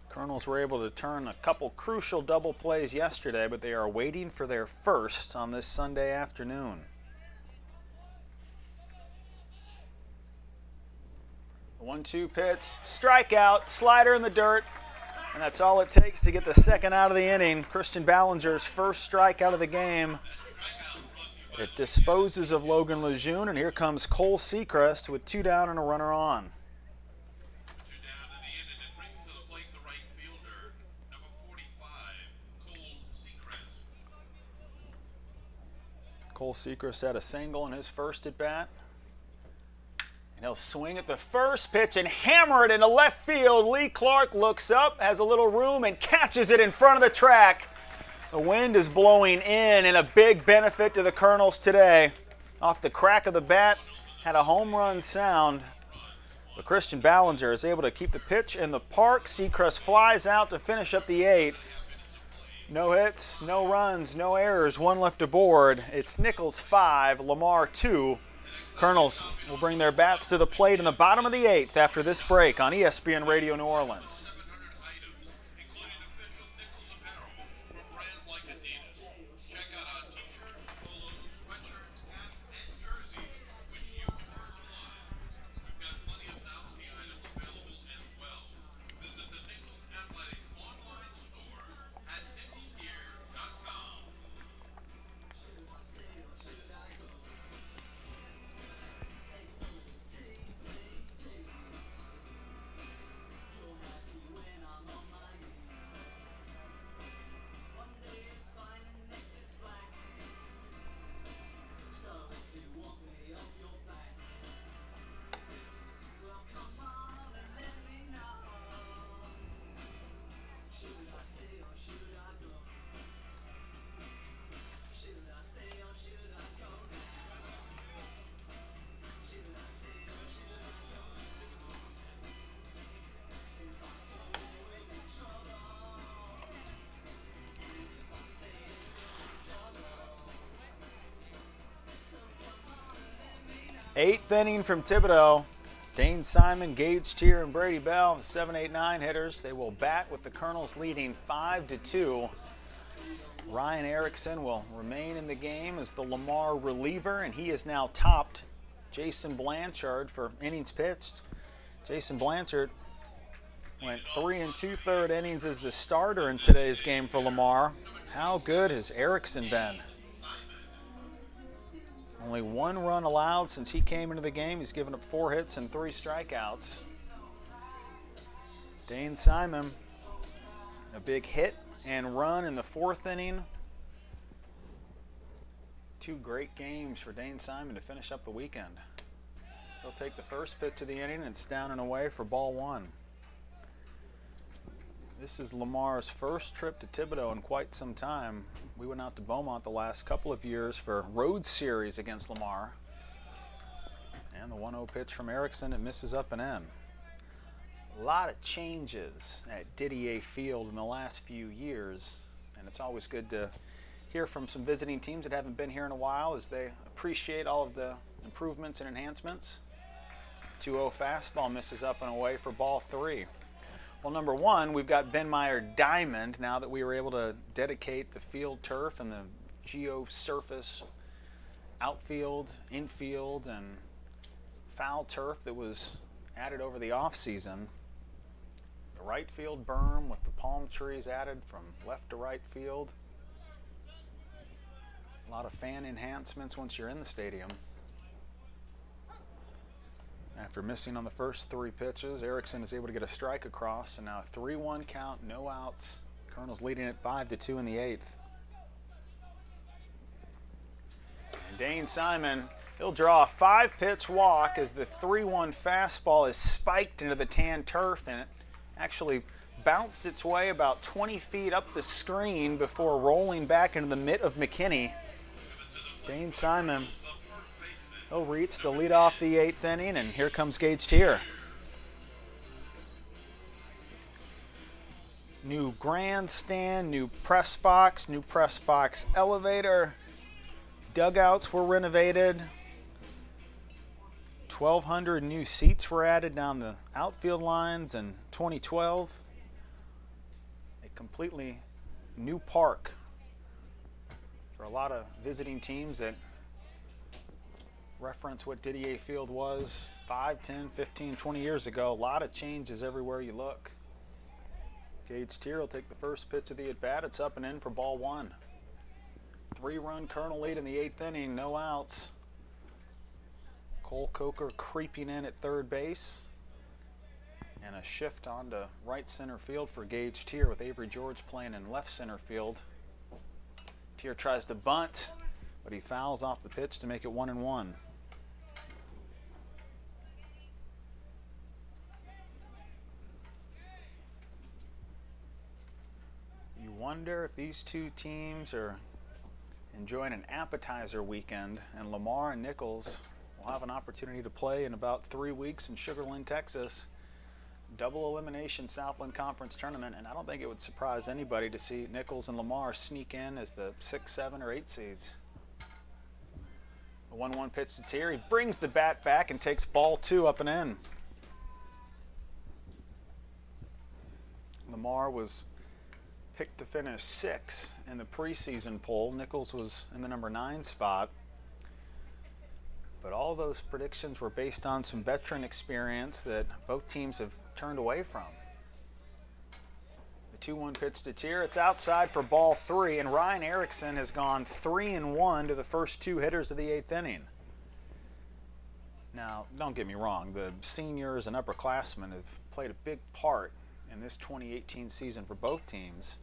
Colonels were able to turn a couple crucial double plays yesterday, but they are waiting for their first on this Sunday afternoon. The 1-2 pitch, strikeout, slider in the dirt. And that's all it takes to get the 2nd out of the inning. Christian Ballinger's first strikeout of the game. It disposes of Logan Lejeune, and here comes Cole Sechrest with 2 down and a runner on. 2 down to the end, and it brings to the plate the right fielder, number 45, Cole Sechrest. Cole Sechrest had a single in his first at bat. And he'll swing at the first pitch and hammer it into left field. Lee Clark looks up, has a little room, and catches it in front of the track. The wind is blowing in, and a big benefit to the Colonels today. Off the crack of the bat, had a home run sound. But Christian Ballinger is able to keep the pitch in the park. Sechrest flies out to finish up the 8th. No hits, no runs, no errors, 1 left aboard. It's Nicholls 5, Lamar 2. Colonels will bring their bats to the plate in the bottom of the 8th after this break on ESPN Radio New Orleans. 700 items, including official Nicholls apparel from brands like Adidas. Check out our t-shirts, polos, sweatshirts, hats, and jerseys, which you can personalize. We've got plenty of novelty items available as well. Visit the Nicholls Athletic online store at nicholsgear.com. Eighth inning from Thibodaux. Dane Simon, Gage Tier, and Brady Bell, the 7, 8, 9 hitters. They will bat with the Colonels leading 5-2. Ryan Erickson will remain in the game as the Lamar reliever, and he has now topped Jason Blanchard for innings pitched. Jason Blanchard went 3 2/3 innings as the starter in today's game for Lamar. How good has Erickson been? Only 1 run allowed since he came into the game. He's given up 4 hits and 3 strikeouts. Dane Simon, a big hit and run in the 4th inning. 2 great games for Dane Simon to finish up the weekend. He'll take the first pitch of the inning, and it's down and away for ball 1. This is Lamar's first trip to Thibodaux in quite some time. We went out to Beaumont the last couple of years for road series against Lamar. And the 1-0 pitch from Erickson, it misses up and in. A lot of changes at Didier Field in the last few years, and it's always good to hear from some visiting teams that haven't been here in a while as they appreciate all of the improvements and enhancements. 2-0 fastball misses up and away for ball 3. Well, number 1, we've got Ben Meyer Diamond now that we were able to dedicate the field turf and the geo-surface outfield, infield, and foul turf that was added over the off-season. The right field berm with the palm trees added from left to right field. A lot of fan enhancements once you're in the stadium. After missing on the first 3 pitches, Erickson is able to get a strike across, and now a 3-1 count, no outs. Colonels leading at 5-2 in the 8th. And Dane Simon, he'll draw a 5-pitch walk as the 3-1 fastball is spiked into the tan turf, and it actually bounced its way about 20 feet up the screen before rolling back into the mitt of McKinney. Dane Simon, he'll reach to lead off the 8th inning, and here comes Gage Tier. New grandstand, new press box elevator. Dugouts were renovated. 1,200 new seats were added down the outfield lines in 2012. A completely new park for a lot of visiting teams that reference what Didier Field was 5, 10, 15, 20 years ago. A lot of changes everywhere you look. Gage Tier will take the first pitch of the at-bat. It's up and in for ball 1. 3-run Colonel lead in the 8th inning, no outs. Cole Coker creeping in at third base. And a shift onto right center field for Gage Tier with Avery George playing in left center field. Tier tries to bunt, but he fouls off the pitch to make it 1-1. You wonder if these two teams are enjoying an appetizer weekend, and Lamar and Nicholls will have an opportunity to play in about 3 weeks in Sugar Land, Texas. Double elimination Southland Conference tournament, and I don't think it would surprise anybody to see Nicholls and Lamar sneak in as the 6, 7, or 8 seeds. A 1-1 pitch to Tier. He brings the bat back and takes ball 2 up and in. Lamar was picked to finish 6th in the preseason poll. Nicholls was in the number 9 spot. But all those predictions were based on some veteran experience that both teams have turned away from. The 2-1 pitch to Tier. It's outside for ball 3, and Ryan Erickson has gone 3-1 to the first 2 hitters of the 8th inning. Now, don't get me wrong, the seniors and upperclassmen have played a big part in this 2018 season for both teams.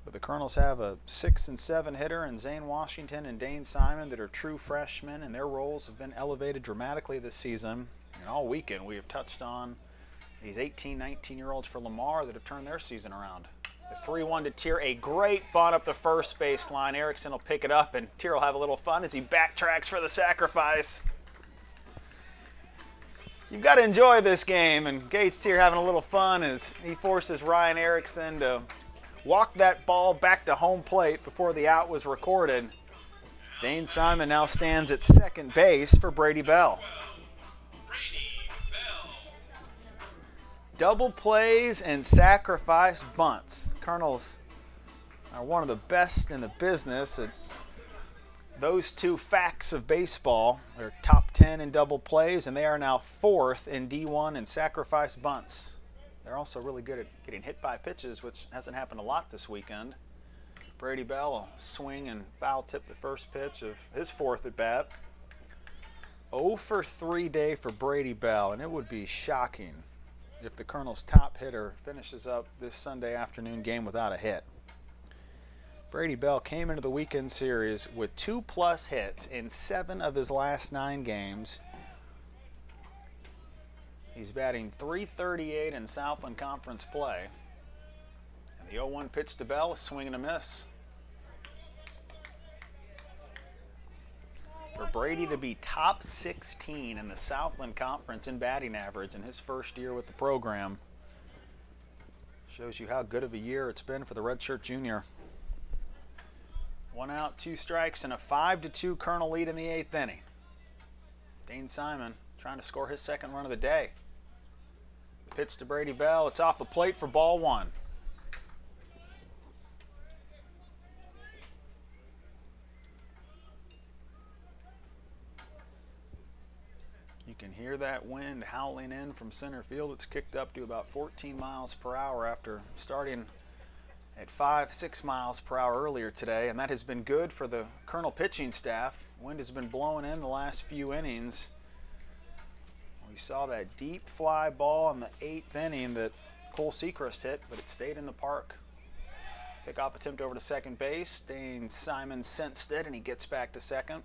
But the Colonels have a 6 and 7 hitter in Zane Washington and Dane Simon that are true freshmen, and their roles have been elevated dramatically this season. And all weekend we have touched on these 18, 19-year-olds for Lamar that have turned their season around. The 3-1 to Tier, a great bunt up the first base line. Erickson will pick it up, and Tier will have a little fun as he backtracks for the sacrifice. You've got to enjoy this game, and Gage Tier having a little fun as he forces Ryan Erickson to walk that ball back to home plate before the out was recorded. Dane Simon now stands at second base for Brady Bell. Brady Bell. Double plays and sacrifice bunts. The Colonels are one of the best in the business at those two facts of baseball. They're top 10 in double plays, and they are now fourth in D1 in sacrifice bunts. They're also really good at getting hit by pitches, which hasn't happened a lot this weekend. Brady Bell will swing and foul tip the first pitch of his fourth at bat. 0 for 3 day for Brady Bell, and it would be shocking if the Colonels' top hitter finishes up this Sunday afternoon game without a hit. Brady Bell came into the weekend series with 2+ hits in 7 of his last 9 games. He's batting .338 in Southland Conference play. And the 0-1 pitch to Bell, a swing and a miss. For Brady to be top 16 in the Southland Conference in batting average in his first year with the program shows you how good of a year it's been for the redshirt junior. 1 out, 2 strikes, and a 5-2 Colonel lead in the 8th inning. Dane Simon trying to score his second run of the day. Pitch to Brady Bell. It's off the plate for ball 1. You can hear that wind howling in from center field. It's kicked up to about 14 miles per hour after starting at 5-6 miles per hour earlier today, and that has been good for the Colonel pitching staff. Wind has been blowing in the last few innings. We saw that deep fly ball in the 8th inning that Cole Sechrist hit, but it stayed in the park. Pickoff attempt over to second base. Dane Simon sensed it, and he gets back to second.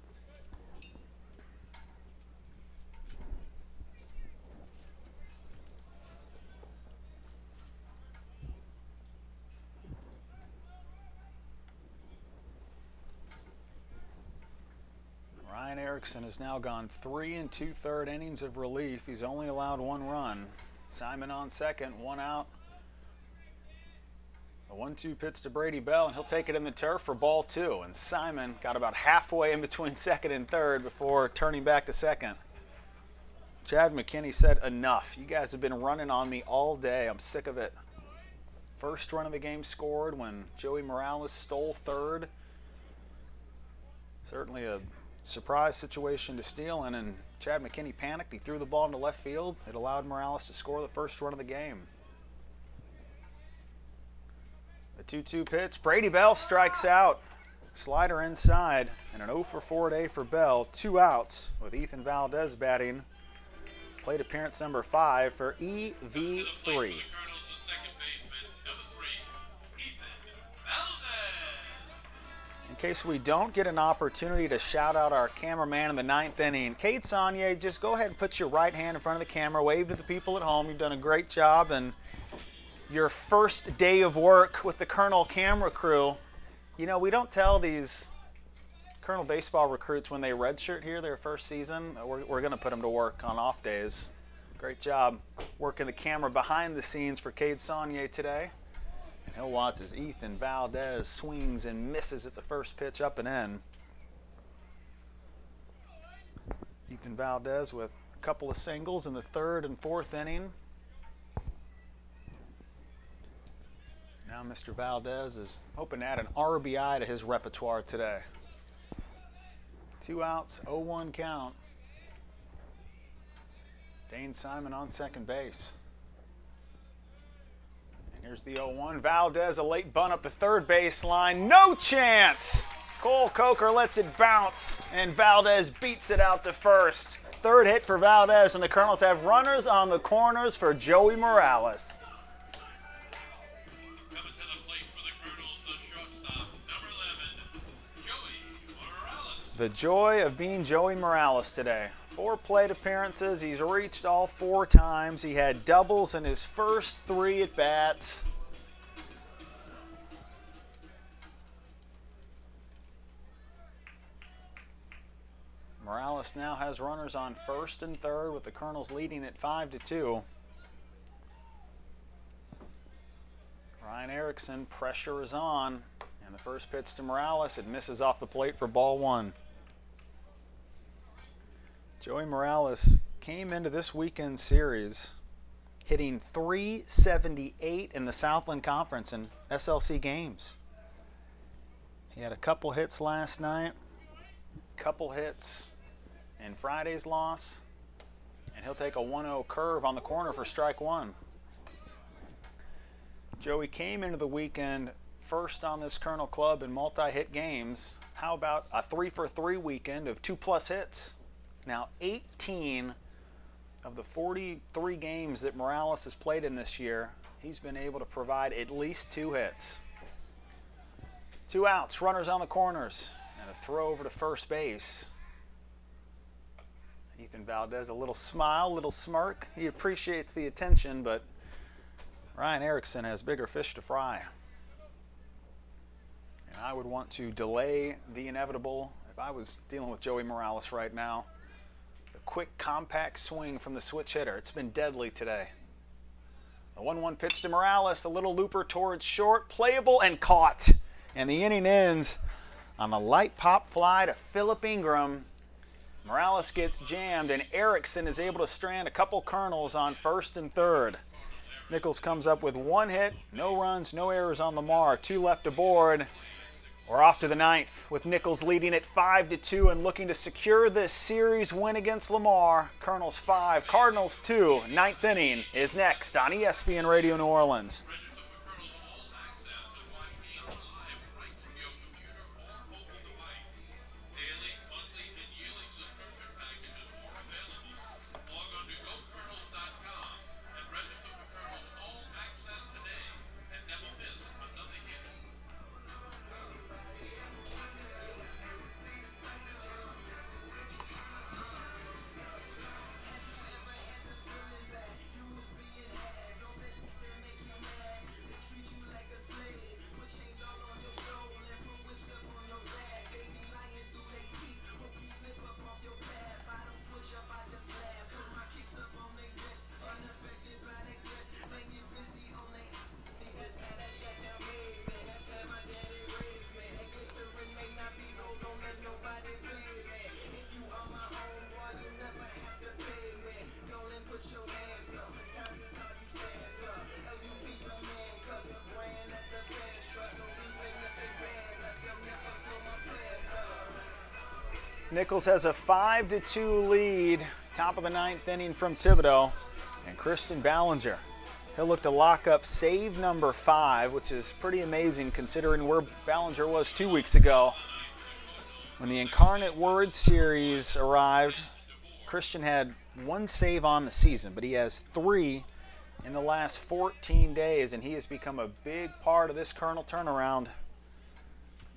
Ryan Erickson has now gone 3 2/3 innings of relief. He's only allowed 1 run. Simon on second, 1 out. A 1-2 pitch to Brady Bell, and he'll take it in the turf for ball 2. And Simon got about halfway in between second and third before turning back to second. Chad McKinney said, "Enough. You guys have been running on me all day. I'm sick of it." First run of the game scored when Joey Morales stole third. Certainly a surprise situation to steal in, and Chad McKinney panicked. He threw the ball into left field. It allowed Morales to score the first run of the game. The 2-2 pitch. Brady Bell strikes out. Slider inside, and an 0 for 4 day for Bell. 2 outs with Ethan Valdez batting. Plate appearance number 5 for EV3. In case we don't get an opportunity to shout out our cameraman in the 9th inning, Kate Saunier, just go ahead and put your right hand in front of the camera. Wave to the people at home. You've done a great job. And your first day of work with the Colonel camera crew. You know, we don't tell these Colonel baseball recruits when they redshirt here their first season. We're going to put them to work on off days. Great job working the camera behind the scenes for Cade Saunier today. And he'll watch as Ethan Valdez swings and misses at the first pitch up and in. Ethan Valdez with a couple of singles in the 3rd and 4th inning. Now Mr. Valdez is hoping to add an RBI to his repertoire today. 2 outs, 0-1 count. Dane Simon on second base. Here's the 0-1. Valdez, a late bunt up the third baseline. No chance! Cole Coker lets it bounce, and Valdez beats it out to first. 3rd hit for Valdez, and the Colonels have runners on the corners for Joey Morales. Coming to the plate for the Colonels, the shortstop, number 11, Joey Morales. The joy of being Joey Morales today. 4 plate appearances. He's reached all 4 times. He had doubles in his first 3 at-bats. Morales now has runners on 1st and 3rd with the Colonels leading at 5-2. Ryan Erickson, pressure is on. And the first pitch to Morales, it misses off the plate for ball 1. Joey Morales came into this weekend series hitting .378 in the Southland Conference in SLC games. He had a couple hits last night, couple hits in Friday's loss, and he'll take a 1-0 curve on the corner for strike one. Joey came into the weekend first on this Colonel club in multi-hit games. How about a 3-for-3 weekend of 2+ hits? Now 18 of the 43 games that Morales has played in this year, he's been able to provide at least 2 hits. 2 outs, runners on the corners, and a throw over to first base. Ethan Valdez, a little smile, little smirk. He appreciates the attention, but Ryan Erickson has bigger fish to fry. And I would want to delay the inevitable if I was dealing with Joey Morales right now. A quick, compact swing from the switch hitter. It's been deadly today. The 1-1 pitch to Morales, a little looper towards short, playable and caught. And the inning ends on a light pop fly to Phillip Ingram. Morales gets jammed, and Erickson is able to strand a couple Colonels on first and third. Nicholls comes up with 1 hit, no runs, no errors on Lamar, 2 left aboard. We're off to the 9th with Nicholls leading at 5-2 and looking to secure this series win against Lamar. Colonels 5, Cardinals 2. 9th inning is next on ESPN Radio New Orleans. Nicholls has a 5-2 lead, top of the 9th inning from Thibodeau, and Christian Ballinger. He'll look to lock up save number 5, which is pretty amazing considering where Ballinger was 2 weeks ago. When the Incarnate Word series arrived, Christian had 1 save on the season, but he has 3 in the last 14 days, and he has become a big part of this Colonel turnaround.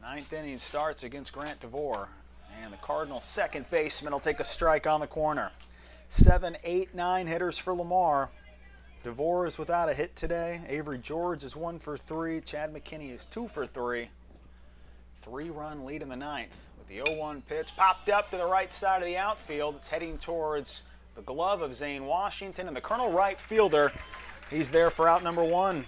9th inning starts against Grant DeVore. And the Cardinals' second baseman will take a strike on the corner. 7, 8, 9 hitters for Lamar. DeVore is without a hit today. Avery George is 1 for 3. Chad McKinney is 2 for 3. 3-run lead in the 9th. With the 0-1 pitch popped up to the right side of the outfield. It's heading towards the glove of Zane Washington. And the Colonel right fielder, he's there for out number 1.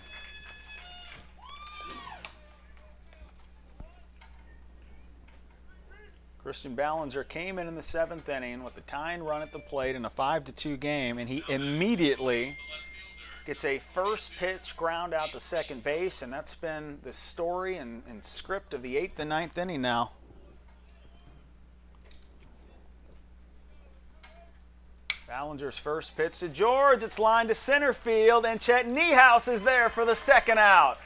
Christian Ballinger came in the 7th inning with the tying run at the plate in a 5-2 game, and he immediately gets a first pitch ground out to second base, and that's been the story and script of the 8th and 9th inning now. Ballinger's first pitch to George. It's lined to center field, and Chet Niehaus is there for the second out.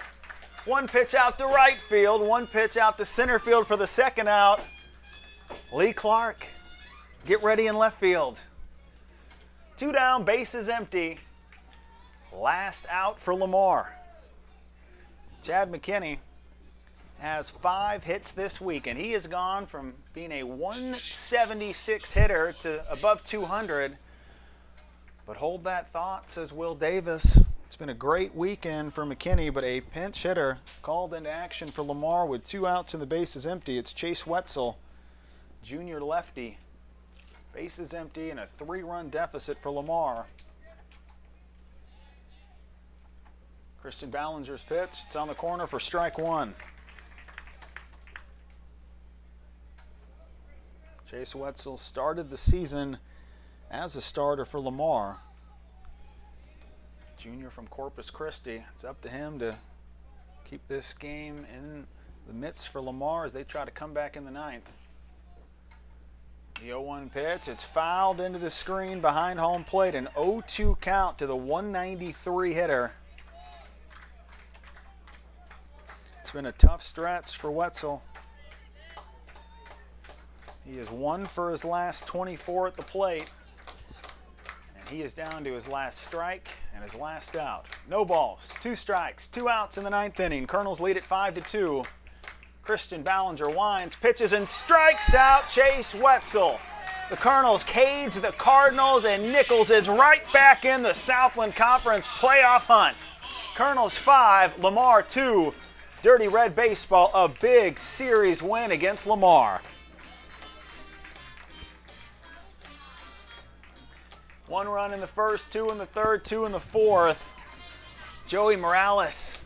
1 pitch out to right field, 1 pitch out to center field for the second out. Lee Clark, get ready in left field. 2 down, bases empty. Last out for Lamar. Chad McKinney has 5 hits this week, and he has gone from being a 176 hitter to above 200. But hold that thought, says Will Davis. It's been a great weekend for McKinney, but a pinch hitter called into action for Lamar with 2 outs and the bases empty. It's Chase Wetzel, junior lefty. Bases empty and a 3-run deficit for Lamar. Christian Ballinger's pitch. It's on the corner for strike 1. Chase Wetzel started the season as a starter for Lamar. Junior from Corpus Christi. It's up to him to keep this game in the midst for Lamar as they try to come back in the ninth. The 0-1 pitch, it's fouled into the screen behind home plate. An 0-2 count to the 193 hitter. It's been a tough stretch for Wetzel. He is 1 for his last 24 at the plate. And he is down to his last strike and his last out. No balls, 2 strikes, 2 outs in the 9th inning. Colonels lead at 5-2. Christian Ballinger winds, pitches, and strikes out Chase Wetzel. The Colonels cage the Cardinals, and Nicholls is right back in the Southland Conference playoff hunt. Colonels 5, Lamar 2. Dirty Red Baseball, a big series win against Lamar. 1 run in the first, 2 in the third, 2 in the fourth. Joey Morales,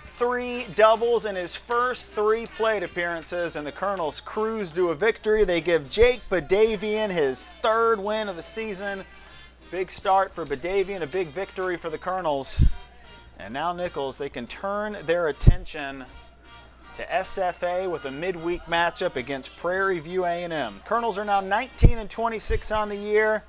3 doubles in his first 3 plate appearances, and the Colonels cruise to a victory. They give Jake Badavian his 3rd win of the season. Big start for Badavian, a big victory for the Colonels. And now Nicholls, they can turn their attention to SFA with a midweek matchup against Prairie View A&M. Colonels are now 19-26 on the year.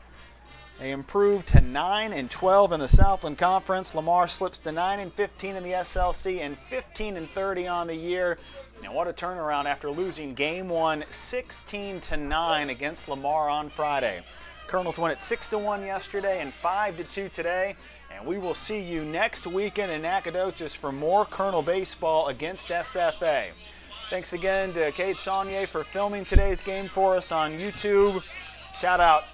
They improved to 9-12 in the Southland Conference. Lamar slips to 9-15 in the SLC and 15-30 on the year. Now what a turnaround after losing Game 1 16-9 against Lamar on Friday. Colonels won it 6-1 yesterday and 5-2 today. And we will see you next weekend in Nacogdoches for more Colonel baseball against SFA. Thanks again to Kate Saunier for filming today's game for us on YouTube. Shout out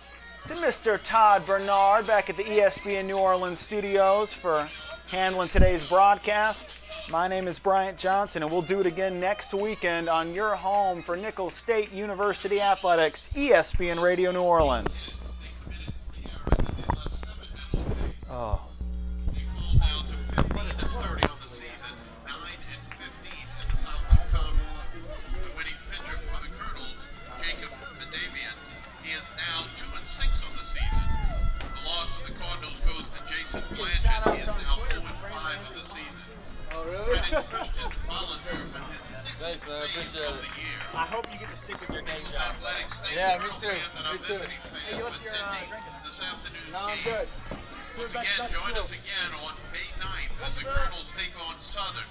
to Mr. Todd Bernard back at the ESPN New Orleans studios for handling today's broadcast. My name is Bryant Johnson, and we'll do it again next weekend on your home for Nicholls State University Athletics, ESPN Radio New Orleans. Oh. He falls down to 15-30 on the season, 9-15 in the Southland Conference. The winning pitcher for the Colonels, Jacob Badavian, he is now 2-6 on the season. The loss of the Cardinals goes to Jason Blanchard. He is now 0-5 of the season. Oh, really? Christian Ballinger for his 6th Thanks, man. I save appreciate of it. the year. I hope you get to stick with your day job. Athletics, thank Yeah, you me to too. fans and our Me too. visiting fans Hey, for what's your, attending drinking? this afternoon's No, I'm game. good. Once again, join us again on May 9th as the Colonels take on Southern.